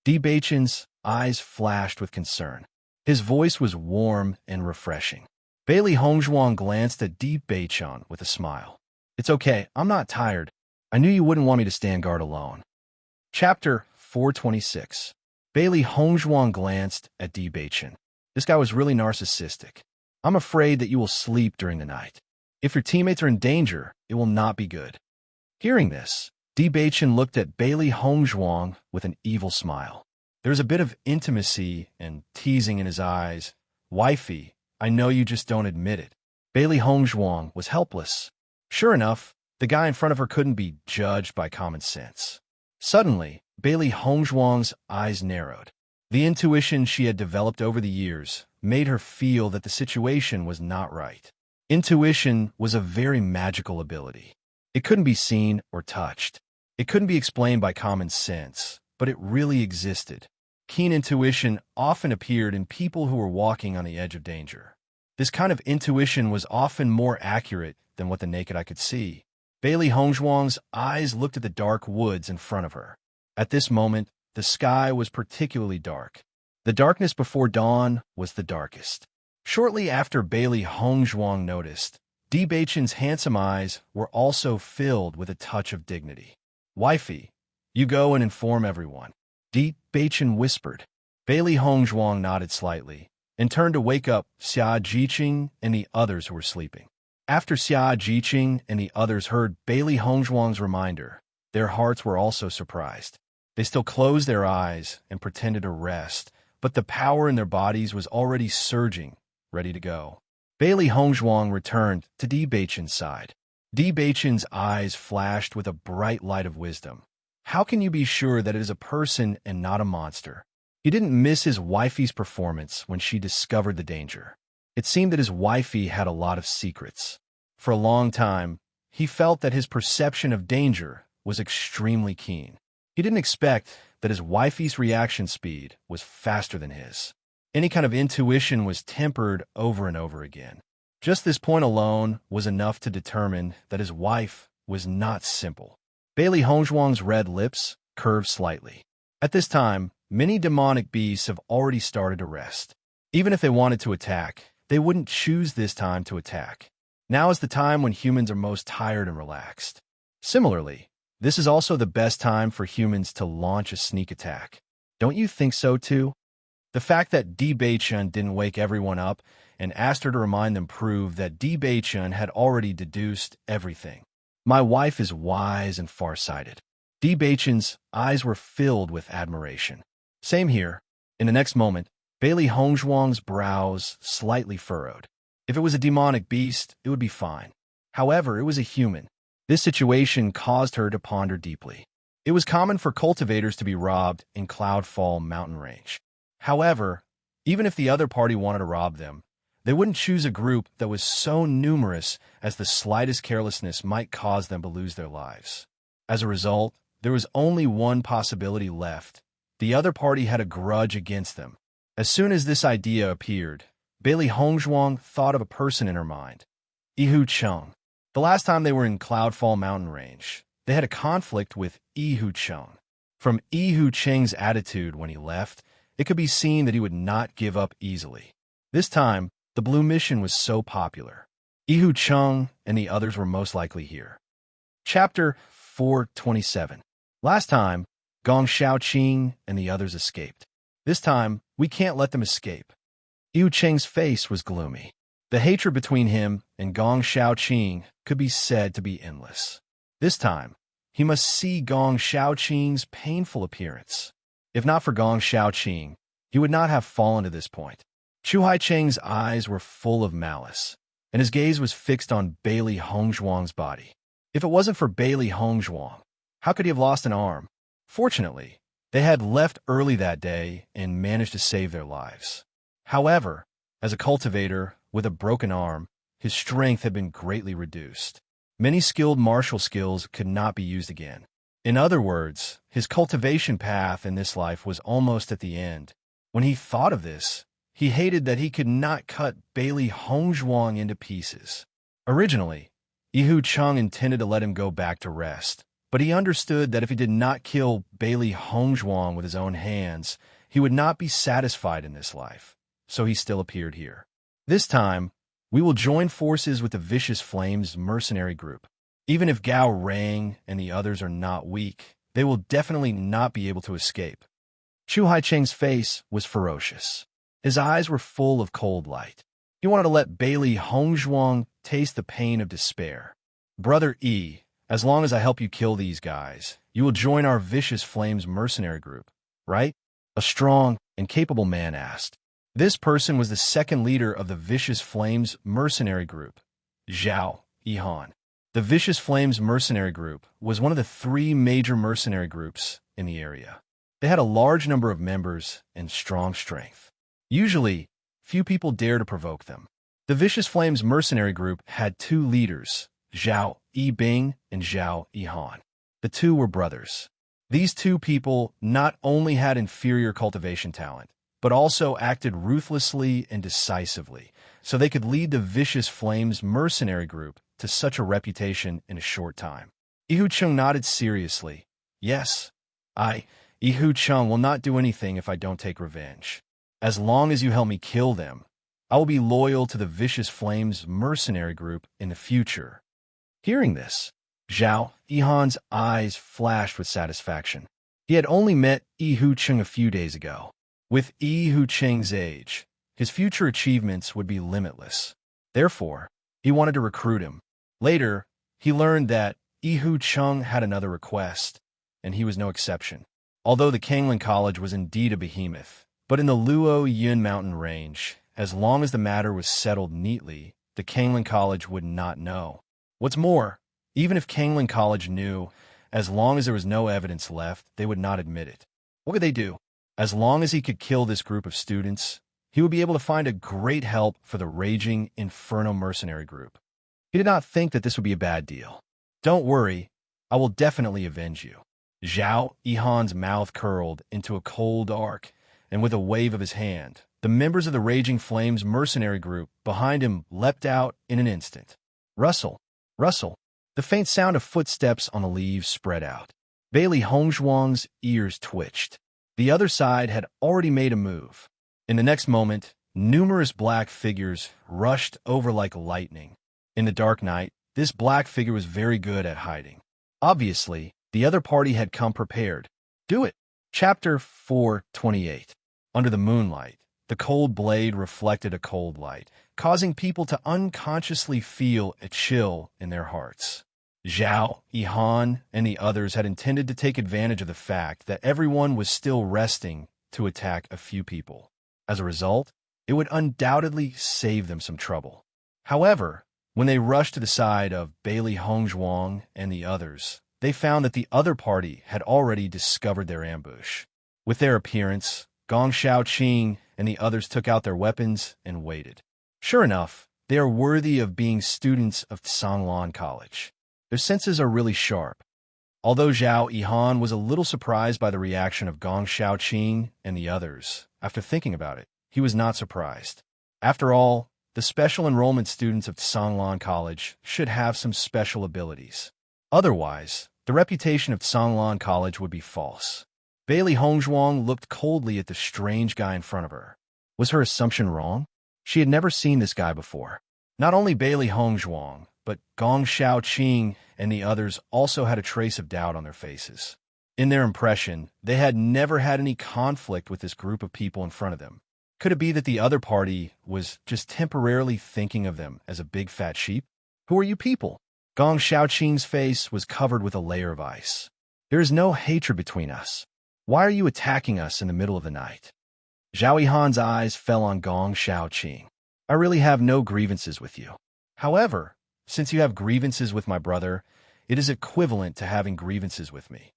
Di Beichun's eyes flashed with concern. His voice was warm and refreshing. Bailey Hongzhuang glanced at Di Beichun with a smile. "It's okay, I'm not tired. I knew you wouldn't want me to stand guard alone." Chapter 426. Bailey Hongzhuang glanced at Di Beichun. This guy was really narcissistic. "I'm afraid that you will sleep during the night. If your teammates are in danger, it will not be good." Hearing this, Di Beichun looked at Bailey Hongzhuang with an evil smile. There was a bit of intimacy and teasing in his eyes. "Wifey, I know you just don't admit it." Bailey Hongzhuang was helpless. Sure enough, the guy in front of her couldn't be judged by common sense. Suddenly, Bailey Hongzhuang's eyes narrowed. The intuition she had developed over the years made her feel that the situation was not right. Intuition was a very magical ability. It couldn't be seen or touched. It couldn't be explained by common sense, but it really existed. Keen intuition often appeared in people who were walking on the edge of danger. This kind of intuition was often more accurate than what the naked eye could see. Bailey Hongzhuang's eyes looked at the dark woods in front of her. At this moment, the sky was particularly dark. The darkness before dawn was the darkest. Shortly after Bailey Hongzhuang noticed, Di Beichun's handsome eyes were also filled with a touch of dignity. "Wifey, you go and inform everyone," Di Beichun whispered. Bailey Hongzhuang nodded slightly and turned to wake up Xia Jiqing and the others who were sleeping. After Xia Jiqing and the others heard Bailey Hongzhuang's reminder, their hearts were also surprised. They still closed their eyes and pretended to rest, but the power in their bodies was already surging, ready to go. Bailey Hongzhuang returned to Di Beichun's side. Di Beichun's eyes flashed with a bright light of wisdom. How can you be sure that it is a person and not a monster? He didn't miss his wifey's performance when she discovered the danger. It seemed that his wifey had a lot of secrets. For a long time, he felt that his perception of danger was extremely keen. He didn't expect that his wifey's reaction speed was faster than his. Any kind of intuition was tempered over and over again. Just this point alone was enough to determine that his wife was not simple. Bailey Hongzhuang's red lips curved slightly. At this time, many demonic beasts have already started to rest. Even if they wanted to attack, they wouldn't choose this time to attack. Now is the time when humans are most tired and relaxed. Similarly, this is also the best time for humans to launch a sneak attack. Don't you think so too? The fact that Di Beichun didn't wake everyone up and asked her to remind them proved that Di Beichun had already deduced everything. My wife is wise and farsighted. Di Beichun's eyes were filled with admiration. Same here. In the next moment, Bailey Hongzhuang's brows slightly furrowed. If it was a demonic beast, it would be fine. However, it was a human. This situation caused her to ponder deeply. It was common for cultivators to be robbed in Cloudfall mountain range. However, even if the other party wanted to rob them, they wouldn't choose a group that was so numerous as the slightest carelessness might cause them to lose their lives. As a result, there was only one possibility left. The other party had a grudge against them. As soon as this idea appeared, Bailey Hongzhuang thought of a person in her mind, Yihu Cheng. The last time they were in Cloudfall mountain range, they had a conflict with Yihu Cheng. From Yihu Cheng's attitude when he left, it could be seen that he would not give up easily. This time, the blue mission was so popular. Ihu Chung and the others were most likely here. Chapter 427. Last time, Gong Shaoqing and the others escaped. This time, we can't let them escape. Ihu Cheng's face was gloomy. The hatred between him and Gong Shaoqing could be said to be endless. This time, he must see Gong Shaoqing's painful appearance. If not for Gong Shaoqing, he would not have fallen to this point. Chu Haicheng's eyes were full of malice, and his gaze was fixed on Bailey Hongzhuang's body. If it wasn't for Bailey Hongzhuang, how could he have lost an arm? Fortunately, they had left early that day and managed to save their lives. However, as a cultivator with a broken arm, his strength had been greatly reduced. Many skilled martial skills could not be used again. In other words, his cultivation path in this life was almost at the end. When he thought of this, he hated that he could not cut Bailey Hongzhuang into pieces. Originally, Ihu Chung intended to let him go back to rest, but he understood that if he did not kill Bailey Hongzhuang with his own hands, he would not be satisfied in this life, so he still appeared here. This time, we will join forces with the Vicious Flames mercenary group. Even if Gao Rang and the others are not weak, they will definitely not be able to escape. Chu Haicheng's face was ferocious. His eyes were full of cold light. He wanted to let Bailey Hongzhuang taste the pain of despair. Brother Yi, as long as I help you kill these guys, you will join our Vicious Flames mercenary group, right? A strong and capable man asked. This person was the second leader of the Vicious Flames mercenary group, Zhao Yihan. The Vicious Flames mercenary group was one of the 3 major mercenary groups in the area. They had a large number of members and strong strength. Usually, few people dare to provoke them. The Vicious Flames mercenary group had 2 leaders, Zhao Yibing and Zhao Yihan. The 2 were brothers. These 2 people not only had inferior cultivation talent, but also acted ruthlessly and decisively, so they could lead the Vicious Flames mercenary group to such a reputation in a short time. Ihu Chung nodded seriously. Yes, Ihu Chung, will not do anything if I don't take revenge. As long as you help me kill them, I will be loyal to the Vicious Flames mercenary group in the future. Hearing this, Zhao Yihan's eyes flashed with satisfaction. He had only met Ihu Chung a few days ago. With Ihu Cheng's age, his future achievements would be limitless. Therefore, he wanted to recruit him. Later, he learned that Ihu Chung had another request, and he was no exception. Although the Kangling College was indeed a behemoth, but in the Luo Yun mountain range, as long as the matter was settled neatly, the Kangling College would not know. What's more, even if Kangling College knew, as long as there was no evidence left, they would not admit it. What could they do? As long as he could kill this group of students, he would be able to find a great help for the raging Inferno mercenary group. He did not think that this would be a bad deal. Don't worry, I will definitely avenge you. Zhao Yihan's mouth curled into a cold arc, and with a wave of his hand, the members of the Raging Flames mercenary group behind him leapt out in an instant. Rustle, rustle. The faint sound of footsteps on the leaves spread out. Bailey Hongzhuang's ears twitched. The other side had already made a move. In the next moment, numerous black figures rushed over like lightning. In the dark night, this black figure was very good at hiding. Obviously, the other party had come prepared. Do it! Chapter 428. Under the moonlight, the cold blade reflected a cold light, causing people to unconsciously feel a chill in their hearts. Zhao, Yihan, and the others had intended to take advantage of the fact that everyone was still resting to attack a few people. As a result, it would undoubtedly save them some trouble. However, when they rushed to the side of Bailey Hongzhuang and the others, they found that the other party had already discovered their ambush. With their appearance, Gong Shaoqing and the others took out their weapons and waited. Sure enough, they are worthy of being students of Sanglan College. Their senses are really sharp. Although Zhao Yihan was a little surprised by the reaction of Gong Shaoqing and the others, after thinking about it, he was not surprised. After all, the special enrollment students of Sanglan College should have some special abilities. Otherwise, the reputation of Sanglan College would be false. Bailey Hongzhuang looked coldly at the strange guy in front of her. Was her assumption wrong? She had never seen this guy before. Not only Bailey Hongzhuang, but Gong Xiaoqing and the others also had a trace of doubt on their faces. In their impression, they had never had any conflict with this group of people in front of them. Could it be that the other party was just temporarily thinking of them as a big fat sheep? Who are you people? Gong Xiaoqing's face was covered with a layer of ice. There is no hatred between us. Why are you attacking us in the middle of the night? Zhao Yihan's eyes fell on Gong Xiaoqing. I really have no grievances with you. However, since you have grievances with my brother, it is equivalent to having grievances with me.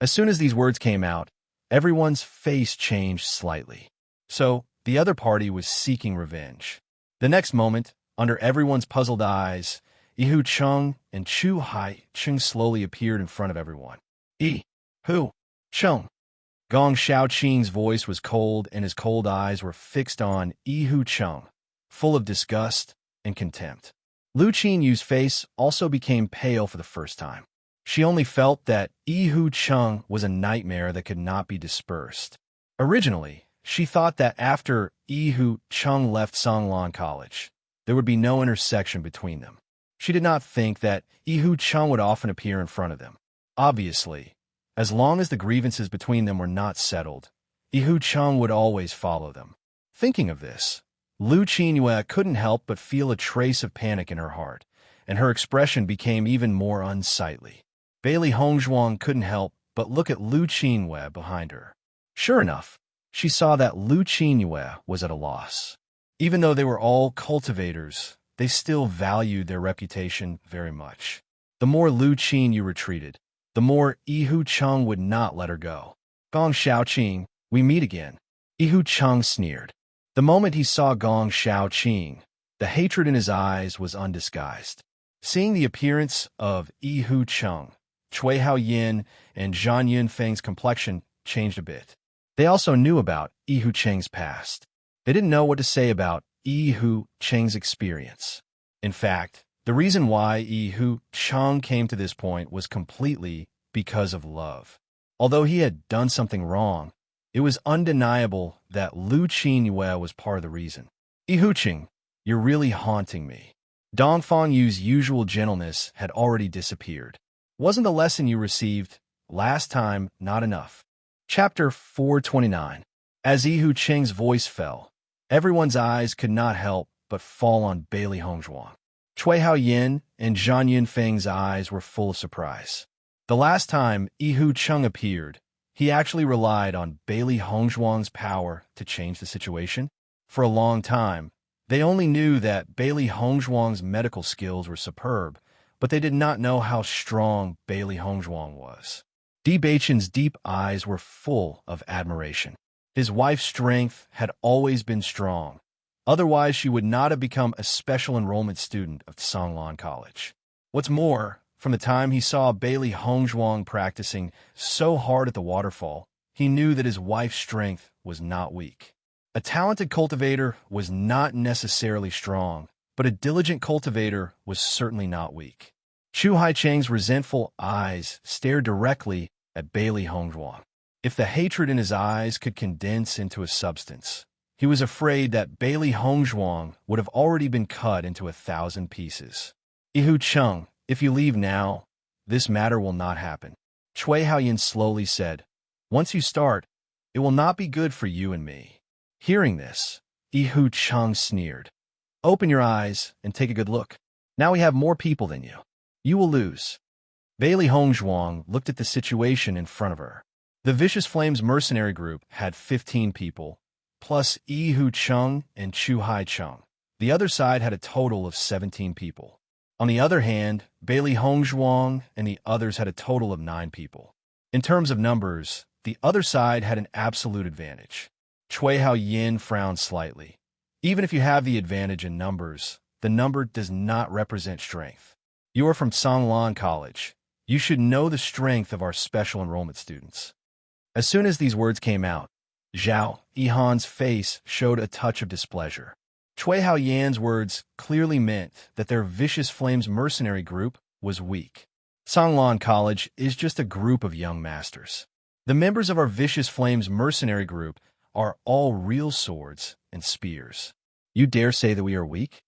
As soon as these words came out, everyone's face changed slightly. So, the other party was seeking revenge. The next moment, under everyone's puzzled eyes, Yihu Cheng and Chu Hai Cheng slowly appeared in front of everyone. Yihu Cheng. Gong Xiaoqing's voice was cold and his cold eyes were fixed on Yihu Cheng, full of disgust and contempt. Lu Qinyu's face also became pale for the first time. She only felt that Yihu Cheng was a nightmare that could not be dispersed. Originally, she thought that after Yihu Cheng left Songlan College, there would be no intersection between them. She did not think that Yihu Cheng would often appear in front of them. Obviously, as long as the grievances between them were not settled, Yihu Cheng would always follow them. Thinking of this, Lu Qinyue couldn't help but feel a trace of panic in her heart, and her expression became even more unsightly. Bailey Hongzhuang couldn't help but look at Lu Qinyue behind her. Sure enough, she saw that Lu Qinyue was at a loss. Even though they were all cultivators, they still valued their reputation very much. The more Lu Qinyue retreated, the more Yihu Cheng would not let her go. Gong Xiaoqing, we meet again. Yihu Cheng sneered. The moment he saw Gong Xiaoqing, the hatred in his eyes was undisguised. Seeing the appearance of Yihu Cheng, Cui Haoyin and Zhang Yunfeng's complexion changed a bit. They also knew about Yihu Cheng's past. They didn't know what to say about Yihu Cheng's experience. In fact, the reason why Yihu Cheng came to this point was completely because of love. Although he had done something wrong, it was undeniable that Lu Qinyue was part of the reason. Yihu Cheng, you're really haunting me. Dong Fangyu's usual gentleness had already disappeared. Wasn't the lesson you received last time not enough? Chapter 429. As Yihu Cheng's voice fell, everyone's eyes could not help but fall on Bailey Hongzhuang. Cui Haoyin and Zhang Yunfeng's eyes were full of surprise. The last time Yihu Cheng appeared, he actually relied on Bailey Hongzhuang's power to change the situation. For a long time, they only knew that Bailey Hongzhuang's medical skills were superb, but they did not know how strong Bailey Hongzhuang was. Di Beichen's deep eyes were full of admiration. His wife's strength had always been strong. Otherwise, she would not have become a special enrollment student of Songlan College. What's more, from the time he saw Bailey Hongzhuang practicing so hard at the waterfall, he knew that his wife's strength was not weak. A talented cultivator was not necessarily strong, but a diligent cultivator was certainly not weak. Chu Haicheng's resentful eyes stared directly at Bailey Hongzhuang. If the hatred in his eyes could condense into a substance, he was afraid that Bailey Hongzhuang would have already been cut into 1,000 pieces. Yihu Cheng, if you leave now, this matter will not happen. Cui Haoyin slowly said, once you start, it will not be good for you and me. Hearing this, Yihu Cheng sneered. Open your eyes and take a good look. Now we have more people than you. You will lose. Bailey Hongzhuang looked at the situation in front of her. The Vicious Flames mercenary group had 15 people, plus Yihu Cheng and Chu Hai Cheng. The other side had a total of 17 people. On the other hand, Bailey Hongzhuang and the others had a total of 9 people. In terms of numbers, the other side had an absolute advantage. Cui Haoyin frowned slightly. Even if you have the advantage in numbers, the number does not represent strength. You are from Songlan College. You should know the strength of our special enrollment students. As soon as these words came out, Zhao Yihan's face showed a touch of displeasure. Cui Haoyan's words clearly meant that their Vicious Flames mercenary group was weak. Songlan College is just a group of young masters. The members of our Vicious Flames mercenary group are all real swords and spears. You dare say that we are weak?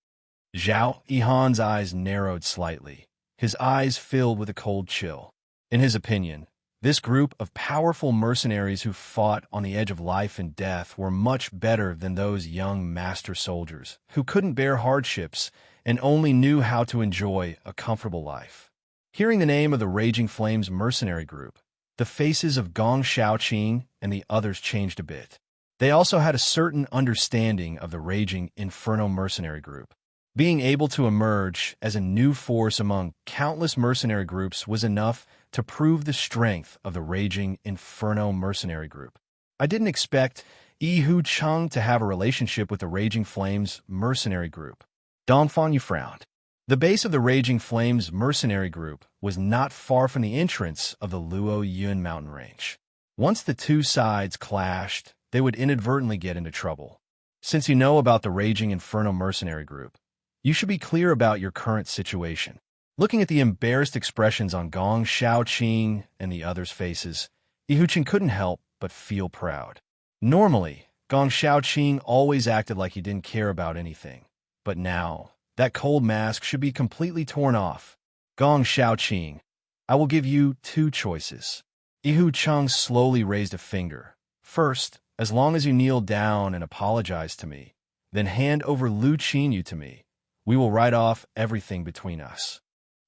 Zhao Yihan's eyes narrowed slightly. His eyes filled with a cold chill. In his opinion, this group of powerful mercenaries who fought on the edge of life and death were much better than those young master soldiers who couldn't bear hardships and only knew how to enjoy a comfortable life. Hearing the name of the Raging Flames mercenary group, the faces of Gong Shaoqing and the others changed a bit. They also had a certain understanding of the Raging Inferno mercenary group. Being able to emerge as a new force among countless mercenary groups was enough to prove the strength of the Raging Inferno mercenary group. I didn't expect Yihu Cheng to have a relationship with the Raging Flames mercenary group. Dongfang Yu frowned. The base of the Raging Flames mercenary group was not far from the entrance of the Luo Yun mountain range. Once the two sides clashed, they would inadvertently get into trouble. Since you know about the Raging Inferno mercenary group, you should be clear about your current situation. Looking at the embarrassed expressions on Gong Shaoqing and the others' faces, Yihuchen couldn't help but feel proud. Normally, Gong Shaoqing always acted like he didn't care about anything. But now, that cold mask should be completely torn off. Gong Shaoqing, I will give you two choices. Yihu Cheng slowly raised a finger. First, as long as you kneel down and apologize to me, then hand over Lu Qinyu to me. We will write off everything between us.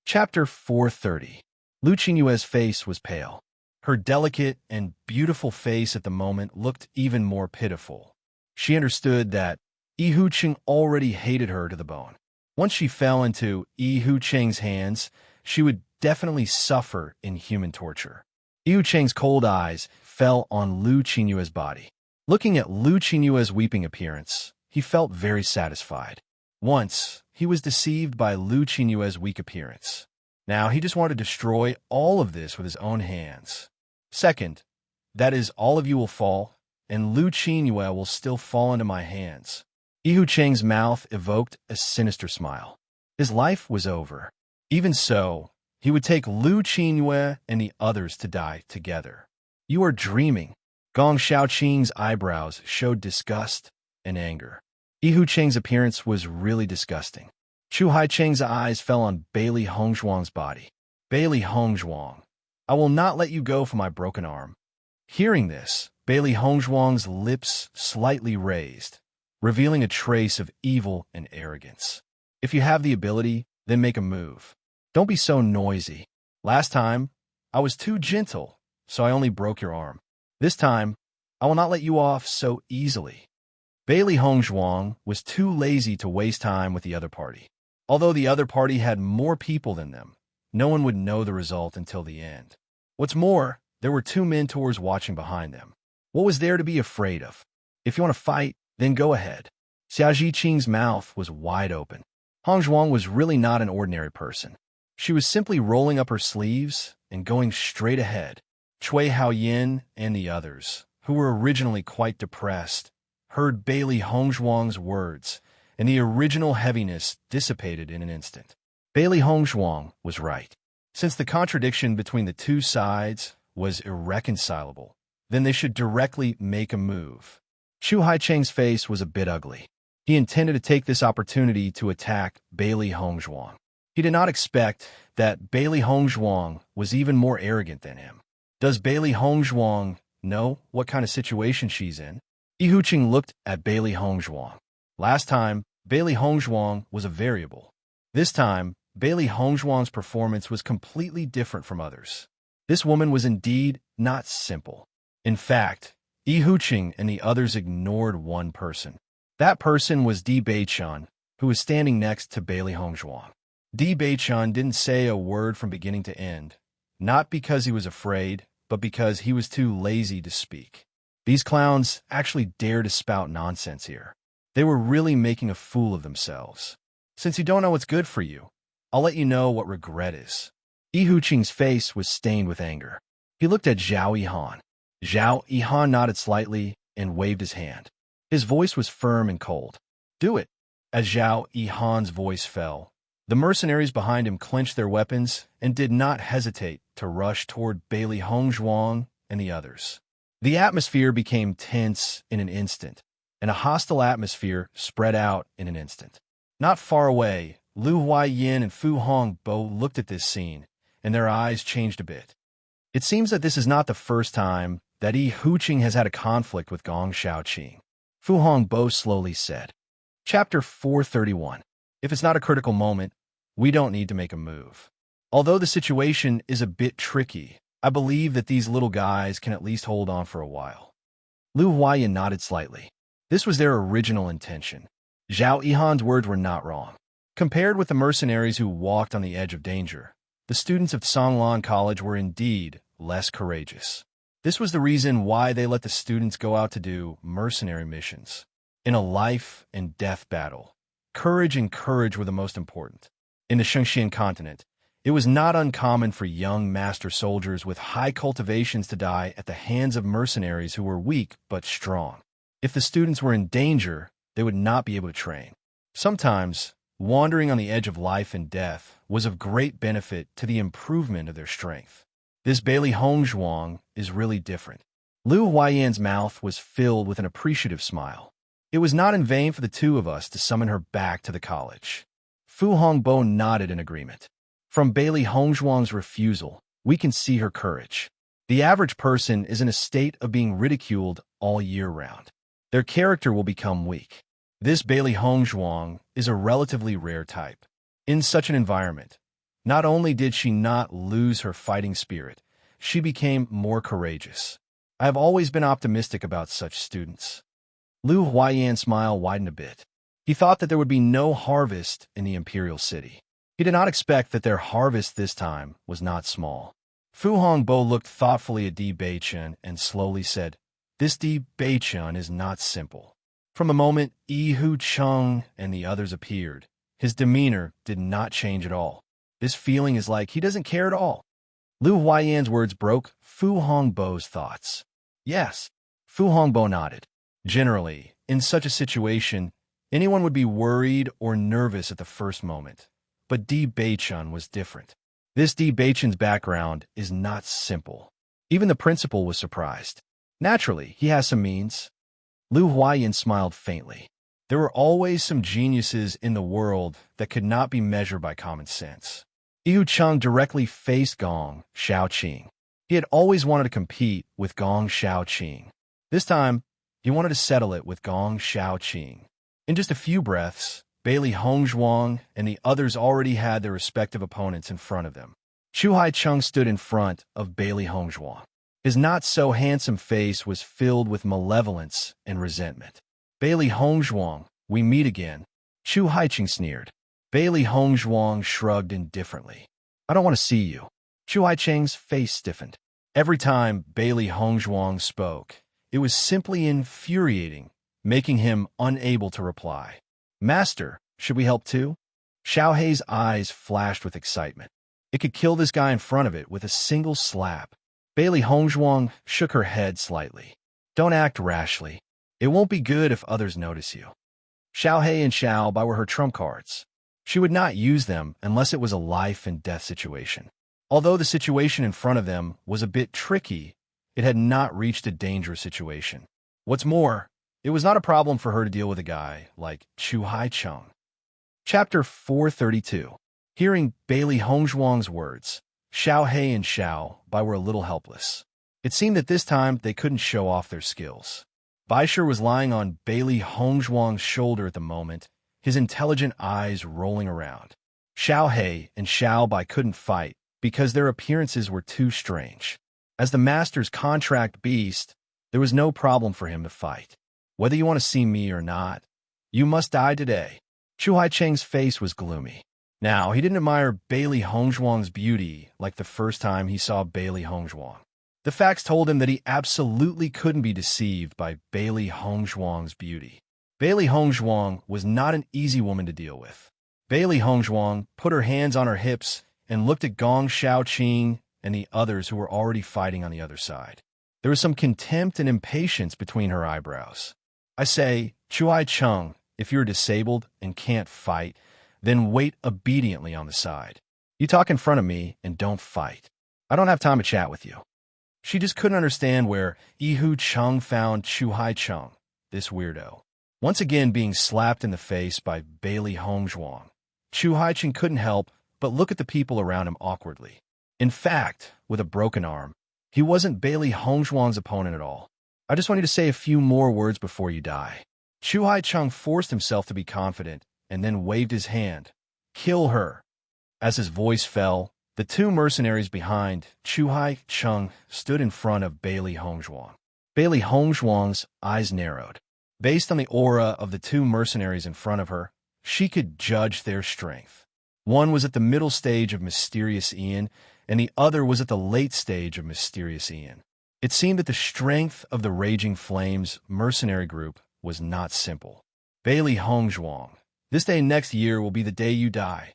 Chapter 430. Lu Qinyue's face was pale. Her delicate and beautiful face at the moment looked even more pitiful. She understood that Yihu Cheng already hated her to the bone. Once she fell into Yihu Cheng's hands, she would definitely suffer inhuman torture. Yihu Cheng's cold eyes fell on Lu Qinyue's body. Looking at Lu Qinyue's weeping appearance, he felt very satisfied. Once, he was deceived by Lu Qinyue's weak appearance. Now he just wanted to destroy all of this with his own hands. Second, that is, all of you will fall, and Lu Qinyue will still fall into my hands. Yihu Cheng's mouth evoked a sinister smile. His life was over. Even so, he would take Lu Qinyue and the others to die together. You are dreaming. Gong Shaoqing's eyebrows showed disgust and anger. Yihu Cheng's appearance was really disgusting. Chu Haicheng's eyes fell on Bailey Hongzhuang's body. Bailey Hongzhuang, I will not let you go for my broken arm. Hearing this, Bailey Hongzhuang's lips slightly raised, revealing a trace of evil and arrogance. If you have the ability, then make a move. Don't be so noisy. Last time, I was too gentle, so I only broke your arm. This time, I will not let you off so easily. Bailey Hongzhuang was too lazy to waste time with the other party. Although the other party had more people than them, no one would know the result until the end. What's more, there were two mentors watching behind them. What was there to be afraid of? If you want to fight, then go ahead. Xia Zhiqing's mouth was wide open. Hongzhuang was really not an ordinary person. She was simply rolling up her sleeves and going straight ahead. Cui Haoyin and the others, who were originally quite depressed, heard Bailey Hongzhuang's words, and the original heaviness dissipated in an instant. Bailey Hongzhuang was right. Since the contradiction between the two sides was irreconcilable, then they should directly make a move. Chu Haicheng's face was a bit ugly. He intended to take this opportunity to attack Bailey Hongzhuang. He did not expect that Bailey Hongzhuang was even more arrogant than him. Does Bailey Hongzhuang know what kind of situation she's in? Yihu Cheng looked at Bailey Hongzhuang. Last time, Bailey Hongzhuang was a variable. This time, Bailey Hongzhuang's performance was completely different from others. This woman was indeed not simple. In fact, Yihu Cheng and the others ignored one person. That person was Di Beichun, who was standing next to Bailey Hongzhuang. Di Beichun didn't say a word from beginning to end, not because he was afraid, but because he was too lazy to speak. These clowns actually dare to spout nonsense here. They were really making a fool of themselves. Since you don't know what's good for you, I'll let you know what regret is. Yihu Cheng's face was stained with anger. He looked at Zhao Yihan. Zhao Yihan nodded slightly and waved his hand. His voice was firm and cold. Do it. As Zhao Yihan's voice fell, the mercenaries behind him clenched their weapons and did not hesitate to rush toward Bailey Hongzhuang and the others. The atmosphere became tense in an instant. and a hostile atmosphere spread out in an instant. Not far away, Lu Huaiyin and Fu Hongbo looked at this scene, and their eyes changed a bit. It seems that this is not the first time that Yi Huqing has had a conflict with Gong Shaoqing. Fu Hongbo slowly said. Chapter 431. If it's not a critical moment, we don't need to make a move. Although the situation is a bit tricky, I believe that these little guys can at least hold on for a while. Lu Huaiyin nodded slightly. This was their original intention. Zhao Yihan's words were not wrong. Compared with the mercenaries who walked on the edge of danger, the students of Songlan College were indeed less courageous. This was the reason why they let the students go out to do mercenary missions. In a life and death battle, courage and courage were the most important. In the Shengxian continent, it was not uncommon for young master soldiers with high cultivations to die at the hands of mercenaries who were weak but strong. If the students were in danger, they would not be able to train. Sometimes, wandering on the edge of life and death was of great benefit to the improvement of their strength. This Bailey Hongzhuang is really different. Lu Huayan's mouth was filled with an appreciative smile. It was not in vain for the two of us to summon her back to the college. Fu Hongbo nodded in agreement. From Bailey Hongzhuang's refusal, we can see her courage. The average person is in a state of being ridiculed all year round. Their character will become weak. This Bailey Hongzhuang is a relatively rare type. In such an environment, not only did she not lose her fighting spirit, she became more courageous. I have always been optimistic about such students. Lu Huayan's smile widened a bit. He thought that there would be no harvest in the imperial city. He did not expect that their harvest this time was not small. Fu Hongbo looked thoughtfully at Di Beichen and slowly said, This Di Beichen is not simple. From the moment Yi Huqing and the others appeared, his demeanor did not change at all. This feeling is like he doesn't care at all. Lu Huayan's words broke Fu Hongbo's thoughts. Yes, Fu Hongbo nodded. Generally, in such a situation, anyone would be worried or nervous at the first moment. But Di Beichen was different. This Di Beichen's background is not simple. Even the principal was surprised. Naturally, he has some means. Lu Huayan smiled faintly. There were always some geniuses in the world that could not be measured by common sense. Yi Huqing directly faced Gong Shaoqing. He had always wanted to compete with Gong Shaoqing. This time, he wanted to settle it with Gong Shaoqing. In just a few breaths, Bailey Hongzhuang and the others already had their respective opponents in front of them. Chu Haicheng stood in front of Bailey Hongzhuang. His not-so-handsome face was filled with malevolence and resentment. Bailey Hongzhuang, we meet again. Chu Haicheng sneered. Bailey Hongzhuang shrugged indifferently. I don't want to see you. Chu Haicheng's face stiffened. Every time Bailey Hongzhuang spoke, it was simply infuriating, making him unable to reply. Master, should we help too? Xiao Hei's eyes flashed with excitement. It could kill this guy in front of it with a single slap. Bailey Hongzhuang shook her head slightly. Don't act rashly. It won't be good if others notice you. Xiao Hei and Xiao Bai were her trump cards. She would not use them unless it was a life and death situation. Although the situation in front of them was a bit tricky, it had not reached a dangerous situation. What's more, it was not a problem for her to deal with a guy like Chu Haicheng. Chapter 432. Hearing Bailey Hongzhuang's words, Xiao Hei and Xiao Bai were a little helpless. It seemed that this time they couldn't show off their skills. Baisher was lying on Bailey Hongzhuang's shoulder at the moment, his intelligent eyes rolling around. Xiao Hei and Xiao Bai couldn't fight because their appearances were too strange. As the master's contract beast, there was no problem for him to fight. Whether you want to see me or not, you must die today. Chu Haicheng's face was gloomy. Now, he didn't admire Bailey Hongzhuang's beauty like the first time he saw Bailey Hongzhuang. The facts told him that he absolutely couldn't be deceived by Bailey Hongzhuang's beauty. Bailey Hongzhuang was not an easy woman to deal with. Bailey Hongzhuang put her hands on her hips and looked at Gong Shaoqing and the others who were already fighting on the other side. There was some contempt and impatience between her eyebrows. I say, Chu Haicheng, if you're disabled and can't fight, then wait obediently on the side. You talk in front of me and don't fight. I don't have time to chat with you. She just couldn't understand where Yi Huqing found Chu Haicheng, this weirdo. once again being slapped in the face by Bailey Hongzhuang. Chu Haichen couldn't help but look at the people around him awkwardly. In fact, with a broken arm, he wasn't Bailey Hongzhuang's opponent at all. I just want you to say a few more words before you die. Chu Haicheng forced himself to be confident and then waved his hand. Kill her. As his voice fell, the two mercenaries behind Chu Haicheng stood in front of Bailey Hongzhuang. Bailey Hongzhuang's eyes narrowed. Based on the aura of the two mercenaries in front of her, she could judge their strength. One was at the middle stage of Mysterious Ian, and the other was at the late stage of Mysterious Ian. It seemed that the strength of the Raging Flames mercenary group was not simple. Bailey Hongzhuang, this day next year will be the day you die.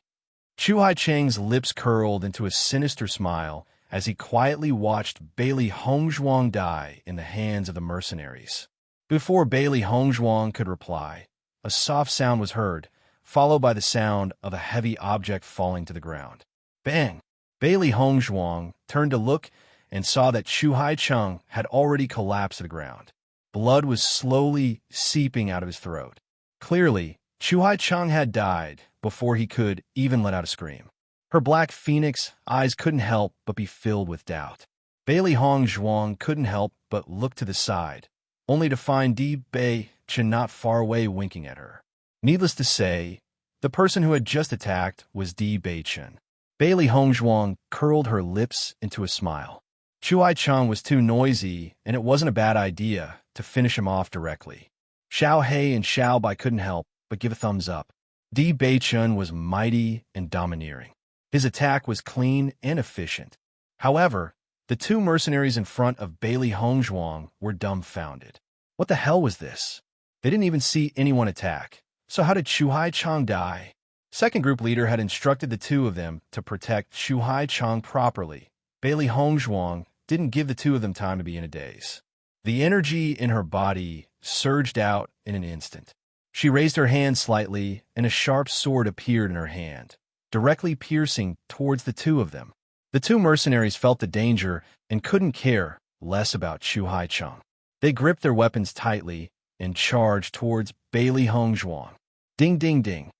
Chu Haicheng's lips curled into a sinister smile as he quietly watched Bailey Hongzhuang die in the hands of the mercenaries. Before Bailey Hongzhuang could reply, a soft sound was heard, followed by the sound of a heavy object falling to the ground. Bang! Bailey Hongzhuang turned to look and saw that Chu Haicheng had already collapsed to the ground. Blood was slowly seeping out of his throat. Clearly, Chu Haicheng had died before he could even let out a scream. Her black phoenix eyes couldn't help but be filled with doubt. Bailey Hongzhuang couldn't help but look to the side, only to find Di Bei Chen not far away winking at her. Needless to say, the person who had just attacked was Di Bei Chen. Bailey Hongzhuang curled her lips into a smile. Chu Haicheng was too noisy, and it wasn't a bad idea to finish him off directly. Xiao He and Xiao Bai couldn't help but give a thumbs up. Di Bei Chen was mighty and domineering. His attack was clean and efficient. However, the two mercenaries in front of Bailey Hongzhuang were dumbfounded. What the hell was this? They didn't even see anyone attack. So how did Chu Haicheng die? Second group leader had instructed the two of them to protect Chu Haicheng properly. Bailey Hongzhuang didn't give the two of them time to be in a daze. The energy in her body surged out in an instant. She raised her hand slightly, and a sharp sword appeared in her hand, directly piercing towards the two of them. The two mercenaries felt the danger and couldn't care less about Chu Haicheng. They gripped their weapons tightly and charged towards Bailey Hongzhuang. Ding ding ding.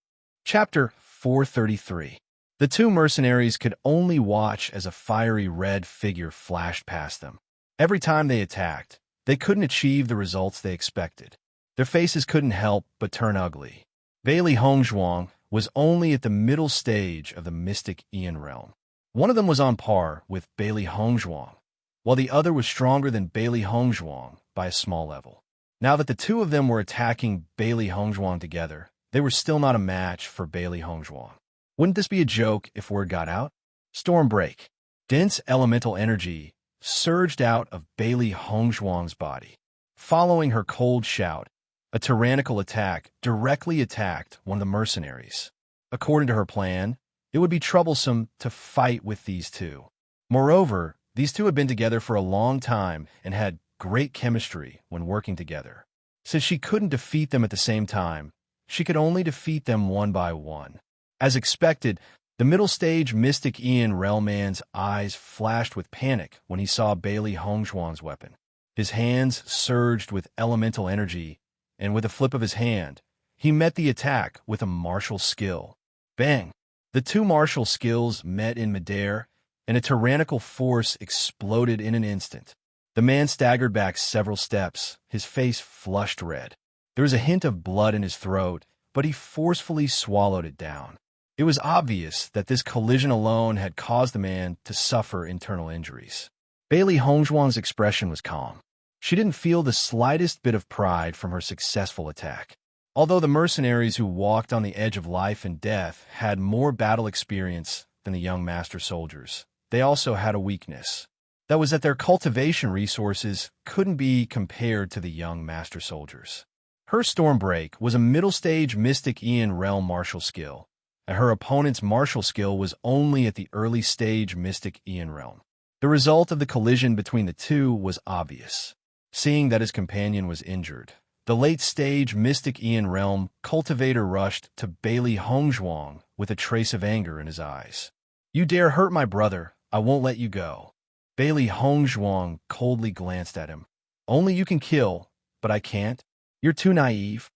Chapter 433. The two mercenaries could only watch as a fiery red figure flashed past them. Every time they attacked, they couldn't achieve the results they expected. Their faces couldn't help but turn ugly. Bailey Hongzhuang was only at the middle stage of the mystic Ian realm. One of them was on par with Bailey Hongzhuang, while the other was stronger than Bailey Hongzhuang by a small level. Now that the two of them were attacking Bailey Hongzhuang together, they were still not a match for Bailey Hongzhuang. Wouldn't this be a joke if word got out? Storm break. Dense elemental energy surged out of Bailey Hongzhuang's body. Following her cold shout, a tyrannical attack directly attacked one of the mercenaries. According to her plan, it would be troublesome to fight with these two. Moreover, these two had been together for a long time and had great chemistry when working together. Since she couldn't defeat them at the same time, she could only defeat them one by one. As expected, the middle stage Mystic Ian Realman's eyes flashed with panic when he saw Bailey Hongzhuang's weapon. His hands surged with elemental energy, and with a flip of his hand, he met the attack with a martial skill. Bang! The two martial skills met in midair, and a tyrannical force exploded in an instant. The man staggered back several steps, his face flushed red. There was a hint of blood in his throat, but he forcefully swallowed it down. It was obvious that this collision alone had caused the man to suffer internal injuries. Bailey Hongzhuang's expression was calm. She didn't feel the slightest bit of pride from her successful attack. Although the mercenaries who walked on the edge of life and death had more battle experience than the young master soldiers, they also had a weakness. That was that their cultivation resources couldn't be compared to the young master soldiers. Her Stormbreak was a middle-stage Mystic Ian Realm martial skill, and her opponent's martial skill was only at the early-stage Mystic Ian Realm. The result of the collision between the two was obvious. Seeing that his companion was injured, the late-stage Mystic Ian Realm cultivator rushed to Bailey Hongzhuang with a trace of anger in his eyes. "You dare hurt my brother, I won't let you go." Bailey Hongzhuang coldly glanced at him. "Only you can kill, but I can't. You're too naive."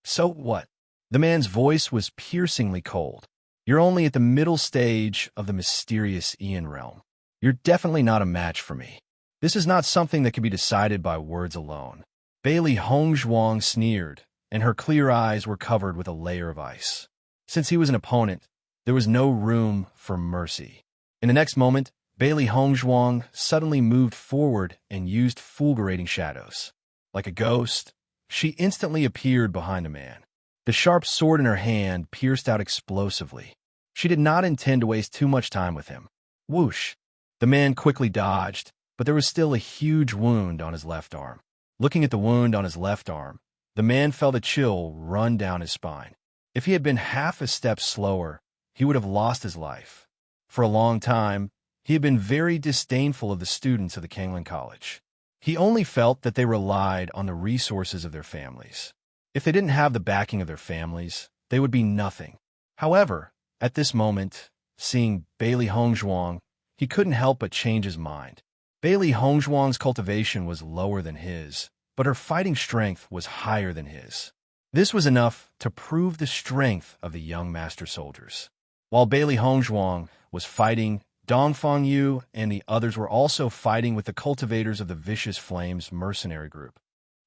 So what? The man's voice was piercingly cold. You're only at the middle stage of the mysterious Ian realm. You're definitely not a match for me. This is not something that can be decided by words alone. Bailey Hongzhuang sneered, and her clear eyes were covered with a layer of ice. Since he was an opponent, there was no room for mercy. In the next moment, Bailey Hongzhuang suddenly moved forward and used fulgurating shadows. Like a ghost, she instantly appeared behind the man. The sharp sword in her hand pierced out explosively. She did not intend to waste too much time with him. Whoosh! The man quickly dodged, but there was still a huge wound on his left arm. Looking at the wound on his left arm, the man felt a chill run down his spine. If he had been half a step slower, he would have lost his life. For a long time, he had been very disdainful of the students of the Kanglan College. He only felt that they relied on the resources of their families. If they didn't have the backing of their families, they would be nothing. However, at this moment, seeing Bailey Hongzhuang, he couldn't help but change his mind. Bailey Hongzhuang's cultivation was lower than his, but her fighting strength was higher than his. This was enough to prove the strength of the young master soldiers. While Bailey Hongzhuang was fighting, Dongfang Yu and the others were also fighting with the cultivators of the Vicious Flames mercenary group.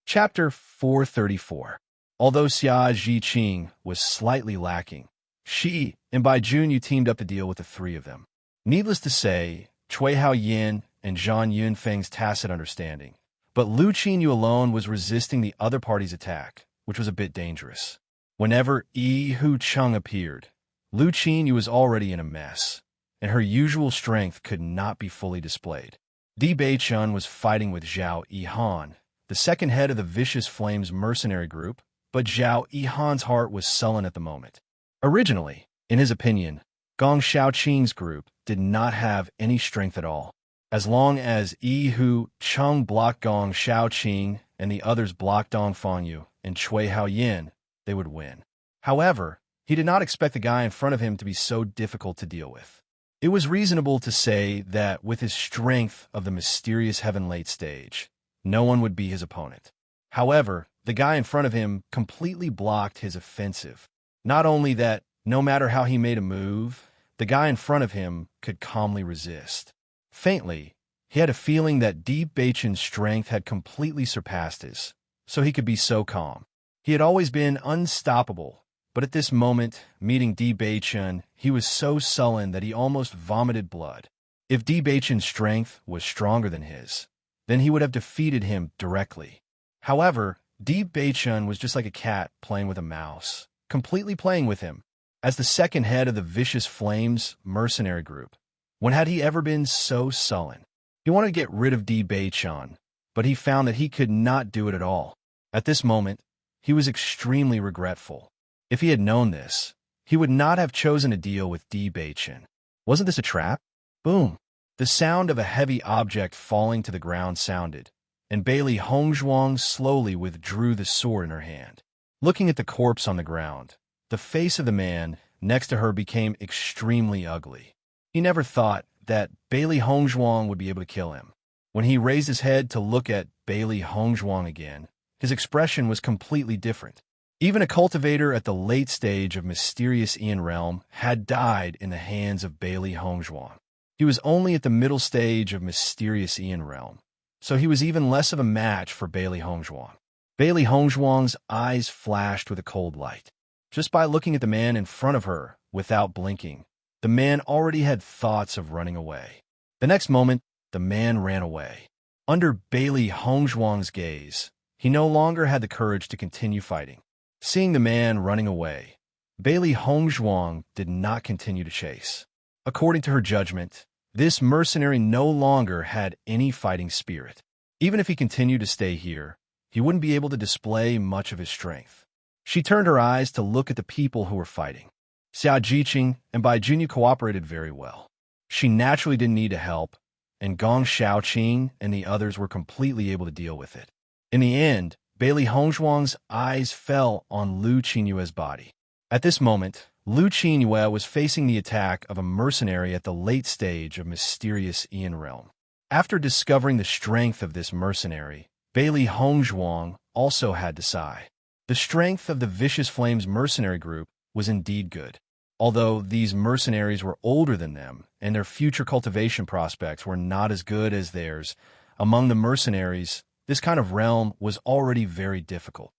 Chapter 434. Although Xia Zhiqing was slightly lacking, she and Bai Junyu teamed up to deal with the three of them. Needless to say, Cui Hao Yin and Zhang Yunfeng's tacit understanding, but Lu Qinyu alone was resisting the other party's attack, which was a bit dangerous. Whenever Yi Hu Cheng appeared, Lu Qinyu was already in a mess, and her usual strength could not be fully displayed. Di Beichun was fighting with Zhao Yihan, the second head of the Vicious Flames mercenary group, but Zhao Yihan's heart was sullen at the moment. Originally, in his opinion, Gong Shaoqing's group did not have any strength at all. As long as Yi Hu Cheng blocked Gong Shaoqing and the others blocked Dongfang Yu and Cui Hao Yin, they would win. However, he did not expect the guy in front of him to be so difficult to deal with. It was reasonable to say that with his strength of the mysterious heaven late stage, no one would be his opponent. However, the guy in front of him completely blocked his offensive. Not only that, no matter how he made a move, the guy in front of him could calmly resist. Faintly, he had a feeling that Di Beichun's strength had completely surpassed his, so he could be so calm. He had always been unstoppable, but at this moment, meeting Di Beichun, he was so sullen that he almost vomited blood. If Di Beichun's strength was stronger than his, then he would have defeated him directly. However, Di Beichun was just like a cat playing with a mouse, completely playing with him. As the second head of the Vicious Flames mercenary group, when had he ever been so sullen? He wanted to get rid of Di Beichun, but he found that he could not do it at all. At this moment, he was extremely regretful. If he had known this, he would not have chosen to deal with Di Beichun. Wasn't this a trap? Boom! The sound of a heavy object falling to the ground sounded, and Bailey Hongzhuang slowly withdrew the sword in her hand. Looking at the corpse on the ground, the face of the man next to her became extremely ugly. He never thought that Bailey Hongzhuang would be able to kill him. When he raised his head to look at Bailey Hongzhuang again, his expression was completely different. Even a cultivator at the late stage of mysterious Ian realm had died in the hands of Bailey Hongzhuang. He was only at the middle stage of mysterious Ian realm, so he was even less of a match for Bailey Hongzhuang. Bailey Hongzhuang's eyes flashed with a cold light. Just by looking at the man in front of her, without blinking, the man already had thoughts of running away. The next moment, the man ran away. Under Bailey Hongzhuang's gaze, he no longer had the courage to continue fighting. Seeing the man running away, Bailey Hongzhuang did not continue to chase. According to her judgment, this mercenary no longer had any fighting spirit. Even if he continued to stay here, he wouldn't be able to display much of his strength. She turned her eyes to look at the people who were fighting. Xia Zhiqing and Bai Junyu cooperated very well. She naturally didn't need to help, and Gong Shaoqing and the others were completely able to deal with it. In the end, Bailey Hongzhuang's eyes fell on Lu Qinyue's body. At this moment, Lu Qinyue was facing the attack of a mercenary at the late stage of mysterious Ian realm. After discovering the strength of this mercenary, Bailey Hongzhuang also had to sigh. The strength of the Vicious Flames mercenary group was indeed good. Although these mercenaries were older than them, and their future cultivation prospects were not as good as theirs, among the mercenaries, this kind of realm was already very difficult.